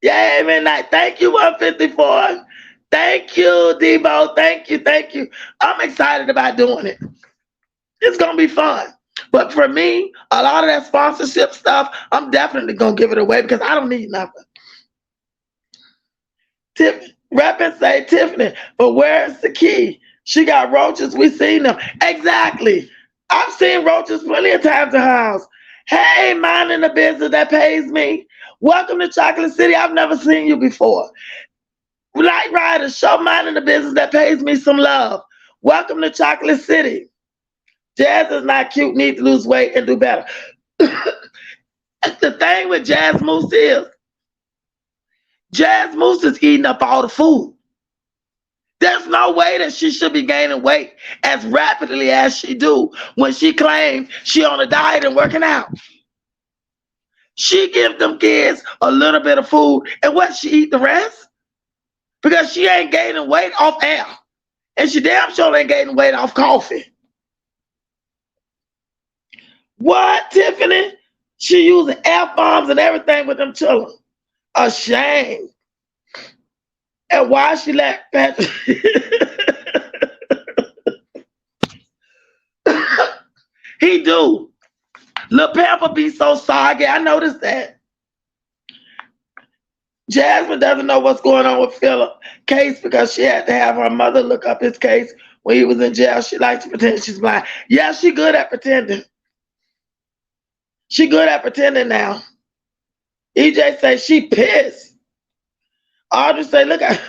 Yeah, Midnight. Thank you, 154. Thank you, Debo. Thank you, thank you. I'm excited about doing it. It's going to be fun. But for me, a lot of that sponsorship stuff, I'm definitely going to give it away because I don't need nothing. Rep and say, Tiffany, but where's the key? She got roaches. We seen them. Exactly. I've seen roaches plenty of times in her house. Hey, minding the business that pays me. Welcome to Chocolate City. I've never seen you before. Light Rider, show minding the business that pays me some love. Welcome to Chocolate City. Jazz is not cute, need to lose weight and do better. The thing with Jazz Moose is, Jazz Moose is eating up all the food. There's no way that she should be gaining weight as rapidly as she do when she claims she on a diet and working out. She gives them kids a little bit of food, and what, she eat the rest? Because she ain't gaining weight off air. And she damn sure ain't gaining weight off coffee. What, Tiffany? She using F-bombs and everything with them children. A shame. And why she let Patrick? He do. Lil Pamper be so soggy. I noticed that. Jasmine doesn't know what's going on with Philip's case because she had to have her mother look up his case when he was in jail. She likes to pretend she's blind. Yeah, she good at pretending. She good at pretending now. EJ say she pissed. Audrey say, look at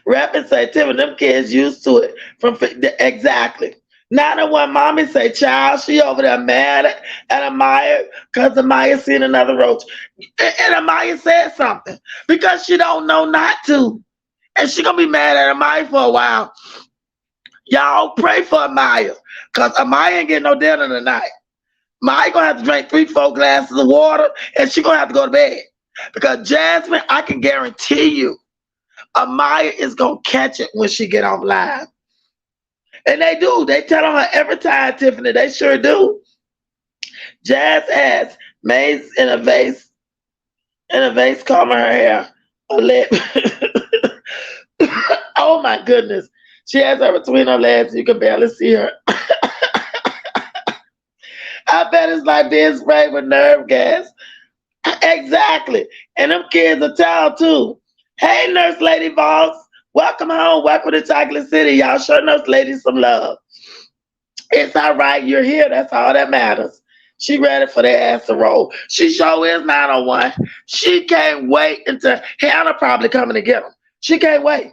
Rap and say, Tim and them kids used to it. Exactly. Now that when mommy say, child, she over there mad at Amaya because Amaya seen another roach. And Amaya said something because she don't know not to. And she gonna be mad at Amaya for a while. Y'all pray for Amaya because Amaya ain't getting no dinner tonight. Amaya gonna have to drink 3-4 glasses of water and she gonna have to go to bed. Because Jasmine, I can guarantee you, Amaya is gonna catch it when she get off live. And they do. They tell her every time, Tiffany. They sure do. Jazz ass, maize in a vase combing her hair. A lip. Oh my goodness. She has her between her legs. You can barely see her. I bet it's like being sprayed with nerve gas. Exactly. And them kids are child too. Hey, Nurse Lady Boss. Welcome home. Welcome to Chocolate City. Y'all show Nurse Lady some love. It's all right. You're here. That's all that matters. She ready for their ass to roll. She sure is 901. She can't wait until Hannah probably coming to get them. She can't wait.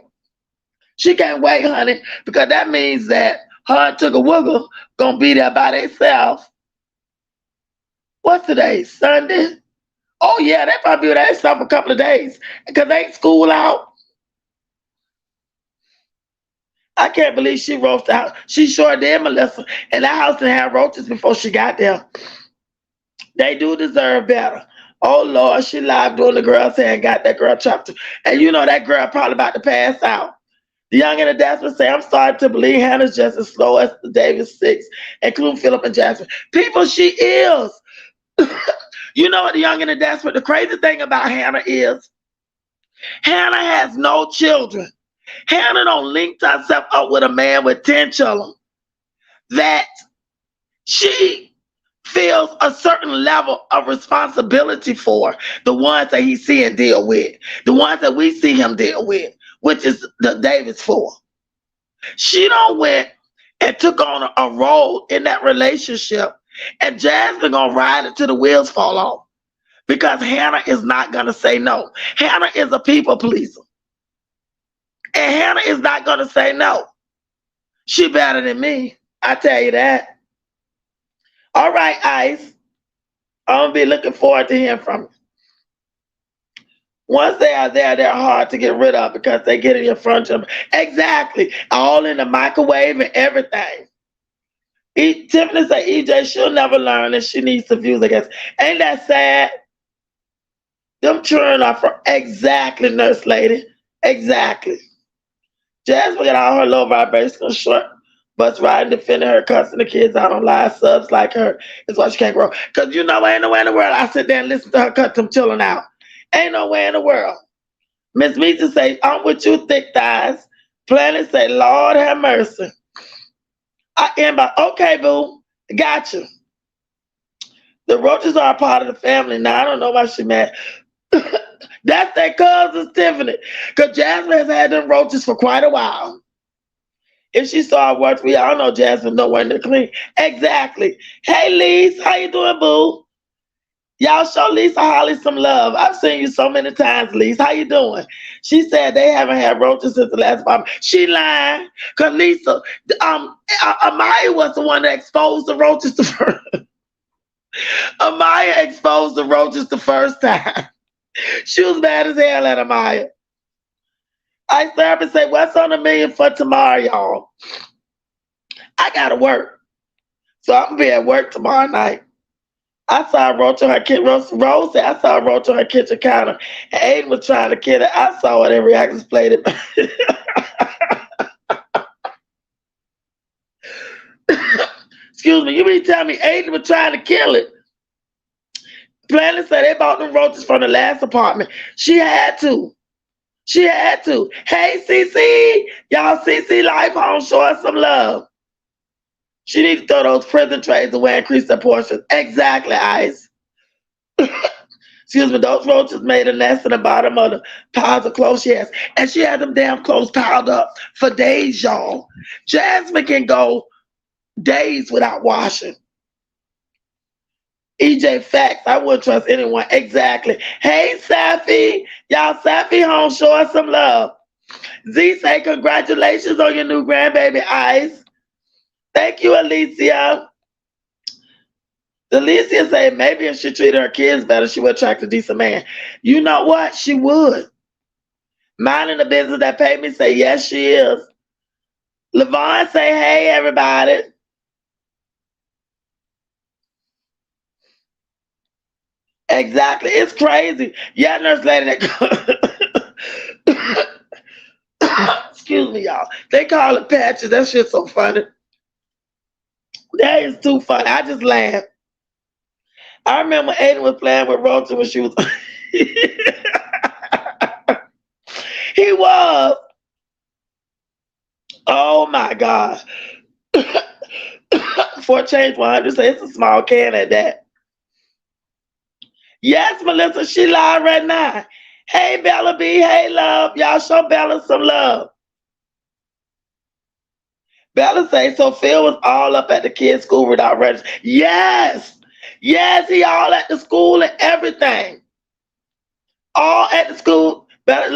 She can't wait, honey, because that means that her and Took a Wiggle gonna be there by themselves. What's today? Sunday? Oh yeah, they probably be there for a couple of days because they ain't school out. I can't believe she roached the house. She sure did, Melissa. And that house didn't have roaches before she got there. They do deserve better. Oh Lord, she lied doing the girl's hair and got that girl chopped. And you know that girl probably about to pass out. The young and the desperate say, I'm starting to believe Hannah's just as slow as the Davis Six, including Philip and Jasmine. People, she is. You know what the young and the desperate, the crazy thing about Hannah is, Hannah has no children. Hannah don't link herself up with a man with 10 children that she feels a certain level of responsibility for, the ones that he see and deal with, the ones that we see him deal with, which is the Davis for. She don't went and took on a role in that relationship, and Jasmine gonna ride it till the wheels fall off because Hannah is not gonna say no. Hannah is a people pleaser. And Hannah is not going to say no. She better than me. I tell you that. All right, Ice. I'm going to be looking forward to hearing from you. Once they are there, they're hard to get rid of because they get in your front of them. Exactly. All in the microwave and everything. Tiffany said, EJ, she'll never learn and she needs to views, I guess. Ain't that sad? Them children are for exactly, Nurse Lady. Exactly. Jasmine got all her low vibrational short bus riding, defending her, cussing the kids out on live subs like her. That's why she can't grow. Because you know, ain't no way in the world I sit there and listen to her cut them children out. Ain't no way in the world. Miss Misa say, I'm with you, thick thighs. Planet say, Lord have mercy. I am by, okay, boo, got you. The roaches are a part of the family. Now, I don't know why she mad. That's their cousin, Tiffany. Because Jasmine has had them roaches for quite a while. If she saw work, we all know Jasmine nowhere to clean. Exactly. Hey, Lisa, how you doing, boo? Y'all show Lisa Holly some love. I've seen you so many times, Lisa. How you doing? She said they haven't had roaches since the last time. She lying. Because Lisa, Amaya was the one that exposed the roaches the first. Amaya exposed the roaches the first time. She was mad as hell at Amaya. I start and say, what's on $1 million for tomorrow, y'all? I gotta work. So I'm gonna be at work tomorrow night. I saw a roach on her kitchen. Rose said I saw a roach on her kitchen counter. And Aiden was trying to kill it. I saw it and reactions played it. Excuse me, you mean tell me Aiden was trying to kill it? Planet said they bought them roaches from the last apartment. She had to. She had to. Hey, CC. Y'all, CC Life Home, show us some love. She needs to throw those prison trays away and increase their portions. Exactly, Ice. Excuse me, those roaches made a nest in the bottom of the piles of clothes she has. And she had them damn clothes piled up for days, y'all. Jasmine can go days without washing. EJ facts, I wouldn't trust anyone. Exactly. Hey, Safi. Y'all, Safi home, show us some love. Z say, congratulations on your new grandbaby, Ice. Thank you, Alicia. Alicia said maybe if she treated her kids better, she would attract a decent man. You know what? She would. Minding the business that paid me say yes, she is. Levon say hey, everybody. Exactly. It's crazy. Yeah, nurse lady that excuse me, y'all. They call it patches. That shit's so funny. That is too funny. I just laugh. I remember Aiden was playing with Rosa when she was he was. Oh my God. For a change 100, say it's a small can at that. Yes, Melissa, she live right now. Hey, Bella B. Hey, love. Y'all show Bella some love. Bella say, so Phil was all up at the kids' school without register. Yes. Yes, he all at the school and everything. All at the school. Bella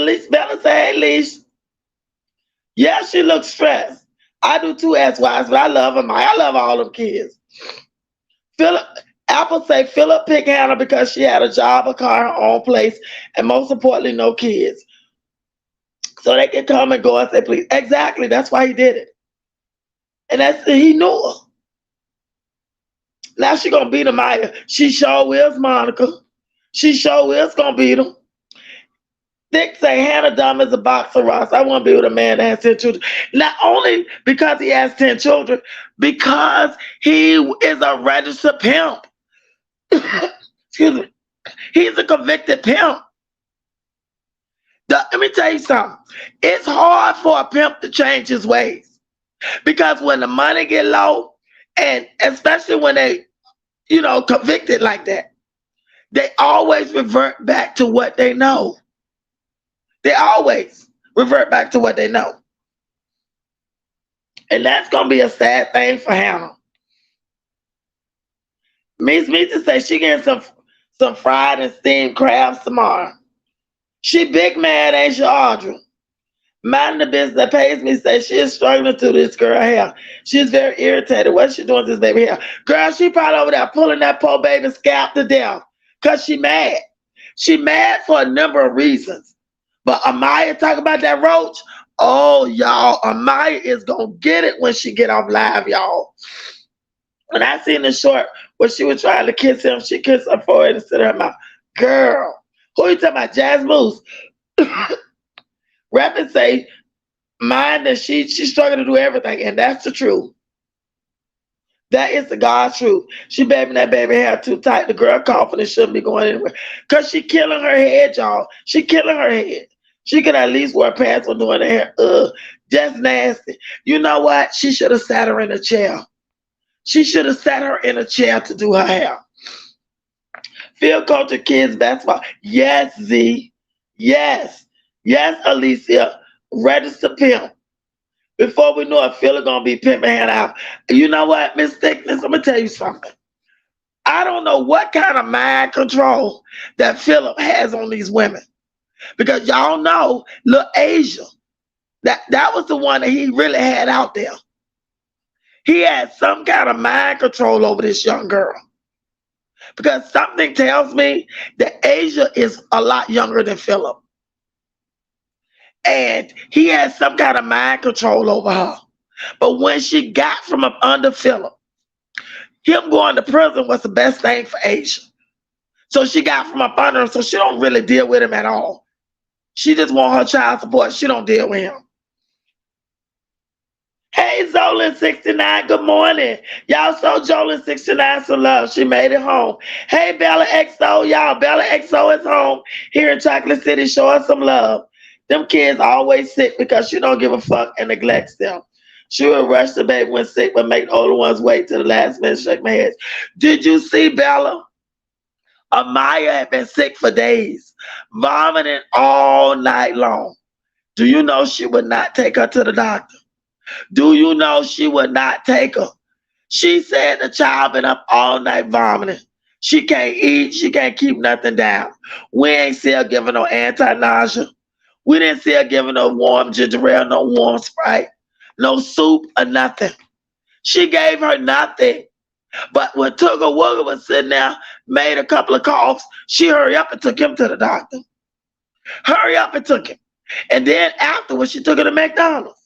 say, hey, Leash. Yeah, she looks stressed. I do too, S-wise, but I love him. I love all them kids. Apple say Philip picked Hannah because she had a job, a car, her own place, and most importantly, no kids. So they can come and go and say, please. Exactly. That's why he did it. And he knew her. Now she gonna beat him out. She sure is, Monica. She sure is gonna beat him. Dick say Hannah dumb as a box of rocks. I want to be with a man that has 10 children. Not only because he has 10 children, because he is a registered pimp. Excuse me. He's a convicted pimp. Let me tell you something. It's hard for a pimp to change his ways. Because when the money get low, and especially when they, convicted like that, they always revert back to what they know. They always revert back to what they know. And that's going to be a sad thing for Hannah. Miss Mita says she getting some fried and steamed crabs tomorrow. She big mad, ain't she, Audrey? Minding the business that pays me says she is struggling to this girl hair. She's very irritated. What's she doing to this baby hair? Girl, she probably over there pulling that poor baby scalp to death because she mad. She mad for a number of reasons. But Amaya talk about that roach. Oh, y'all, Amaya is going to get it when she get off live, y'all. When I seen the short where she was trying to kiss him, she kissed her forehead instead of her mouth. Girl, who you talking about? Jazz Moose. Rapping say, mind that she's struggling to do everything, and that's the truth. That is the God's truth. She babying that baby hair too tight. The girl coughing and shouldn't be going anywhere. Because she killing her head, y'all. She killing her head. She could at least wear pants when doing her hair. Just nasty. You know what? She should have sat her in a chair. She should have sat her in a chair to do her hair. Field coach of kids basketball. Yes, Z. Yes. Yes, Alicia. Register pimp. Before we know it, Phil is going to be pimping Hannah out. You know what, Miss Thickness? I'm going to tell you something. I don't know what kind of mind control that Philip has on these women. Because y'all know, little Asia, that was the one that he really had out there. He had some kind of mind control over this young girl. Because something tells me that Asia is a lot younger than Philip. And he had some kind of mind control over her. But when she got from up under Philip, him going to prison was the best thing for Asia. So she got from up under him, so she don't really deal with him at all. She just want her child support. She don't deal with him. Hey, Zolan69, good morning. Y'all show Jolan69 some love. She made it home. Hey, Bella XO, y'all. Bella XO is home here in Chocolate City. Show us some love. Them kids always sick because she don't give a fuck and neglects them. She will rush the baby when sick, but make the older ones wait till the last minute. Shake my head. Did you see Bella? Amaya had been sick for days, vomiting all night long. Do you know she would not take her to the doctor? Do you know she would not take her? She said the child been up all night vomiting. She can't eat. She can't keep nothing down. We ain't see her giving no anti-nausea. We didn't see her giving no warm ginger ale, no warm Sprite, no soup or nothing. She gave her nothing. But when Tugga Wugga was sitting there, made a couple of coughs, she hurried up and took him to the doctor. Hurry up and took him. And then afterwards, she took her to McDonald's.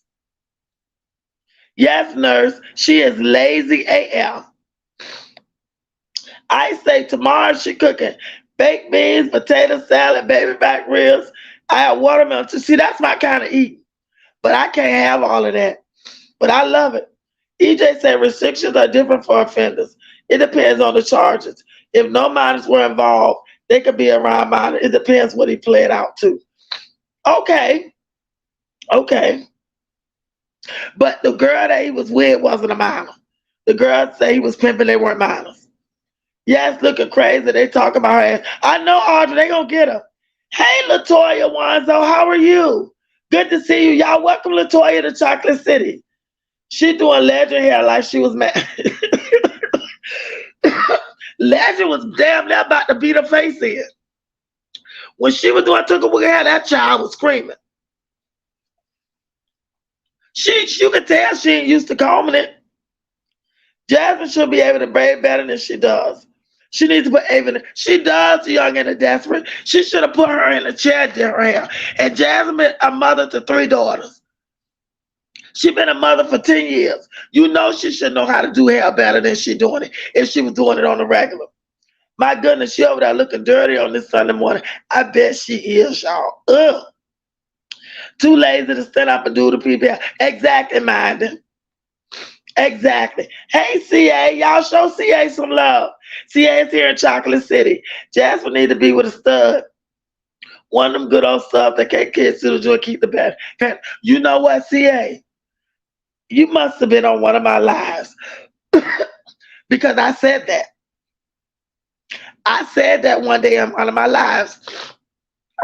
Yes, nurse, she is lazy AF. I say tomorrow she cooking baked beans, potato salad, baby back ribs. I have watermelon too. See, that's my kind of eating. But I can't have all of that. But I love it. EJ said restrictions are different for offenders. It depends on the charges. If no minors were involved, they could be around minors. It depends what he pled out to. Okay. But the girl that he was with wasn't a minor. The girl said he was pimping, they weren't minors. Yes, looking crazy. They talk about her ass. I know, Audrey, they gonna get her. Hey, Latoya Wanzo, how are you? Good to see you. Y'all welcome Latoya to Chocolate City. She doing Legend hair like she was mad. Legend was damn near about to beat her face in. When she was doing Tugga Wugga hair, that child was screaming. You could tell she ain't used to combing it. Jasmine should be able to braid better than she does. She needs to put Ava in. She does, Young and the Desperate. She should have put her in a chair and did her hair. And Jasmine, a mother to 3 daughters. She been a mother for 10 years. You know she should know how to do hair better than she doing it if she was doing it on the regular. My goodness, she over there looking dirty on this Sunday morning. I bet she is, y'all. Ugh. Too lazy to stand up and do the people. Exactly, Minding. Exactly. Hey, CA, y'all show CA some love. CA is here in Chocolate City. Jasmine need to be with a stud. One of them good old stuff that can't kids to the joy, keep the bed. You know what, CA? You must have been on one of my lives because I said that. I said that one day on one of my lives.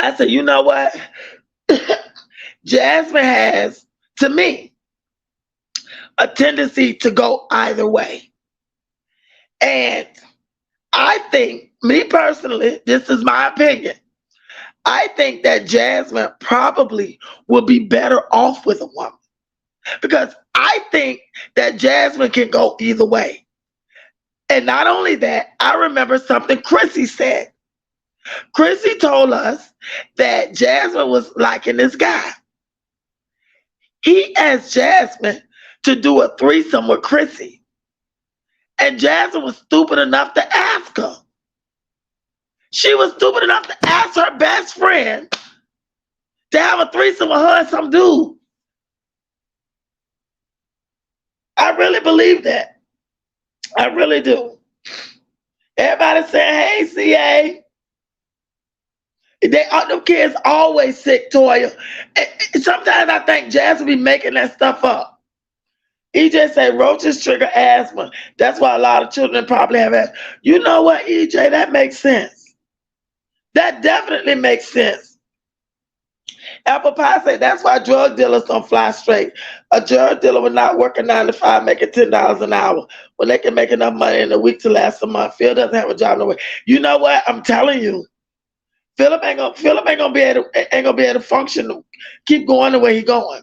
I said, you know what? Jasmine has, to me, a tendency to go either way. And I think, me personally, this is my opinion, I think that Jasmine probably would be better off with a woman. Because I think that Jasmine can go either way. And not only that, I remember something Chrissy said. Chrissy told us that Jasmine was liking this guy. He asked Jasmine to do a threesome with Chrissy. And Jasmine was stupid enough to ask her. She was stupid enough to ask her best friend to have a threesome with her and some dude. I really believe that. I really do. Everybody saying, hey, CA. Them kids always sick, Toya. And sometimes I think Jasmine be making that stuff up. EJ said roaches trigger asthma. That's why a lot of children probably have asthma. You know what, EJ? That makes sense. That definitely makes sense. Apple Pie said that's why drug dealers don't fly straight. A drug dealer would not work a 9 to 5, making $10 an hour when they can make enough money in a week to last a month. Phil doesn't have a job no way. You know what? I'm telling you, Philip ain't gonna be able to function, keep going the way he's going.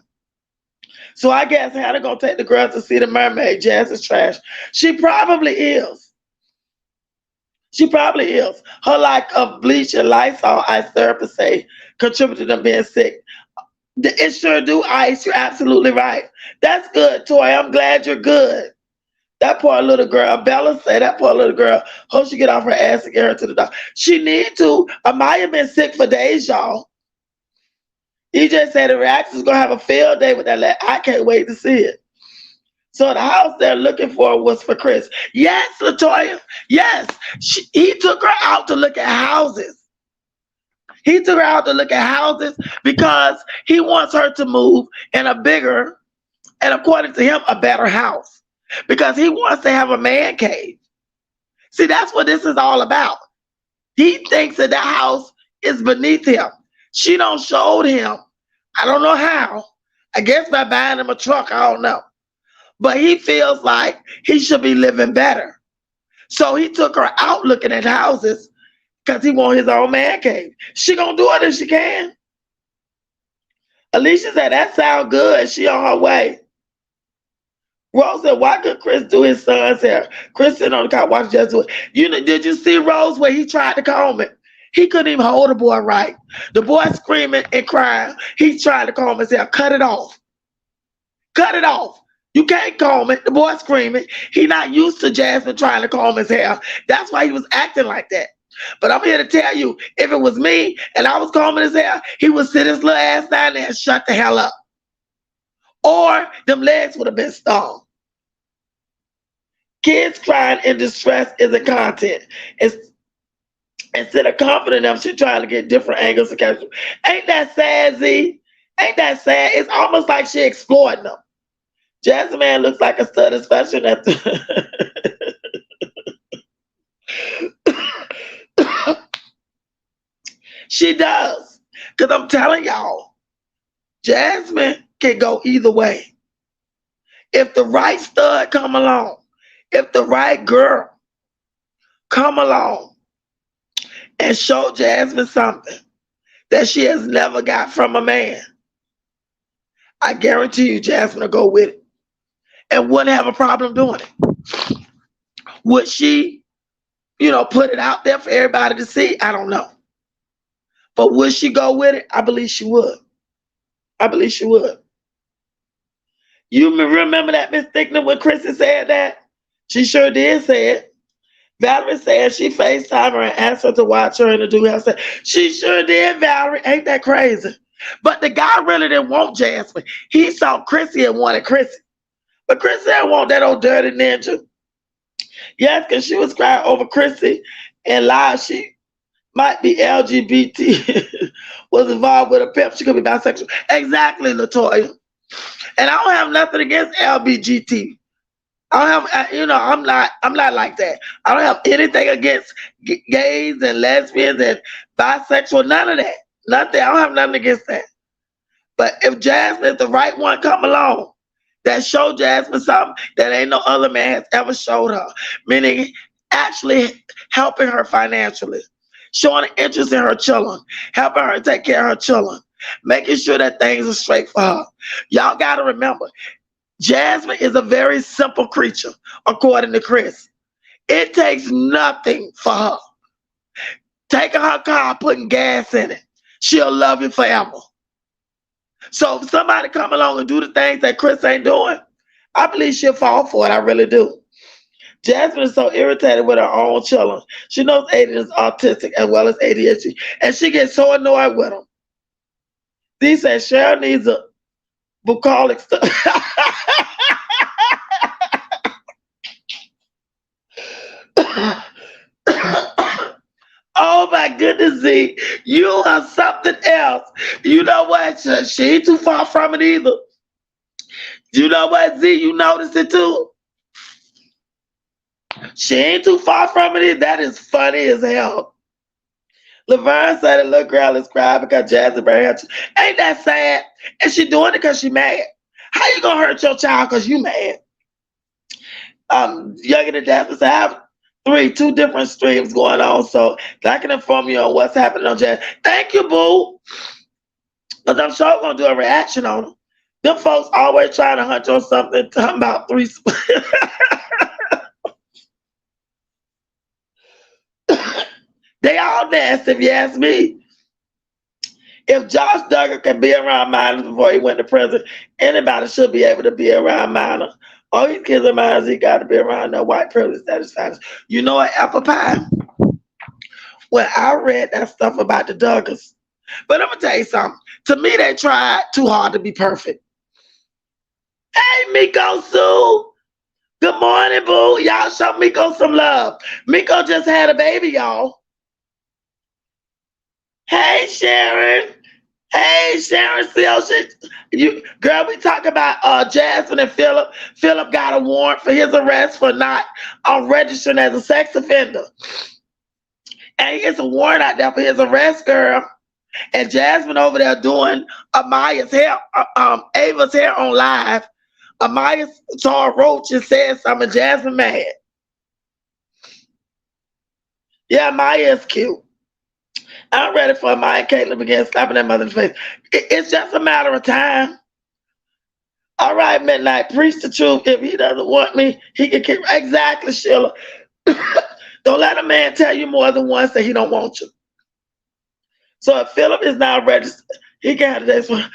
So I guess Hannah gonna take the girls to see the mermaid. Jazz is trash. She probably is. She probably is. Her lack of bleach and Lysol ice therapy say contributed to them being sick. It sure do, Ice. You're absolutely right. That's good, Toy. I'm glad you're good. That poor little girl, Bella said, that poor little girl, hope she get off her ass and get her to the doctor. She need to. Amaya been sick for days, y'all. EJ said the reaction's gonna have a field day with that. I can't wait to see it. So the house they're looking for was for Chris. Yes, Latoya. Yes. He took her out to look at houses. He took her out to look at houses because he wants her to move in a bigger, and according to him, a better house. Because he wants to have a man cave. See, that's what this is all about. He thinks that house is beneath him. She don't showed him. I don't know how. I guess by buying him a truck, I don't know. But he feels like he should be living better. So he took her out looking at houses because he wants his own man cave. She gonna do it if she can. Alicia said, that sounds good. She on her way. Rose said, why could Chris do his son's hair? Chris sitting on the couch watching Jazzy do it. You know, did you see Rose where he tried to comb it? He couldn't even hold the boy right. The boy screaming and crying. He tried to comb his hair. Cut it off. Cut it off. You can't comb it. The boy screaming. He not used to Jasmine trying to comb his hair. That's why he was acting like that. But I'm here to tell you, if it was me and I was combing his hair, he would sit his little ass down there and shut the hell up. Or them legs would have been stung. Kids crying in distress isn't content. Instead of comforting them, she's trying to get different angles of capture. Ain't that sad, Z? Ain't that sad? It's almost like she exploiting them. Jazzy Man looks like a stud, especially at the She does. Because I'm telling y'all, Jasmine can go either way. If the right stud come along, if the right girl come along and show Jasmine something that she has never got from a man, I guarantee you Jasmine will go with it and wouldn't have a problem doing it. Would she, put it out there for everybody to see? I don't know. But would she go with it? I believe she would. I believe she would. You remember that, Miss Thickner, when Chrissy said that? She sure did say it. Valerie said she FaceTimed her and asked her to watch her in the do house. She sure did, Valerie. Ain't that crazy? But the guy really didn't want Jasmine. He saw Chrissy and wanted Chrissy. But Chrissy didn't want that old dirty ninja. Yes, because she was crying over Chrissy and lied she might be LGBT, was involved with a pimp. She could be bisexual. Exactly, LaToya. And I don't have nothing against LGBT. I don't have, I'm not like that. I don't have anything against gays and lesbians and bisexual, none of that. Nothing. I don't have nothing against that. But if Jasmine, if the right one come along, that show Jasmine something that ain't no other man has ever showed her, meaning actually helping her financially, showing an interest in her children, helping her take care of her children, making sure that things are straight for her. Y'all got to remember, Jasmine is a very simple creature, according to Chris. It takes nothing for her. Taking her car, putting gas in it, she'll love you forever. So if somebody come along and do the things that Chris ain't doing, I believe she'll fall for it. I really do. Jasmine is so irritated with her own children. She knows Aiden is autistic as well as ADHD, and she gets so annoyed with him. These said Cheryl needs a bucolic stuff. Oh my goodness, Z, you are something else. You know what? She ain't too far from it either. You know what, Z? You notice it too? She ain't too far from it. That is funny as hell. Laverne said the little girl is crying because Jazzy Bear had to. Ain't that sad? And she doing it because she mad. How you gonna hurt your child because you mad? Younger than Jasmine said, I have two different streams going on, so I can inform you on what's happening on Jazz. Thank you, boo. Because I'm sure I'm gonna do a reaction on them. Them folks always trying to hunt on something, talking about three. They all nasty, if you ask me. If Josh Duggar can be around minors before he went to prison, anybody should be able to be around minors. All these kids are minors, he got to be around no white privilege satisfaction. You know what, apple pie? Well, I read that stuff about the Duggars. But I'm going to tell you something. To me, they tried too hard to be perfect. Hey, Miko Sue. Good morning, boo. Y'all show Miko some love. Miko just had a baby, y'all. Hey, Sharon. Hey, Sharon girl, we talk about Jasmine and Philip. Philip got a warrant for his arrest for not registering as a sex offender. And he gets a warrant out there for his arrest, girl. And Jasmine over there doing Amaya's hair, Ava's hair on live. Amaya saw a roach and said something. Jasmine mad. Yeah, Amaya is cute. I'm ready for Amaya and Caitlin begin slapping their mother's face. It's just a matter of time. All right, Midnight, preach the truth. If he doesn't want me, he can keep. Exactly, Sheila. Don't let a man tell you more than once that he don't want you. So if Philip is not registered, he can have this one.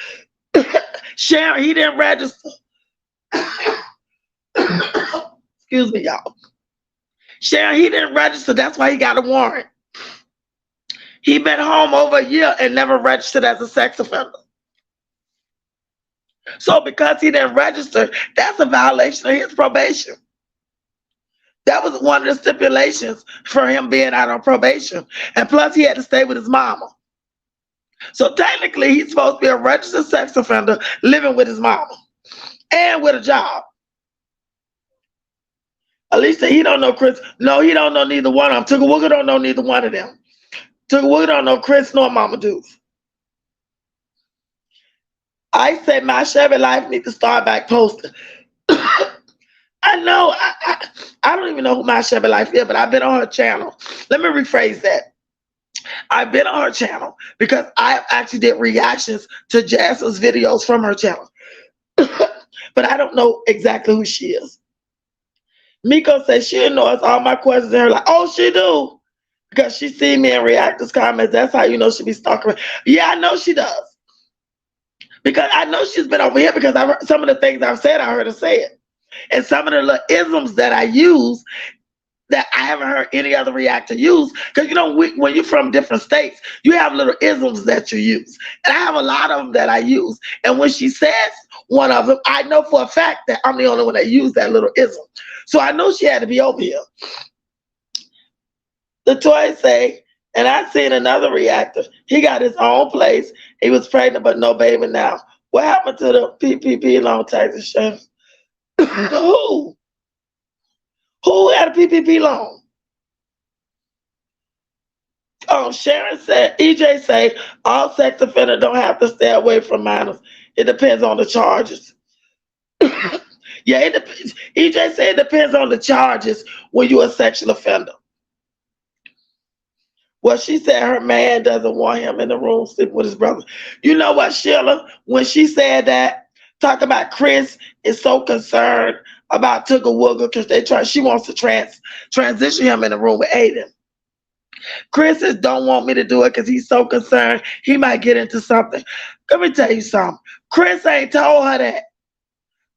Sharon, he didn't register. Excuse me, y'all. Sharon, he didn't register. That's why he got a warrant. He been home over a year and never registered as a sex offender. So because he didn't register, that's a violation of his probation. That was one of the stipulations for him being out on probation. And plus, he had to stay with his mama. So technically, he's supposed to be a registered sex offender living with his mama and with a job. Alicia, he don't know Chris. No, he don't know neither one of them. Tugawooga don't know neither one of them. Tugawooga don't know Chris nor Mama Deuce. I say my Chevy life needs to start back posting. I know. I don't even know who my Chevy life is, but I've been on her channel. Let me rephrase that. I've been on her channel because I actually did reactions to Jazzy's videos from her channel. But I don't know exactly who she is. Miko says she ignores all my questions and her like, oh, she do. Because she see me and react to comments. That's how you know she be stalking me. Yeah, I know she does. Because I know she's been over here because I heard some of the things I've said, I heard her say it. And some of the little isms that I use that I haven't heard any other reactor use. Because, you know, when you're from different states, you have little isms that you use. And I have a lot of them that I use. And when she says one of them, I know for a fact that I'm the only one that used that little ism. So I know she had to be over here. The toy say, and I seen another reactor. He got his own place. He was pregnant, but no baby now. What happened to the PPP loan taxes, Sharon? Who? Who had a PPP loan? Oh, Sharon said, EJ say, all sex offenders don't have to stay away from minors. It depends on the charges. Yeah, it depends. EJ said it depends on the charges when you're a sexual offender. Well, she said her man doesn't want him in the room sleeping with his brother. You know what, Sheila? When she said that, talk about Chris is so concerned about Tugawooga because she wants to transition him in the room with Aiden. Chris don't want me to do it because he's so concerned he might get into something. Let me tell you something. Chris ain't told her that.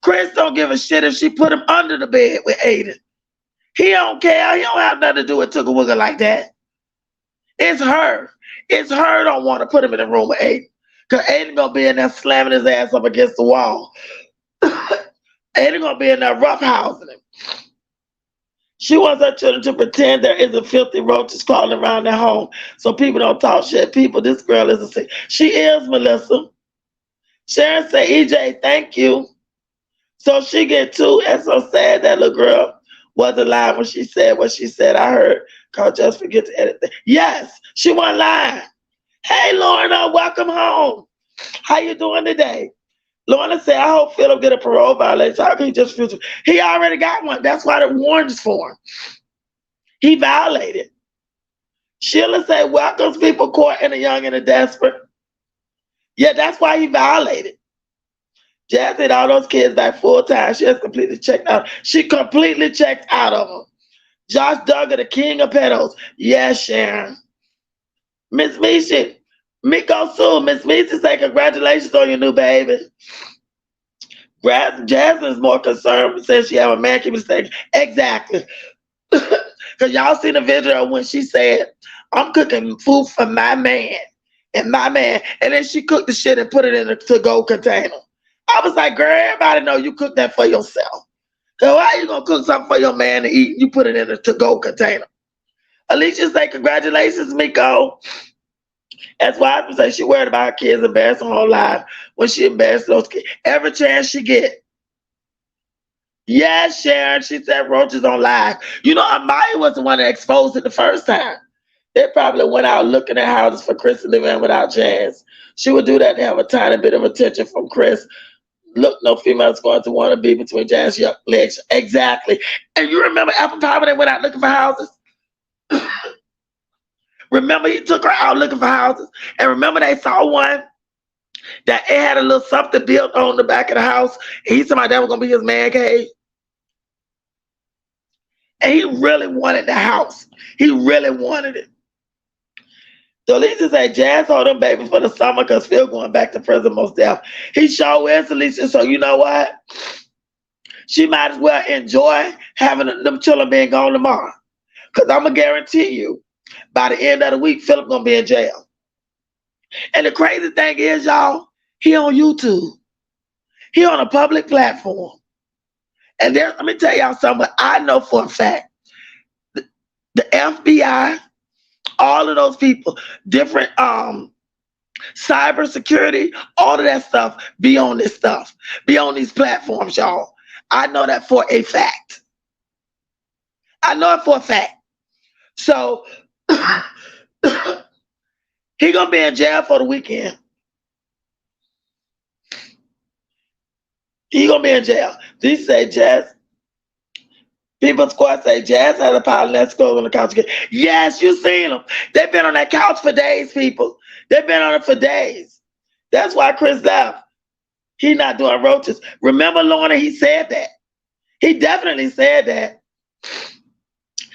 Chris don't give a shit if she put him under the bed with Aiden. He don't care. He don't have nothing to do with Tugawooga like that. It's her. It's her don't want to put him in the room with Aiden. Because Aiden gonna be in there slamming his ass up against the wall. Aiden gonna be in there roughhousing him. She wants her children to pretend there isn't filthy roaches crawling around their home so people don't talk shit. People, this girl is a sick. She is, Melissa. Sharon say, EJ, thank you. So she get too, and so sad that little girl wasn't lying when she said what she said. I heard, cause just forget to edit that. Yes, she wasn't lying. Hey, Lorna, welcome home. How you doing today? Lorna said, I hope Philip get a parole violation. How can he just future? He already got one. That's why the warrant is for him. He violated. Sheila said, welcomes people caught in a young and a desperate. Yeah, that's why he violated. Jazz said all those kids back full time. She has completely checked out. She completely checked out of them. Josh Duggar, the king of pedos. Yes, Sharon. Miss Misha, Miko Sue, Miss Misha say congratulations on your new baby. Jasmine's more concerned since she have a man keep mistaken. Exactly. Because y'all seen the video when she said, I'm cooking food for my man and my man. And then she cooked the shit and put it in a to-go container. I was like, girl, everybody know you cook that for yourself. So why you gonna cook something for your man to eat? You put it in a to-go container. Alicia say, congratulations, Miko. That's why I say she worried about her kids embarrassing her whole life when she embarrassed those kids. Every chance she get. Yes, Sharon, she said roaches on live. You know, Amaya was the one that exposed it the first time. They probably went out looking at houses for Chris to live in without Jazz. She would do that to have a tiny bit of attention from Chris. Look, no female's going to want to be between Jazz's legs. Exactly. And you remember Apple Pie when they went out looking for houses? Remember he took her out looking for houses? And remember they saw one? that it had a little something built on the back of the house. And he said that was gonna be his man cave. And he really wanted the house. He really wanted it. So Alicia said, Jazz hold them baby for the summer because Phil going back to prison most deaf. He sure is, Alicia. So you know what? She might as well enjoy having them children being gone tomorrow. Because I'm going to guarantee you, by the end of the week, Philip going to be in jail. And the crazy thing is, y'all, he on YouTube. He on a public platform. And there, let me tell y'all something. I know for a fact, the FBI, all of those people, different cyber security, all of that stuff be on this stuff, be on these platforms, y'all. I know that for a fact. I know it for a fact. So he gonna be in jail for the weekend. He gonna be in jail. These say Jazz. People squad say Jazz had a pile of that on the couch again. Yes, you seen them. They've been on that couch for days, people. They've been on it for days. That's why Chris left. He not doing roaches. Remember, Lorna, he said that. He definitely said that.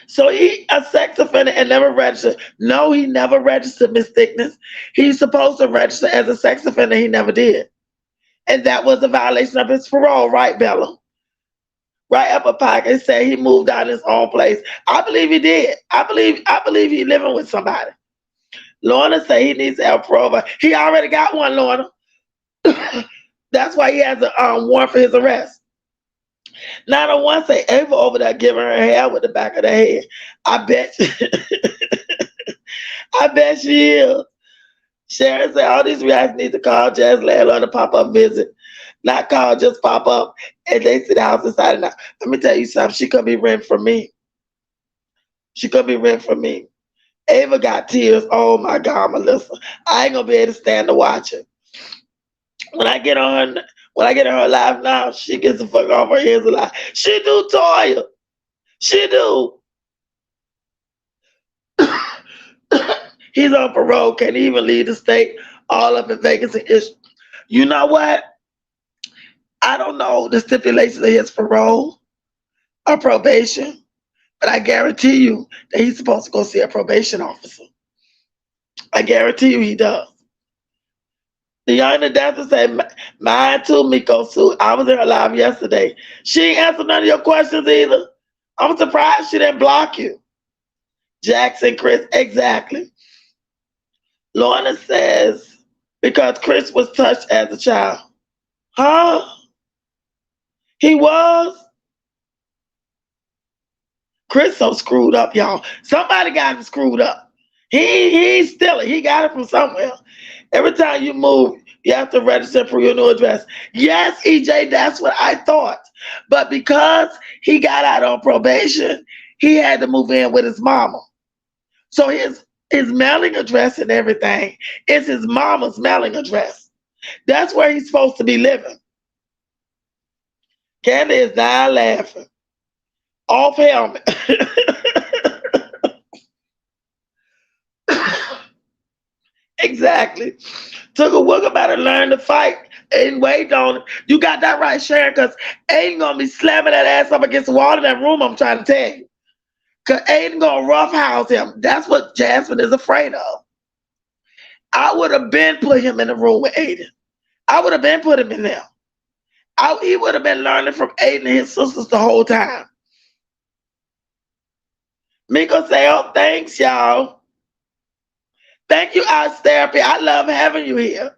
So he a sex offender and never registered. No, he never registered, Miss Thickness. He's supposed to register as a sex offender. He never did. And that was a violation of his parole, right, Bella? Right up a pocket, said he moved out of his own place. I believe he did. I believe he living with somebody. Lorna say he needs to have parole. He already got one, Lorna. That's why he has a warrant for his arrest. Now the one say Ava over there giving her hair with the back of the head. I bet I bet she is. Sharon said all these reacts need to call Jazz landlord to pop up visit. Not call, just pop up and they see the house inside and out. Let me tell you something. She could be rent for me. She could be rent for me. Ava got tears. Oh my God, Melissa. I ain't gonna be able to stand to watch it. When I get on her live now, she gets the fuck off her ears alive. She do, Toya. She do. He's on parole, can't even leave the state, all up in vacancy. You know what? I don't know the stipulations of his parole or probation, but I guarantee you that he's supposed to go see a probation officer. I guarantee you he does. The young dancer said, mine too, Miko Sue. I was in her live yesterday. She ain't answered none of your questions either. I'm surprised she didn't block you. Jackson, Chris, exactly. Lorna says, because Chris was touched as a child. Huh? He was? Chris so screwed up, y'all. Somebody got him screwed up. He's still it. He got it from somewhere. Every time you move, you have to register for your new address. Yes, EJ, that's what I thought. But because he got out on probation, he had to move in with his mama. So his mailing address and everything is his mama's mailing address. That's where he's supposed to be living. Candy is not laughing. Off helmet. Exactly. Took a work about to learn to fight and wait on it. You got that right, Sharon, because Aiden gonna be slamming that ass up against the wall in that room, I'm trying to tell you. Because Aiden gonna roughhouse him. That's what Jasmine is afraid of. I would have been put him in the room with Aiden. I would have been put him in there. He would have been learning from Aiden and his sisters the whole time. Miko say, oh, thanks, y'all. Thank you, Arts Therapy. I love having you here.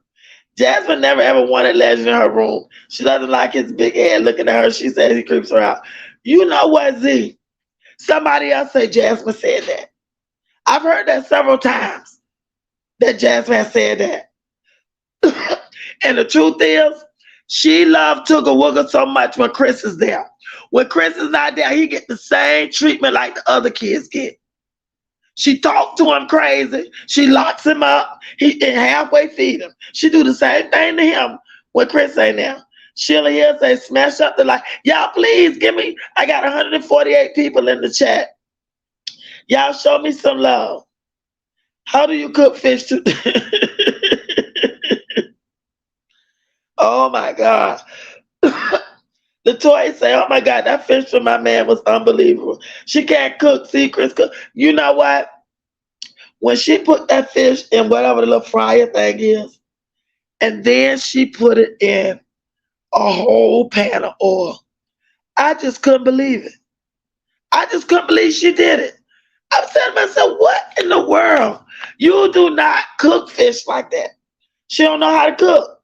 Jasmine never ever wanted Legend in her room. She doesn't like his big head looking at her. She says he creeps her out. You know what, Z? Somebody else say Jasmine said that. I've heard that several times, that Jasmine has said that. And the truth is, she loved Tooga Wooga so much when Chris is there. When Chris is not there, he get the same treatment like the other kids get. She talks to him crazy. She locks him up. He halfway feed him. She do the same thing to him when Chris ain't there. Sheila here say, smash up the like. Y'all please give me, I got 148 people in the chat. Y'all show me some love. How do you cook fish to Oh my God. The toy say, oh my God, that fish from my man was unbelievable. She can't cook secrets. You know what? When she put that fish in whatever the little fryer thing is, and then she put it in a whole pan of oil, I just couldn't believe it. I just couldn't believe she did it. I'm saying to myself, what in the world? You do not cook fish like that. She don't know how to cook.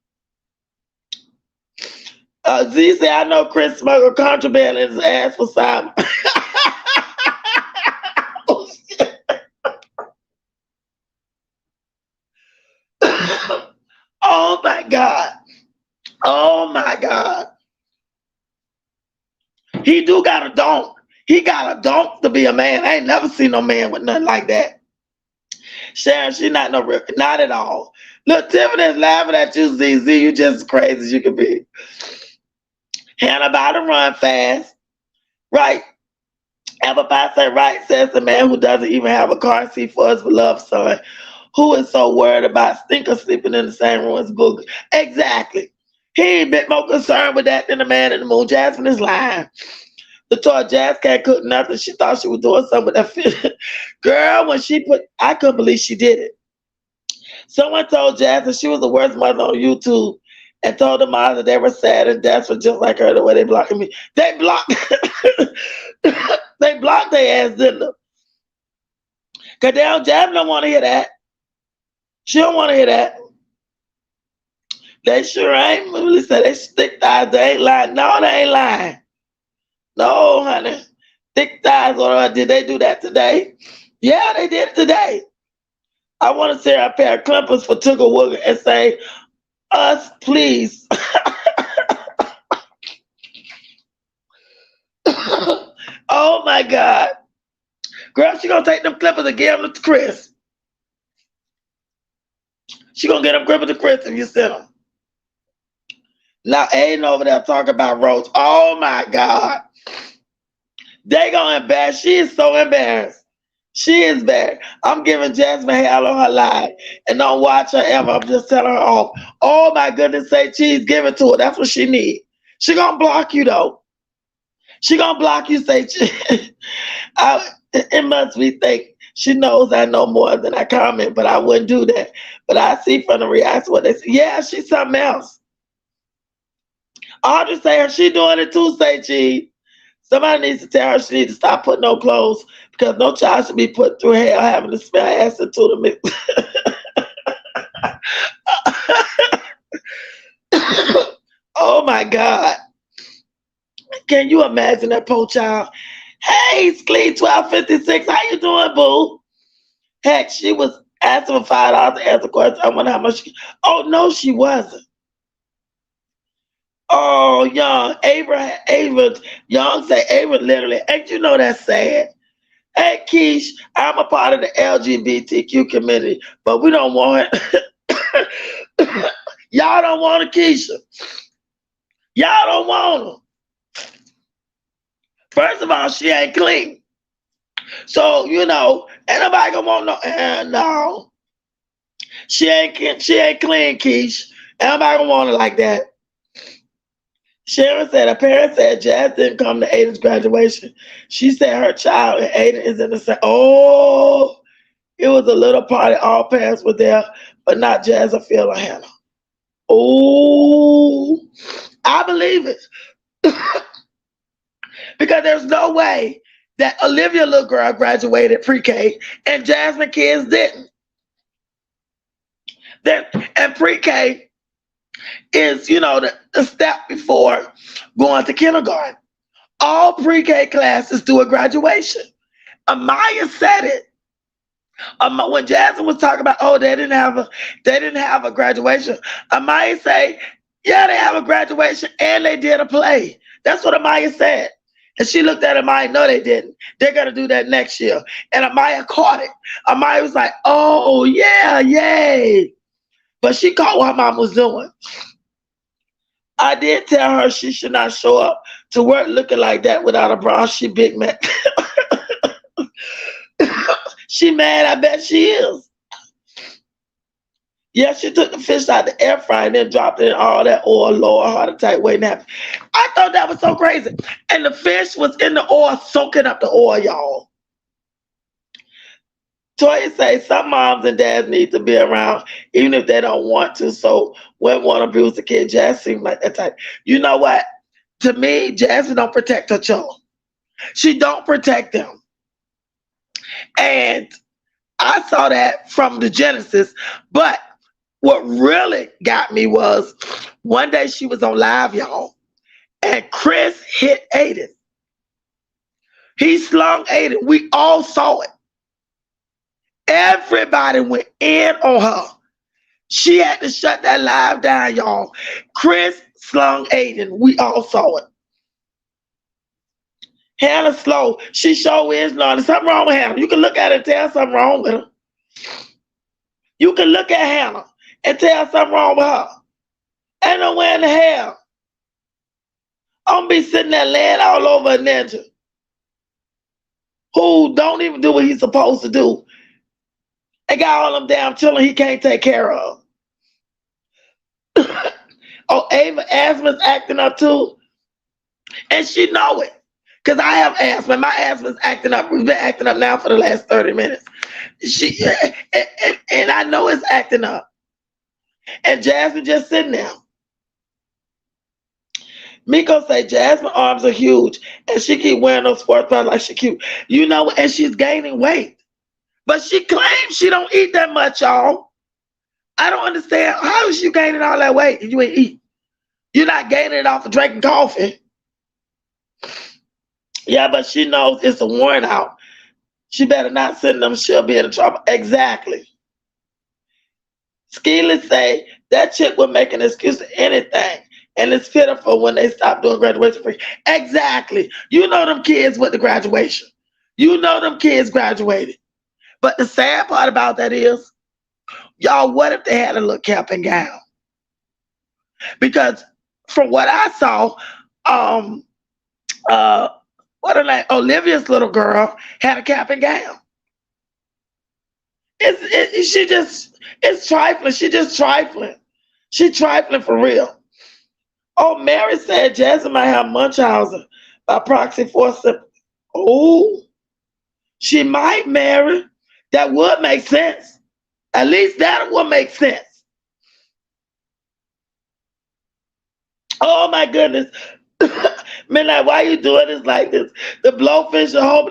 Z said, I know Chris smuggled contraband in his ass for Simon. Oh, shit. Oh my God. Oh my God. He do got a donk. He got a donk to be a man. I ain't never seen no man with nothing like that. Sharon, she not no real, not at all. Look, Tiffany's laughing at you, ZZ. You just as crazy as you can be. Hannah about to run fast. Right. Everybody say right, says the man who doesn't even have a car seat for his beloved son, who is so worried about Stinker sleeping in the same room as Booger. Exactly. He ain't been more concerned with that than the man in the moon. Jasmine is lying. The toy Jazz can't cook nothing. She thought she was doing something with that fish. Girl, when she put, I couldn't believe she did it. Someone told Jazz that she was the worst mother on YouTube and told the mom that they were sad and desperate just like her the way they blocked me. They blocked they blocked their ass, didn't they? Cause Jazz don't want to hear that. She don't want to hear that. They sure ain't. Really said they stick thighs. They ain't lying. No, they ain't lying. No, honey. Thick thighs. Or did they do that today? Yeah, they did it today. I want to see a pair of clippers for Tugger Wugger and say, us, please. Oh my God. Girl, she gonna take them clippers and give them to Chris. She gonna get them clippers to Chris if you send them. Now Aiden over there talking about Rose. Oh my God. They gonna embarrass. She is so embarrassed. She is bad. I'm giving Jasmine hell on her live and don't watch her ever. I'm just telling her off. Oh my goodness, say cheese, give it to her. That's what she need. She gonna block you though. She gonna block you, say cheese. It must be think she knows I know more than I comment, but I wouldn't do that. But I see from the reaction what they say. Yeah, she's something else. Audrey say she doing it too, say cheese. Somebody needs to tell her she needs to stop putting no clothes because no child should be put through hell having to smell acid to the mix. Oh my God. Can you imagine that poor child? Hey, Sklee 1256, how you doing, boo? Heck, she was asking for $5 to answer questions. I wonder how much oh no, she wasn't. Oh, Young, Ava, Young say, Ava literally, ain't you know that's sad? Hey, Keish, I'm a part of the LGBTQ community, but we don't want it. Y'all don't want a Keisha. Y'all don't want her. First of all, she ain't clean. So, you know, ain't nobody gonna want no, she ain't clean, Keish. Ain't nobody gonna want her like that. Sharon said her parents said Jazz didn't come to Aiden's graduation. She said her child and Aiden is in the same. Oh, it was a little party. All parents were there, but not Jazz or Phil or Hannah. Oh, I believe it. Because there's no way that Olivia little girl graduated pre-K and Jasmine kids didn't. And pre-K is, you know, the step before going to kindergarten. All pre-K classes do a graduation. Amaya said it. When Jasmine was talking about, oh, they didn't have a graduation. Amaya say, yeah, they have a graduation and they did a play. That's what Amaya said. And she looked at Amaya, no, they didn't. They're gonna do that next year. And Amaya caught it. Amaya was like, oh yeah, yay. But she caught what her mom was doing. I did tell her she should not show up to work looking like that without a bra. She Big Mac. She mad, I bet she is. Yeah, she took the fish out the air fryer and then dropped it in all that oil, Lord, heart attack waiting to happen. I thought that was so crazy. And the fish was in the oil, soaking up the oil, y'all. Toya say some moms and dads need to be around, even if they don't want to. So when want to abuse the kid, Jazz seems like that type. You know what? To me, Jasmine don't protect her children. She don't protect them. And I saw that from the Genesis. But what really got me was one day she was on live, y'all, and Chris hit Aiden. He slung Aiden. We all saw it. Everybody went in on her. She had to shut that live down, y'all. Chris slung Aiden. We all saw it. Hannah slow. She sure is not. There's something wrong with Hannah. You can look at her and tell something wrong with her. You can look at Hannah and tell something wrong with her. Ain't nowhere in the hell. I'm be sitting there laying all over a ninja who don't even do what he's supposed to do. They got all them damn children he can't take care of. Oh, Ava asthma's acting up too. And she know it. Because I have asthma. My asthma's acting up. We've been acting up now for the last 30 minutes. And I know it's acting up. And Jasmine just sitting there. Miko say Jasmine's arms are huge. And she keep wearing those sports bras like she cute. You know, and she's gaining weight. But she claims she don't eat that much, y'all. I don't understand. How is you gaining all that weight and you ain't eat? You're not gaining it off of drinking coffee. Yeah, but she knows it's a warrant out. She better not send them. She'll be in trouble. Exactly. Skeely say that chick will make an excuse to anything. And it's pitiful when they stop doing graduation free. Exactly. You know them kids with the graduation. You know them kids graduated. But the sad part about that is, y'all, what if they had a little cap and gown? Because from what I saw, what her name? Olivia's little girl had a cap and gown. It's trifling. She just trifling. She trifling for real. Oh, Mary said Jasmine might have Munchausen by proxy for symptoms. Oh, she might, Mary. That would make sense. At least that would make sense. Oh my goodness. Midnight, why you doing this like this? The blowfish are home.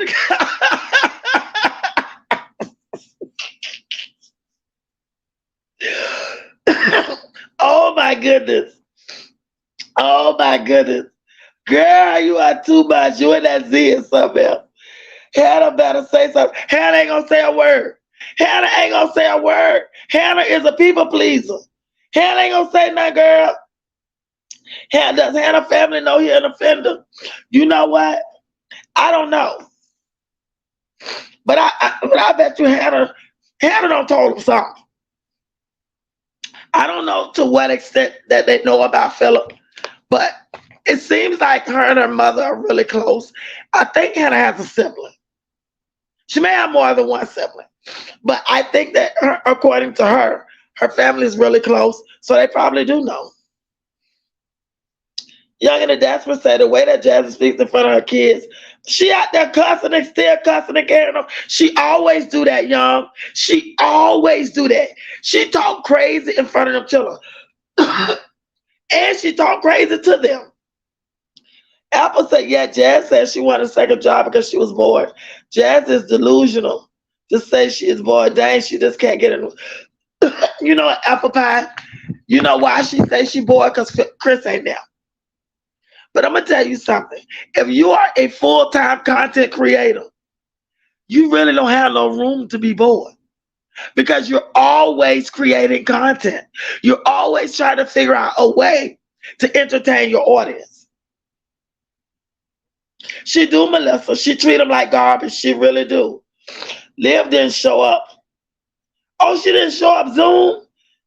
Oh my goodness. Oh my goodness. Girl, you are too much. You and that Z or something else. Hannah better say something. Hannah ain't gonna say a word. Hannah ain't gonna say a word. Hannah is a people pleaser. Hannah ain't gonna say nothing, girl. Does Hannah family know he an offender? You know what? I don't know. But I bet you Hannah don't told him something. I don't know to what extent that they know about Philip, but it seems like her and her mother are really close. I think Hannah has a sibling. She may have more than one sibling, but I think that according to her family is really close, so they probably do know. Young and the Desperate said the way that Jazzy speaks in front of her kids, she out there cussing and still cussing and carrying on. She always do that, Young. She always do that. She talk crazy in front of them children. And she talk crazy to them. Apple said, yeah, Jazz said she wanted a second job because she was bored. Jazz is delusional to say she is bored. Dang, she just can't get in. You know, Apple Pie, you know why she say she bored? Because Chris ain't there. But I'm going to tell you something. If you are a full-time content creator, you really don't have no room to be bored because you're always creating content. You're always trying to figure out a way to entertain your audience. She do, Melissa. She treat them like garbage. She really do. Liv didn't show up. Oh, she didn't show up Zoom?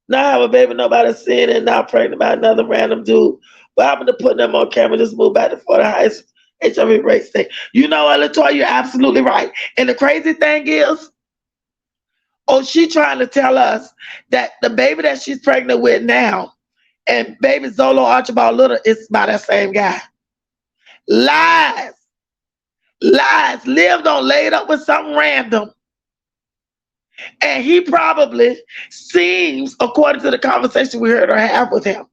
Now I have a baby nobody seen it. Now pregnant by another random dude. What happened to putting them on camera? Just move back to Florida Heights HIV rate state. You know what, LaToya, you're absolutely right. And the crazy thing is, Oh, she trying to tell us that the baby that she's pregnant with now and baby Zolo Archibald Little is by that same guy. Lies. Lies. Liv done laid up with something random. And he probably seems, according to the conversation we heard her have with him,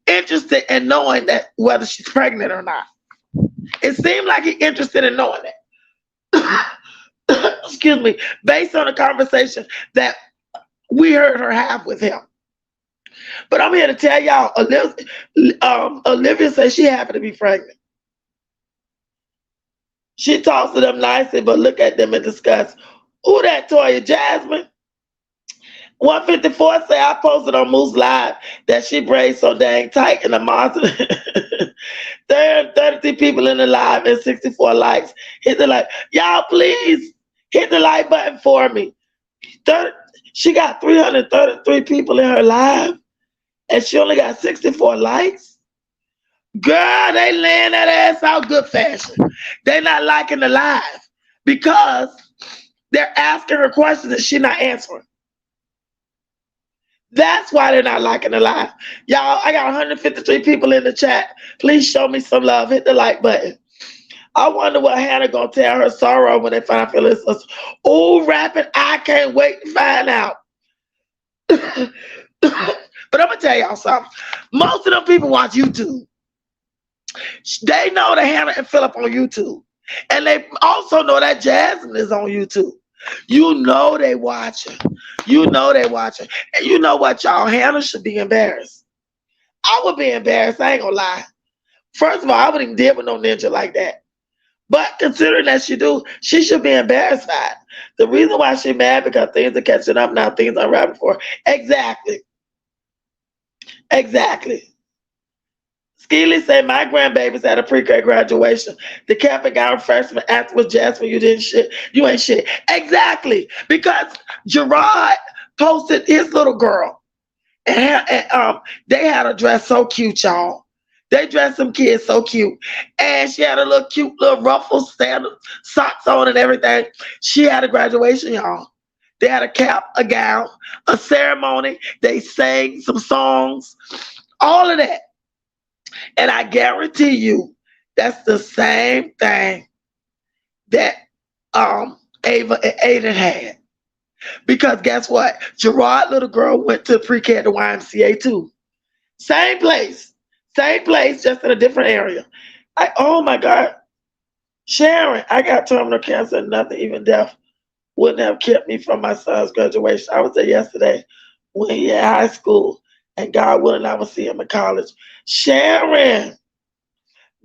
interested in knowing that whether she's pregnant or not. It seemed like he's interested in knowing that. Excuse me, based on the conversation that we heard her have with him. But I'm here to tell y'all, Olivia says she happy to be pregnant. She talks to them nicely, but look at them and discuss. Who that Toya? Jasmine? 154 say I posted on Moose Live that she braids so dang tight in the monster. There are 33 people in the live and 64 likes. Hit the like. Y'all please hit the like button for me. She got 333 people in her live and she only got 64 likes. Girl, they laying that ass out good fashion. They not liking the live because they're asking her questions and she not answering. That's why they're not liking the live. Y'all, I got 153 people in the chat. Please show me some love. Hit the like button. I wonder what Hannah gonna tell her sorrow when they find out Phyllis. Oh, rapping, I can't wait to find out. But I'm gonna tell y'all something. Most of them people watch YouTube. They know that Hannah and Phillip on YouTube. And they also know that Jasmine is on YouTube. You know they watching. You know they watching. And you know what, y'all? Hannah should be embarrassed. I would be embarrassed. I ain't gonna lie. First of all, I wouldn't even deal with no ninja like that. But considering that she do, she should be embarrassed by it. The reason why she's mad because things are catching up now. Things are rapping for her. Exactly. Exactly. Skeely said, my grandbabies had a pre-K graduation. The cap and gown freshman afterwards, Jasmine, you didn't shit. You ain't shit. Exactly. Because Gerard posted his little girl. And they had her dress so cute, y'all. They dressed some kids so cute. And she had a little cute little ruffles, sandals, socks on and everything. She had a graduation, y'all. They had a cap, a gown, a ceremony. They sang some songs, all of that. And I guarantee you, that's the same thing that Ava and Aiden had. Because guess what? Gerard little girl went to pre-K at the YMCA too. Same place, just in a different area. Oh my God. Sharon, I got terminal cancer and nothing, even death, wouldn't have kept me from my son's graduation. I was there yesterday when he had high school. And God willing, I will see him in college. Sharon,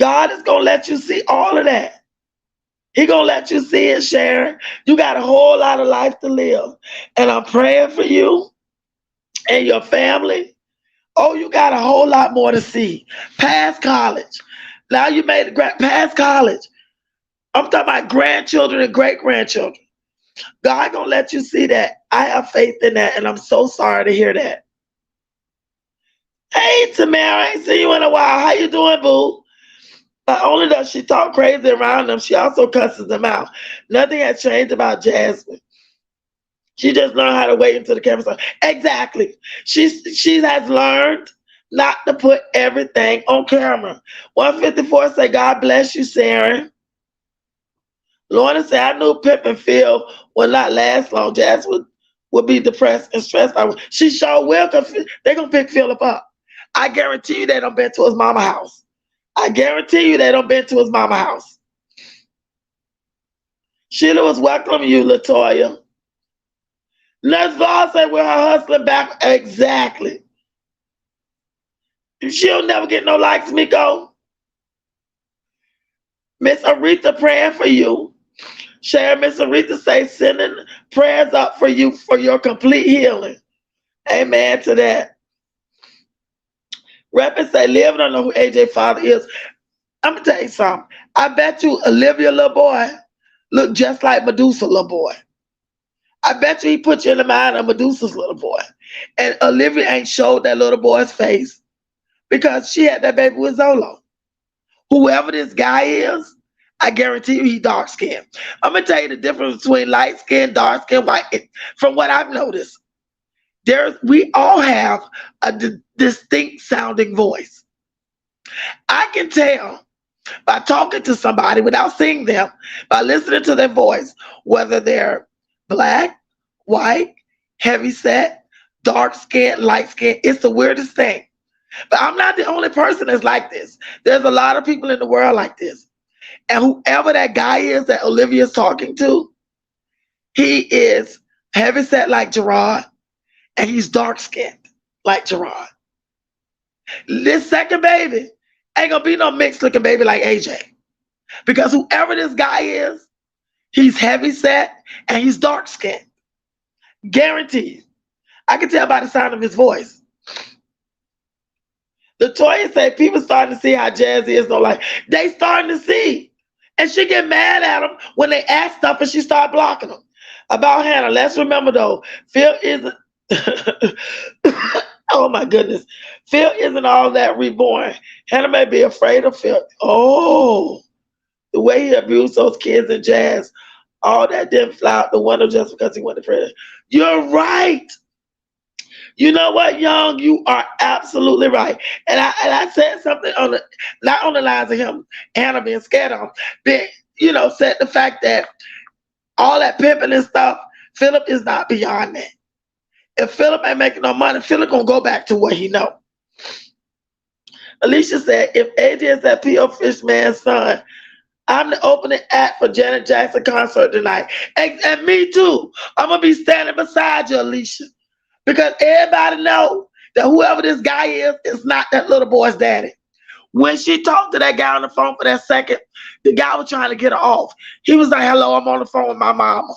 God is going to let you see all of that. He going to let you see it, Sharon. You got a whole lot of life to live. And I'm praying for you and your family. Oh, you got a whole lot more to see. Past college. Now you made it past college. I'm talking about grandchildren and great-grandchildren. God going to let you see that. I have faith in that, and I'm so sorry to hear that. Hey, Tamara, I ain't seen you in a while. How you doing, boo? Not only does she talk crazy around them, she also cusses them out. Nothing has changed about Jasmine. She just learned how to wait until the camera starts. Exactly. She has learned not to put everything on camera. 154 say, God bless you, Sarah. Lorna said, I knew Pip and Phil would not last long. Jasmine would be depressed and stressed out. She sure will, because they're going to pick Philip up. I guarantee you they done been to his mama house. I guarantee you they done been to his mama house. Sheila was welcoming you, LaToya. Nurse Val said with her hustling back. Exactly. She'll never get no likes, Miko. Miss Aretha praying for you. Sharon, Miss Aretha say sending prayers up for you for your complete healing. Amen to that. Rappers say, Liv don't know who AJ father is. I'm going to tell you something. I bet you Olivia little boy look just like Medusa little boy. I bet you he put you in the mind of Medusa's little boy. And Olivia ain't showed that little boy's face because she had that baby with Zolo. Whoever this guy is, I guarantee you he dark skinned. I'm gonna tell you the difference between light skin, dark skin, white. From what I've noticed, we all have a distinct sounding voice. I can tell by talking to somebody without seeing them, by listening to their voice, whether they're black, white, heavy set, dark skin, light skin. It's the weirdest thing. But I'm not the only person that's like this. There's a lot of people in the world like this. And whoever that guy is that Olivia's talking to, he is heavy set like Gerard, and he's dark skinned like Gerard. This second baby ain't gonna be no mixed looking baby like AJ. Because whoever this guy is, he's heavy set and he's dark skinned. Guaranteed. I can tell by the sound of his voice. Latoya said people starting to see how Jazzy is. No, like they starting to see. And she get mad at them when they ask stuff and she start blocking them. About Hannah, let's remember though, Phil isn't oh my goodness. Phil isn't all that reborn. Hannah may be afraid of Phil. Oh, the way he abused those kids in Jazz, all that didn't fly out the window just because he went to prison. You're right. You know what, Young? You are absolutely right. And I said something on the, not on the lines of him, Hannah being scared of him, but, you know, said the fact that all that pimping and stuff, Philip is not beyond that. If Philip ain't making no money, Philip gonna go back to what he know. Alicia said, if AJ is that P.O. Fishman's son, I'm the opening act for Janet Jackson concert tonight. And me too. I'm gonna be standing beside you, Alicia. Because everybody know that whoever this guy is not that little boy's daddy. When she talked to that guy on the phone for that second, the guy was trying to get her off. He was like, hello, I'm on the phone with my mama.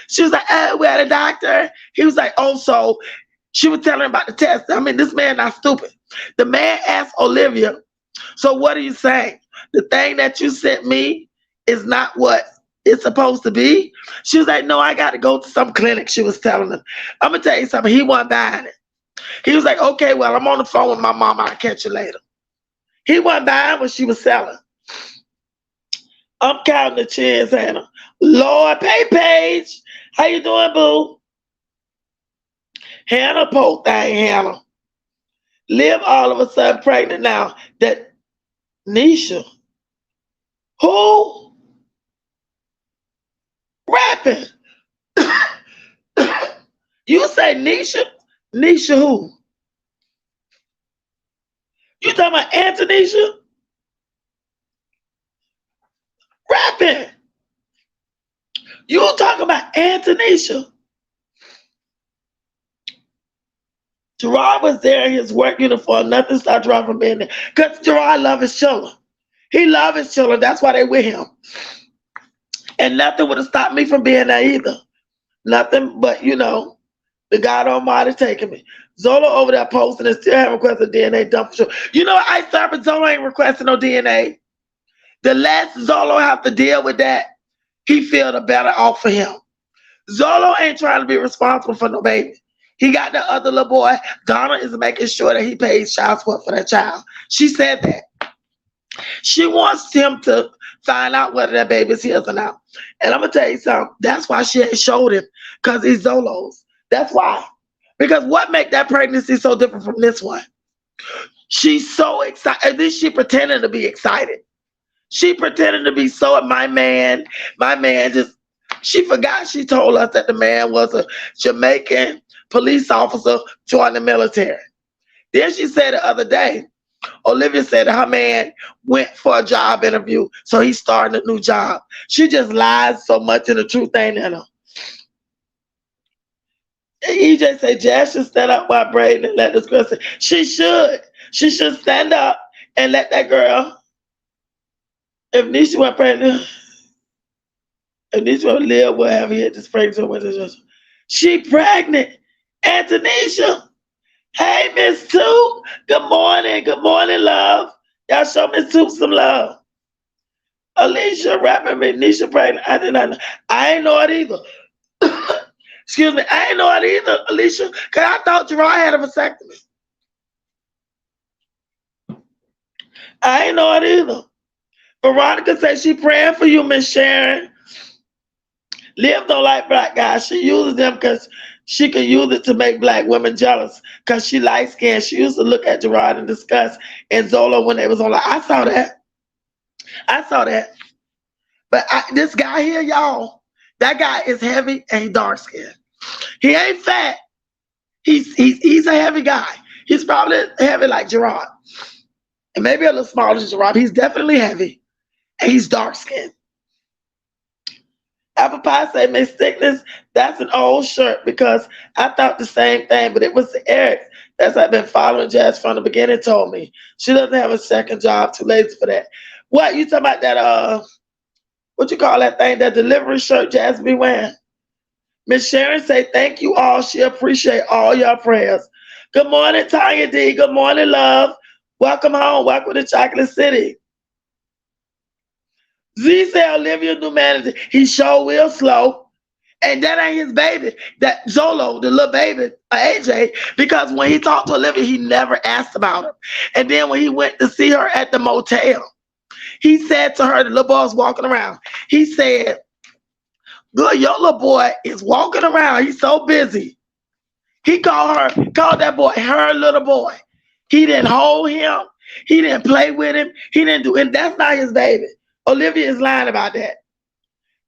She was like, hey, we're at a doctor. He was like, oh, so she was telling him about the test. I mean, this man not stupid. The man asked Olivia, so what are you saying? The thing that you sent me is not what it's supposed to be? She was like, no, I got to go to some clinic, she was telling him. I'm going to tell you something. He wasn't buying it. He was like, okay, well, I'm on the phone with my mama. I'll catch you later. He wasn't buying what she was selling. I'm counting the chins, Hannah. Lord, Paige. How you doing, boo? Hannah, poor thing, Hannah. Liv all of a sudden pregnant now. That Nisha. Who? Rapping. You say Nisha? Nisha who? You talking about Antonisha? Rapping. You talking about Antonisha? Gerard was there in his work uniform. Nothing stopped Gerard from being there. Because Gerard loves his children. He loves his children. That's why they with him. And nothing would have stopped me from being there either. Nothing but, you know, the God Almighty taking me. Zolo over there posting and still haven't requested DNA dump for sure. You know, I start, but Zolo ain't requesting no DNA. The less Zolo have to deal with that, he feel the better off for him. Zolo ain't trying to be responsible for no baby. He got the other little boy. Donna is making sure that he pays child support for that child. She said that. She wants him to find out whether that baby's his or not. And I'm going to tell you something. That's why she ain't showed him, because he's Zolo's. That's why. Because what make that pregnancy so different from this one? She's so excited. At least she pretending to be excited. She pretended to be so, my man just, she forgot she told us that the man was a Jamaican police officer joined the military. Then she said the other day, Olivia said her man went for a job interview, so he's starting a new job. She just lies so much and the truth ain't in her. EJ said Jazz should stand up while braiding and let this girl say, she should. She should stand up and let that girl, if Nisha went pregnant, if Nisha would live, wherever he had this pregnancy, she pregnant. Antonisha. Hey, Miss Toot. Good morning. Good morning, love. Y'all show Miss Toot some love. Alicia rapping me, Nisha pregnant. I did not know. I ain't know it either. Excuse me. I ain't know it either, Alicia, because I thought Gerard had a vasectomy. I ain't know it either. Veronica says she praying for you, Miss Sharon. Liv don't like black guys. She uses them because she can use it to make black women jealous because she light skinned. She used to look at Gerard and discuss and Zola when they was on. Like, I saw that. I saw that. But this guy here, y'all, that guy is heavy and he dark skinned. He ain't fat. He's a heavy guy. He's probably heavy like Gerard. And maybe a little smaller than Gerard. He's definitely heavy. And he's dark skinned. Apple Pie say, Miss Thickness, that's an old shirt because I thought the same thing, but it was Eric that's I've been following Jazz from the beginning told me. She doesn't have a second job, too lazy for that. What, you talking about that, what you call that thing, that delivery shirt Jazz be wearing? Miss Sharon say, thank you all. She appreciate all your prayers. Good morning, Tanya D. Good morning, love. Welcome home. Welcome to Chocolate City. Z said Olivia new manager. He sure will slow. And that ain't his baby. That Zolo, the little baby, AJ, because when he talked to Olivia, he never asked about her. And then when he went to see her at the motel, he said to her, the little boy was walking around. He said, good, your little boy is walking around. He's so busy. He called that boy her little boy. He didn't hold him. He didn't play with him. He didn't do it. That's not his baby. Olivia is lying about that.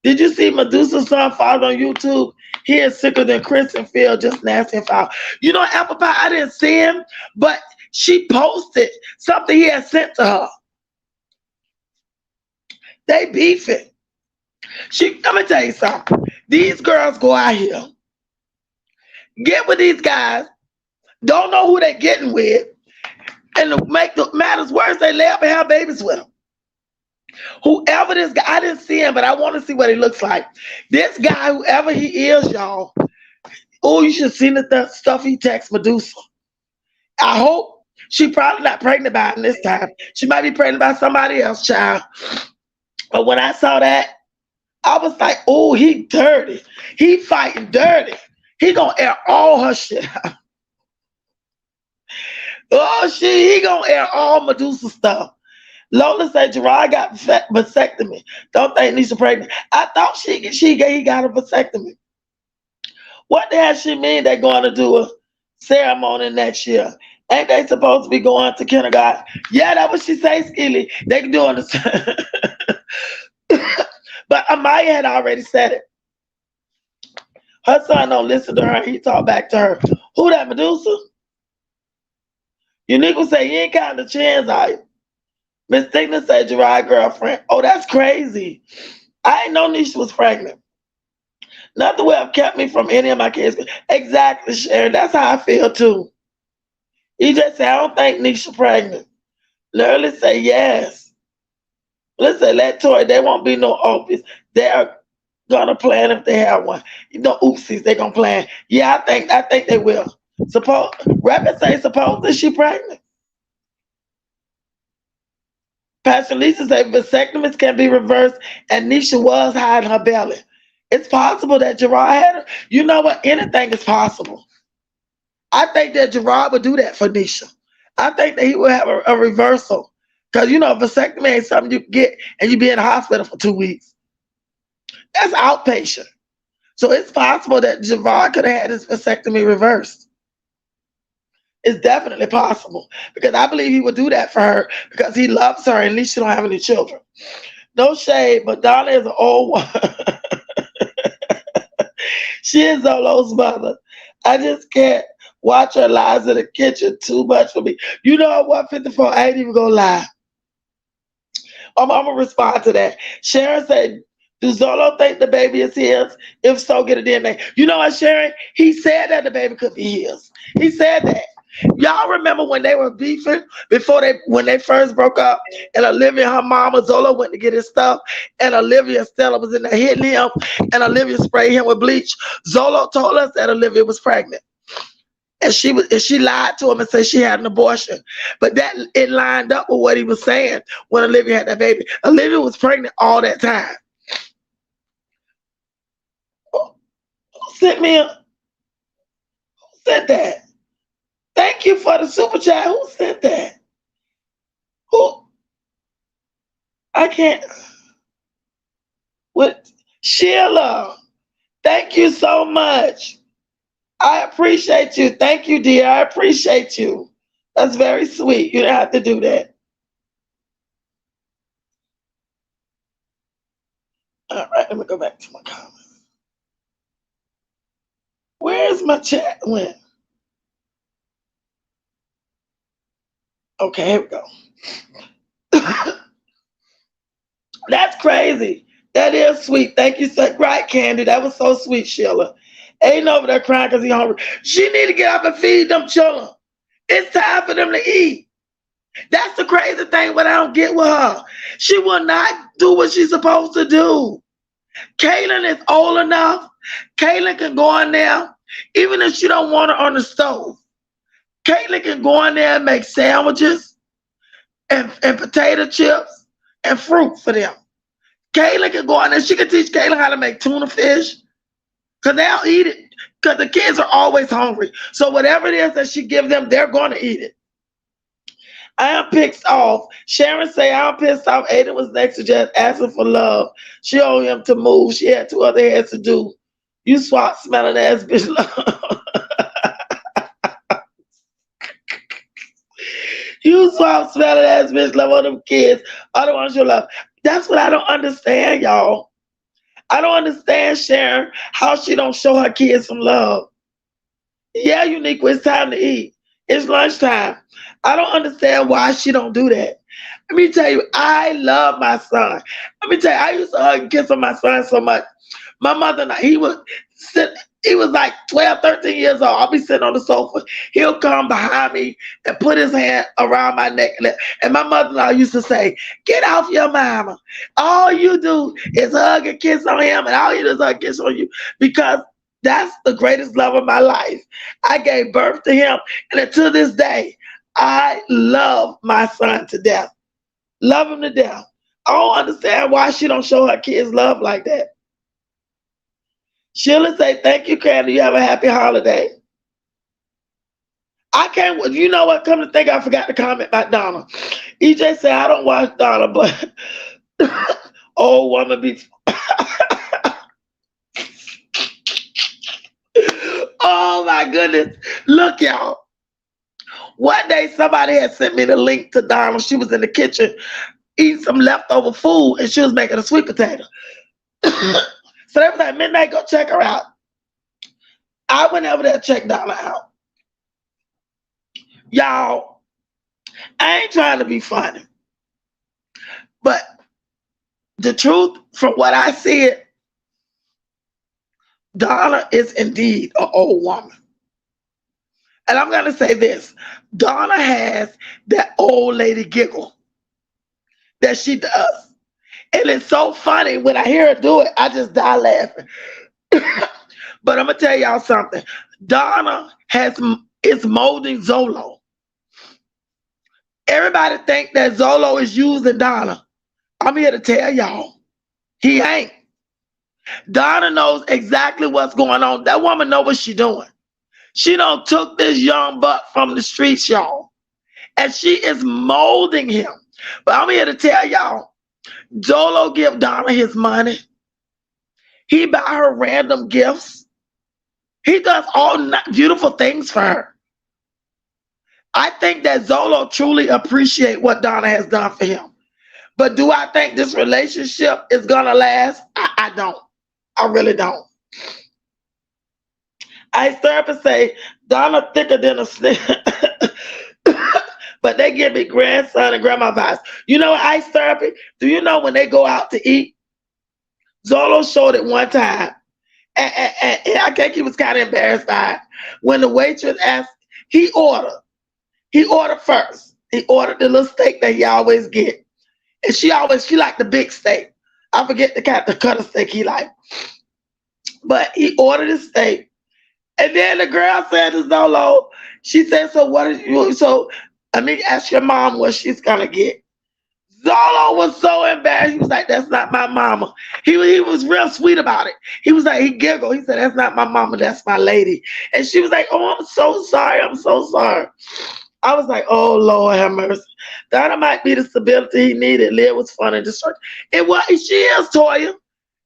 Did you see Medusa's son father on YouTube? He is sicker than Chris and Phil, just nasty and foul. You know, Apple Pie, I didn't see him, but she posted something he had sent to her. They beefing. Let me tell you something. These girls go out here, get with these guys, don't know who they're getting with, and to make the matters worse, they lay up and have babies with them. Whoever this guy, I didn't see him, but I want to see what he looks like. This guy, whoever he is, y'all, oh, you should see the stuff he texts Medusa. I hope she probably not pregnant by him this time. She might be pregnant by somebody else, child. But when I saw that, I was like, oh, he dirty. He fighting dirty. He gonna air all her shit out. Oh, shit, he gonna air all Medusa stuff. Lola said Gerard got vasectomy. Don't think Nisha pregnant. I thought he got a vasectomy. What the hell she mean they going to do a ceremony next year? Ain't they supposed to be going to kindergarten? Yeah, that's what she say, Skilly. They can do it. But Amaya had already said it. Her son don't listen to her. He talk back to her. Who that, Medusa? Unique will say, you ain't counting the chins, are you? Miss Thickness said Gerard girlfriend. Oh, that's crazy. I ain't know Nisha was pregnant. Nothing would have kept me from any of my kids. Exactly, Sharon. That's how I feel too. He just said, I don't think Nisha pregnant. Literally say yes. Listen, let Tori, there won't be no obvious. They are gonna plan if they have one. You know, oopsies, they gonna plan. Yeah, I think they will. Records say suppose that she pregnant. Pastor Lisa said vasectomies can be reversed and Nisha was hiding her belly. It's possible that Gerard had her. You know what? Anything is possible. I think that Gerard would do that for Nisha. I think that he would have a reversal. Because, you know, vasectomy ain't something you get and you be in the hospital for 2 weeks. That's outpatient. So it's possible that Gerard could have had his vasectomy reversed. It's definitely possible because I believe he would do that for her because he loves her and at least she don't have any children. No shade, but Donna is an old one. She is Zolo's mother. I just can't watch her lies in the kitchen too much for me. You know what, 54, I ain't even gonna lie. I'm gonna respond to that. Sharon said, do Zolo think the baby is his? If so, get a DNA. You know what, Sharon? He said that the baby could be his. He said that. Y'all remember when they were beefing when they first broke up and Olivia and her mama Zola went to get his stuff and Olivia and Stella was in there hitting him and Olivia sprayed him with bleach. Zolo told us that Olivia was pregnant. And she lied to him and said she had an abortion. But it lined up with what he was saying when Olivia had that baby. Olivia was pregnant all that time. Who sent that? Thank you for the super chat. Who sent that? Who? I can't. What? Sheila, thank you so much. I appreciate you. Thank you, dear. I appreciate you. That's very sweet. You don't have to do that. All right, let me go back to my comments. Where's my chat went? Okay, here we go. That's crazy. That is sweet. Thank you so right, Candy. That was so sweet, Sheila. Ain't over there crying because he hungry. She need to get up and feed them children. It's time for them to eat. That's the crazy thing, but I don't get with her. She will not do what she's supposed to do. Kaylin is old enough. Kaylin can go in there, even if she don't want her on the stove. Kaylin can go in there and make sandwiches and potato chips and fruit for them. Kaylin can go in there. She can teach Kaylin how to make tuna fish because they'll eat it because the kids are always hungry. So whatever it is that she gives them, they're going to eat it. I am pissed off. Sharon say, I'm pissed off. Aiden was next to just asking for love. She owed him to move. She had 2 other heads to do. You swap smelling ass bitch love. You swap smelling ass bitch love on them kids. I don't want your love. That's what I don't understand, y'all. I don't understand, Sharon, how she don't show her kids some love. Yeah, Unique, it's time to eat. It's lunchtime. I don't understand why she don't do that. Let me tell you, I love my son. Let me tell you, I used to hug and kiss on my son so much. My mother and I, he was like 12, 13 years old. I'll be sitting on the sofa. He'll come behind me and put his hand around my neck. And my mother-in-law used to say, get off your mama. All you do is hug and kiss on him, and all you do is hug and kiss on you. Because that's the greatest love of my life. I gave birth to him, and until this day, I love my son to death. Love him to death. I don't understand why she don't show her kids love like that. Sheila say, thank you, Candy. You have a happy holiday. I can't, you know what? Come to think, I forgot to comment about Donna. EJ said, I don't watch Donna, but old woman be. Oh my goodness. Look, y'all. One day somebody had sent me the link to Donna. She was in the kitchen eating some leftover food and she was making a sweet potato. So they was like, midnight, go check her out. I went over there to check Donna out. Y'all, I ain't trying to be funny. But the truth, from what I see it, Donna is indeed an old woman. And I'm going to say this. Donna has that old lady giggle that she does. And it's so funny. When I hear her do it, I just die laughing. But I'm going to tell y'all something. Donna is molding Zolo. Everybody think that Zolo is using Donna. I'm here to tell y'all, he ain't. Donna knows exactly what's going on. That woman knows what she's doing. She done took this young buck from the streets, y'all. And she is molding him. But I'm here to tell y'all, Zolo give Donna his money. He buy her random gifts. He does all beautiful things for her. I think that Zolo truly appreciates what Donna has done for him. But do I think this relationship is going to last? I don't. I really don't. I stir up and say, Donna thicker than a snake. But they give me grandson and grandma vibes. You know what ice therapy? Do you know when they go out to eat? Zolo showed it one time. And I think he was kind of embarrassed by it. When the waitress asked, he ordered. He ordered first. He ordered the little steak that he always get. And she liked the big steak. I forget the cut of steak he liked. But he ordered the steak. And then the girl said to Zolo, she said, so what is you? So let me ask your mom what she's gonna get. Zolo was so embarrassed. He was like, that's not my mama. He was real sweet about it. He was like, he giggled. He said, that's not my mama, that's my lady. And she was like, oh, I'm so sorry. I'm so sorry. I was like, oh Lord have mercy. That might be the stability he needed. Liv was fun and destructive. It was. She is, Toya.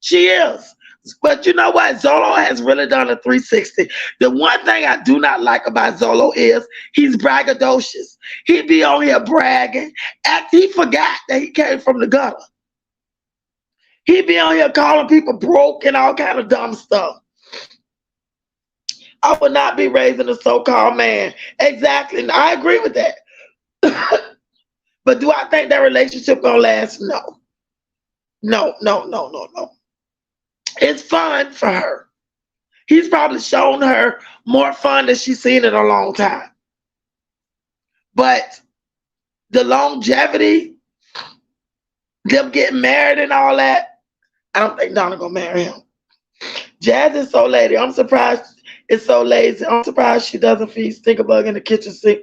She is. But you know what? Zolo has really done a 360. The one thing I do not like about Zolo is he's braggadocious. He be on here bragging. He forgot that he came from the gutter. He be on here calling people broke and all kind of dumb stuff. I would not be raising a so-called man. Exactly. And I agree with that. But do I think that relationship gonna last? No. No. It's fun for her. He's probably shown her more fun than she's seen in a long time. But the longevity, them getting married and all that, I don't think Donna gonna marry him. Jazz is so lady. I'm surprised it's so lazy. I'm surprised she doesn't feed Stinkerbug in the kitchen sink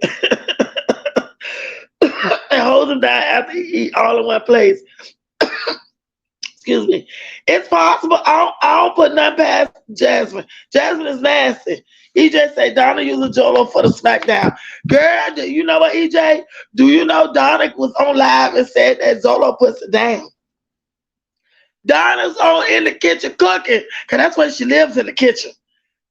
and hold him down after he eat all in one place. Excuse me. It's possible. I don't put nothing past Jasmine. Jasmine is nasty. EJ say Donna using Jolo for the SmackDown. Girl, do you know what, EJ? Do you know Donna was on live and said that Zolo puts it down? Donna's on in the kitchen cooking, because that's where she lives, in the kitchen.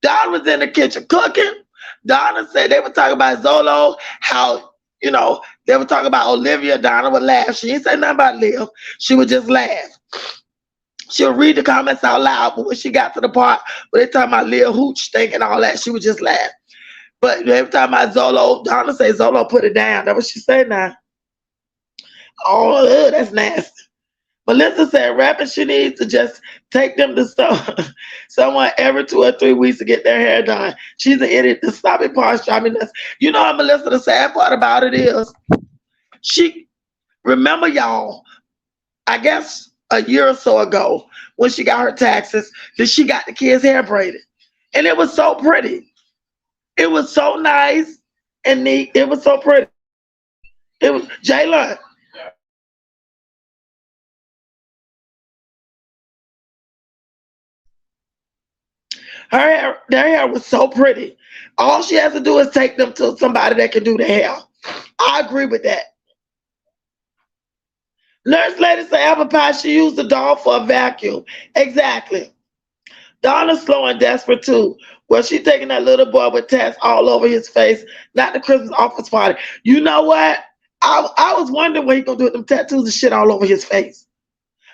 Donna was in the kitchen cooking. Donna said they were talking about Zolo, how, you know, they were talking about Olivia. Donna would laugh. She didn't say nothing about Liv. She would just laugh. She'll read the comments out loud, but when she got to the part where they talking about Lil Hooch stink and all that, she would just laugh. But every time about Zolo, Donna say Zolo put it down. That's what she said now. Oh, that's nasty. Melissa said rapping, she needs to just take them to someone every 2 or 3 weeks to get their hair done. She's an idiot. The stopping part driving us. You know what, Melissa, the sad part about it is remember y'all, I guess a year or so ago when she got her taxes, that she got the kids' hair braided. And it was so pretty. It was so nice and neat. It was so pretty. It was Jalen. Their hair was so pretty. All she has to do is take them to somebody that can do the hair. I agree with that. Nurse lady said apple pie, she used the doll for a vacuum. Exactly. Donna's slow and desperate too. Well, she taking that little boy with tats all over his face, not the Christmas office party. You know what? I was wondering what he gonna do with them tattoos and shit all over his face.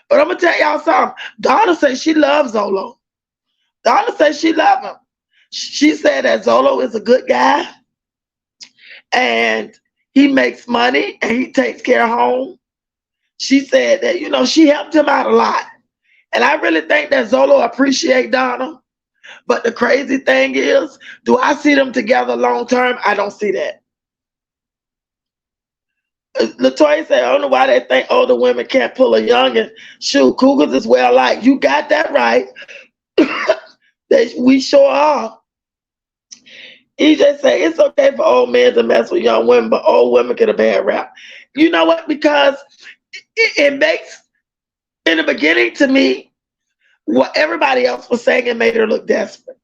But I'm gonna tell y'all something. Donna says she loves Zolo. Donna says she loves him. She said that Zolo is a good guy and he makes money and he takes care of home. She said that, you know, she helped him out a lot. And I really think that Zolo appreciates Donna. But the crazy thing is, do I see them together long term? I don't see that. Latoya said, I don't know why they think older women can't pull a youngin'. Shoot, cougars is well like. You got that right. We sure are. EJ say it's okay for old men to mess with young women, but old women get a bad rap. You know what? Because it makes, in the beginning to me, what everybody else was saying, it made her look desperate.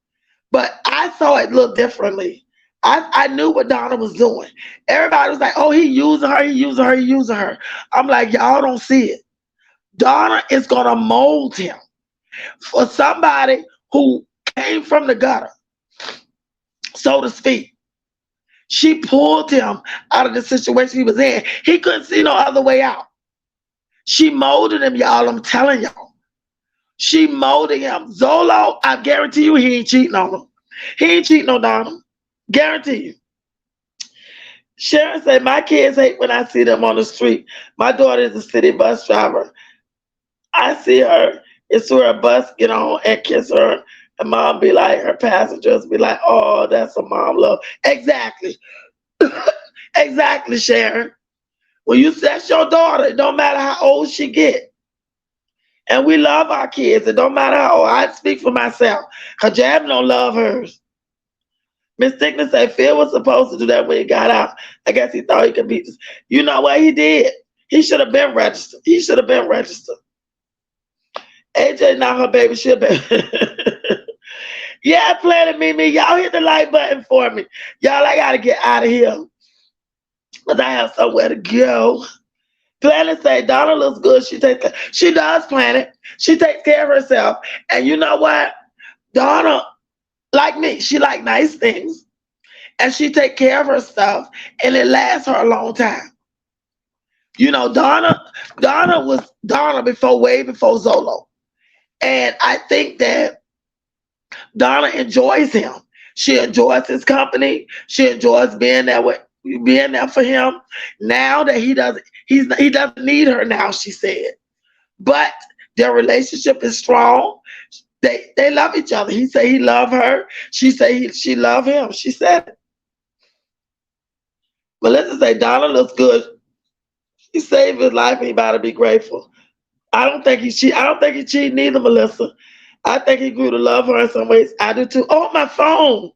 But I saw it look differently. I knew what Donna was doing. Everybody was like, oh, he using her. I'm like, y'all don't see it. Donna is going to mold him for somebody who came from the gutter, so to speak. She pulled him out of the situation he was in. He couldn't see no other way out. She molded him, y'all. I'm telling y'all. She molded him. Zolo, I guarantee you he ain't cheating on him. He ain't cheating on Donna. Guarantee you. Sharon said, my kids hate when I see them on the street. My daughter is a city bus driver. I see her. It's where a bus get on and kiss her. And mom be like, her passengers be like, oh, that's a mom love. Exactly. Exactly, Sharon. When you that's your daughter, it don't matter how old she get. And we love our kids. It don't matter how old. I speak for myself. Because Jab don't love hers. Miss Dickman said Phil was supposed to do that when he got out. I guess he thought he could beat this. You know what? He did. He should have been registered. AJ not her baby. She'll be. Yeah, Planet Mimi. Y'all hit the like button for me. Y'all, I got to get out of here. Because I have somewhere to go. Planet say Donna looks good. She does, Planet. She takes care of herself. And you know what? Donna, like me, she like nice things. And she take care of her stuff. And it lasts her a long time. You know, Donna was Donna way before Zolo. And I think that Donna enjoys him. She enjoys his company. She enjoys being there for him. Now that he doesn't need her now, she said. But their relationship is strong. They love each other. He said he love her. She said she love him. She said it. But let's just say Donna looks good. He saved his life and he better be grateful. I don't think he cheated neither, Melissa. I think he grew to love her in some ways. I do too. Oh, my phone.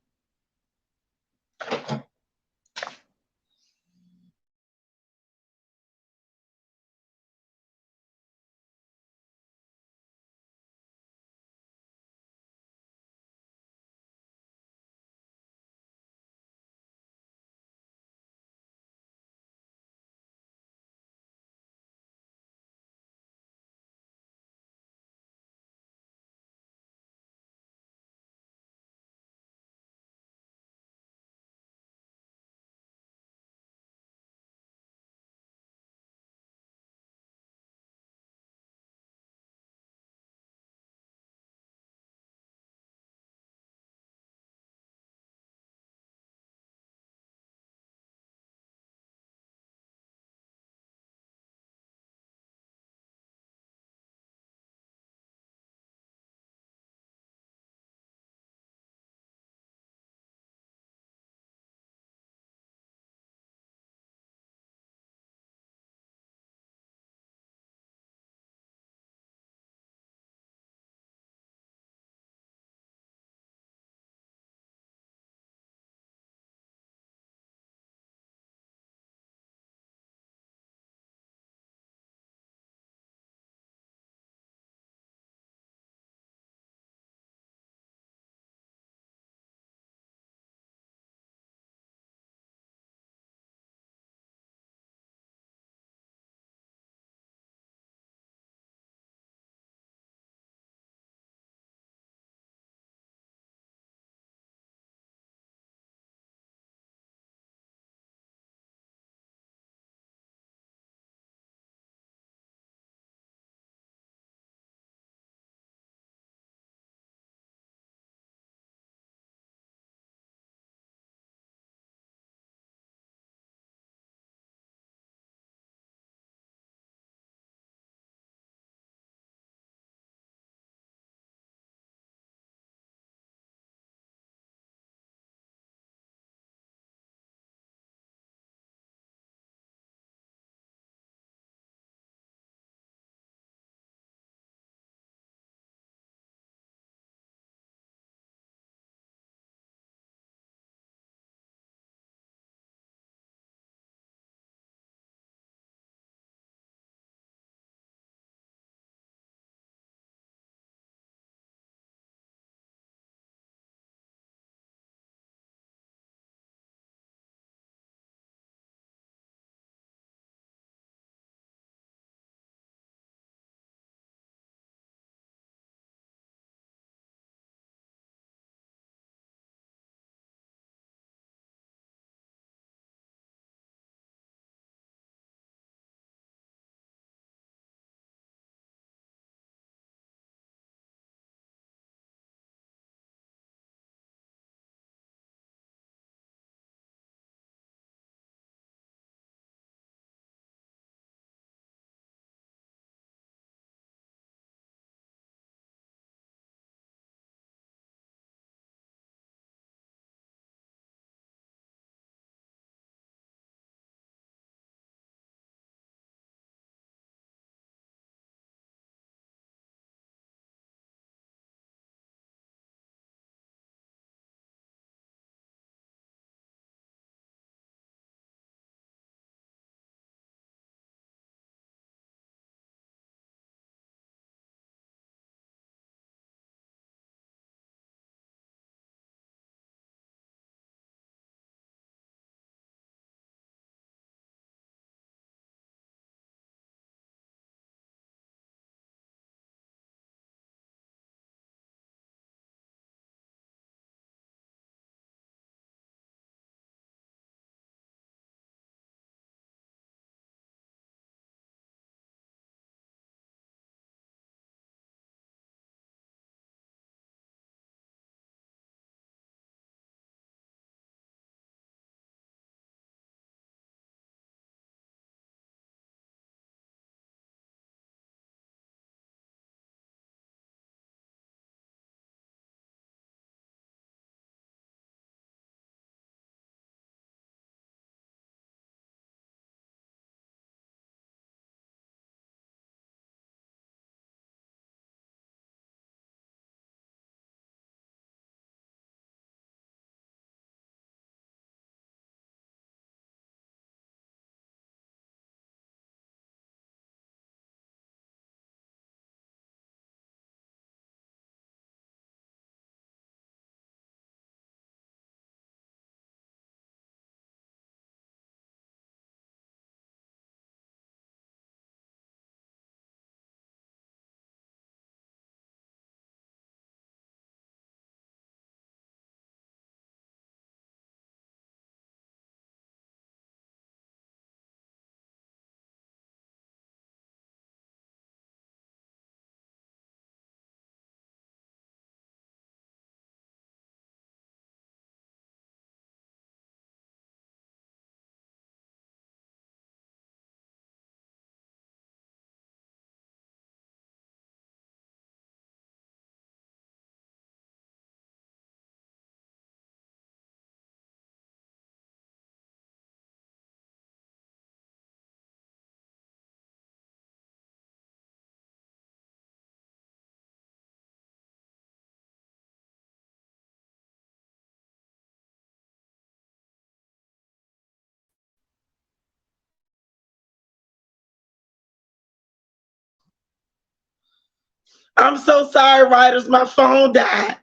I'm so sorry, writers. My phone died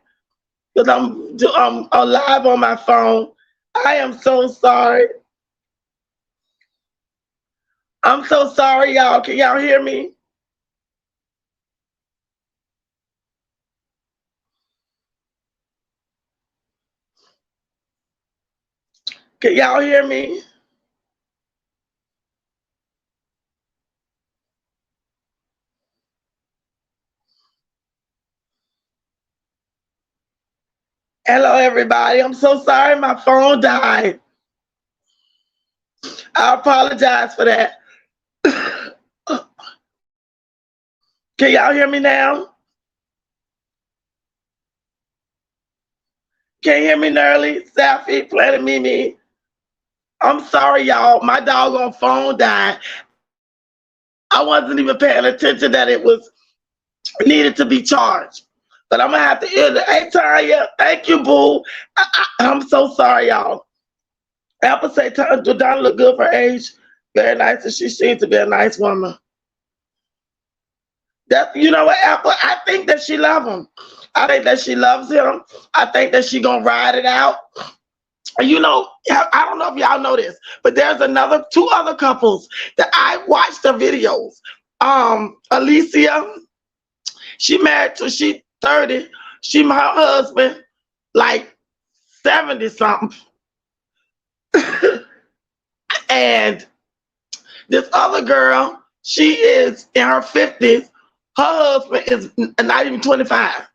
because I'm live on my phone. I am so sorry. I'm so sorry, y'all. Can y'all hear me? Can y'all hear me? Hello, everybody. I'm so sorry my phone died. I apologize for that. Can y'all hear me now? Can you hear me, Nerly, Safi, Planet Mimi? I'm sorry, y'all. My doggone phone died. I wasn't even paying attention that it was needed to be charged. But I'm going to have to end it. Hey, Tanya, thank you, boo. I'm so sorry, y'all. Apple say Donna look good for age. Very nice, and she seems to be a nice woman. That, you know what, Apple? I think that she loves him. I think that she loves him. I think that she gonna ride it out. You know, I don't know if y'all know this, but there's two other couples that I watched their videos. Alicia, she married till she 30. Her husband, like 70 something. And this other girl, she is in her 50s. Her husband is not even 25.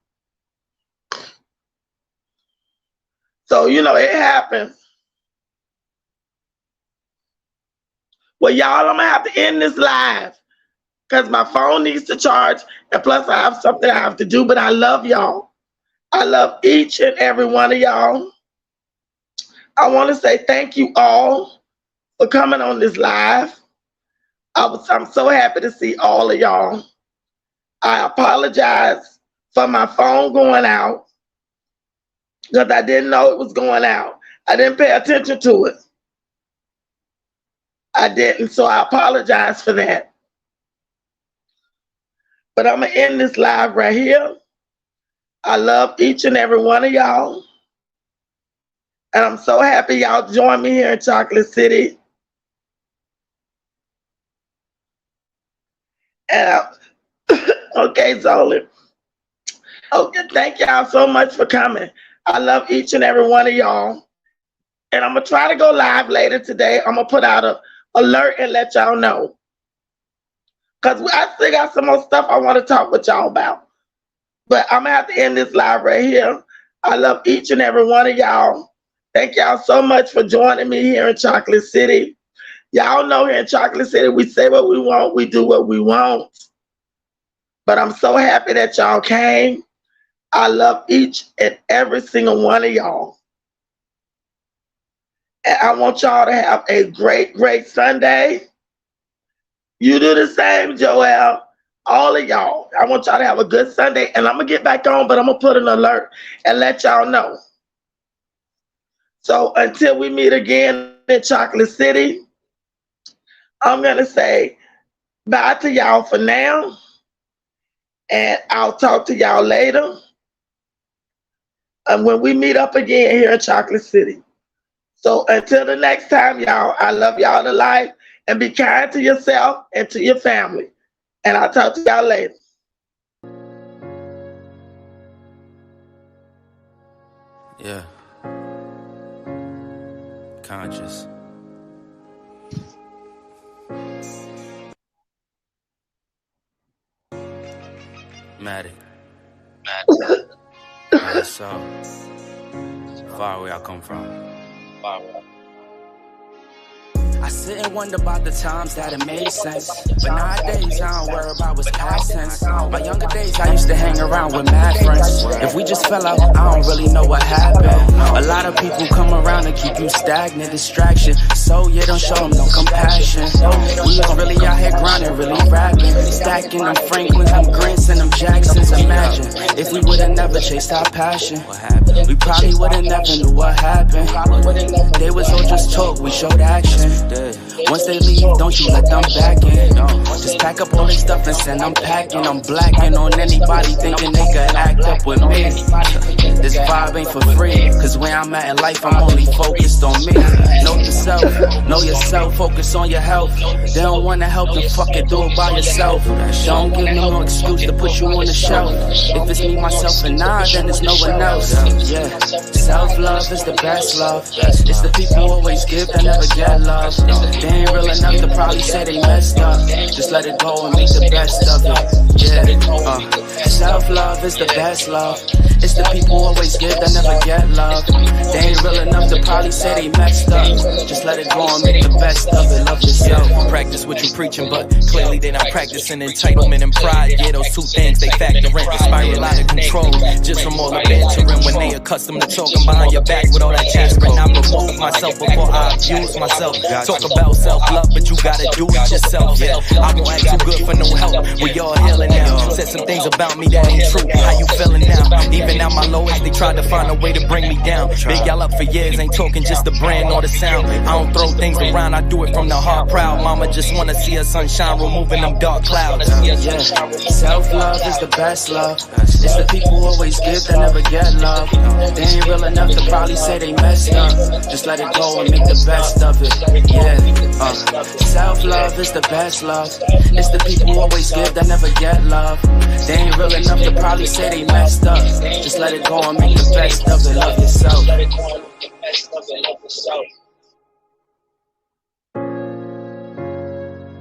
So, you know, it happens. Well, y'all, I'm going to have to end this live because my phone needs to charge. And plus, I have something I have to do. But I love y'all. I love each and every one of y'all. I want to say thank you all for coming on this live. I'm so happy to see all of y'all. I apologize for my phone going out because I didn't know it was going out. I didn't pay attention to it. I didn't, so I apologize for that. But I'm going to end this live right here. I love each and every one of y'all. And I'm so happy y'all joined me here in Chocolate City. And okay, Zolan. Okay, thank y'all so much for coming. I love each and every one of y'all. And I'm going to try to go live later today. I'm going to put out an alert and let y'all know. Because I still got some more stuff I want to talk with y'all about. But I'm going to have to end this live right here. I love each and every one of y'all. Thank y'all so much for joining me here in Chocolate City. Y'all know here in Chocolate City, we say what we want, we do what we want. But I'm so happy that y'all came. I love each and every single one of y'all. And I want y'all to have a great, great Sunday. You do the same, Joelle. All of y'all. I want y'all to have a good Sunday. And I'm going to get back on, but I'm going to put an alert and let y'all know. So until we meet again in Chocolate City, I'm going to say bye to y'all for now. And I'll talk to y'all later. And when we meet up again here in Chocolate City. So until the next time, y'all, I love y'all to life. And be kind to yourself and to your family. And I'll talk to y'all later. Yeah. Conscious. Matic. So, far away I come from. Far away. I sit and wonder about the times that it made sense. But nowadays, I don't worry about what's past tense. My younger days, I used to hang around with mad friends. If we just fell out, I don't really know what happened. A lot of people come around and keep you stagnant, distraction. So you don't show them no compassion. We was really out here grinding, really rapping. Stacking them Franklins, them Grants, and them Jacksons. Imagine if we would've never chased our passion. We probably would've never knew what happened. They was all just talk, we showed action. Once they leave, don't you let them back in. The Just pack up all this stuff and send I'm packing. I'm blacking on anybody thinking they could act up with me. This vibe ain't for free, cause where I'm at in life, I'm only focused on me. Know yourself, focus on your health. They don't wanna help you, fuck it, do it by yourself. Don't give them no excuse to put you on the shelf. If it's me, myself, and I, then it's no one else. Yeah, self-love is the best love. It's the people who always give that never get love. They ain't real enough to probably say they messed up. Just let it go and make the best of it. Yeah, self-love is the best love. It's the people who always give that never get love. They ain't real enough to probably say they messed up. Just let it go and make the best of it. Love yourself. Practice what you preaching, but clearly they not practicing entitlement and pride. Yeah, those two things they factor in. Spiral out of control just from all the bantering. When they accustomed to talking behind your back with all that chattering. I remove myself before I abuse myself. Talk about self-love, but you gotta do it yourself. Yeah, I won't act too good for no help. We all healing now. Said some things about me that ain't true. How you feeling now? Even at my lowest, they tried to find a way to bring me down. Big y'all up for years, ain't talking just the brand or the sound. I don't throw things around, I do it from the heart proud. Mama just wanna see her sunshine, removing them dark clouds. Yeah, self-love is the best love. It's the people who always give that never get love. They ain't real enough to probably say they messed up. Just let it go and make the best of it. Yeah, self-love is the best love. It's the people who always give that never get love. They ain't real enough to probably say they messed up. Just let it go and make the best of it. Love yourself.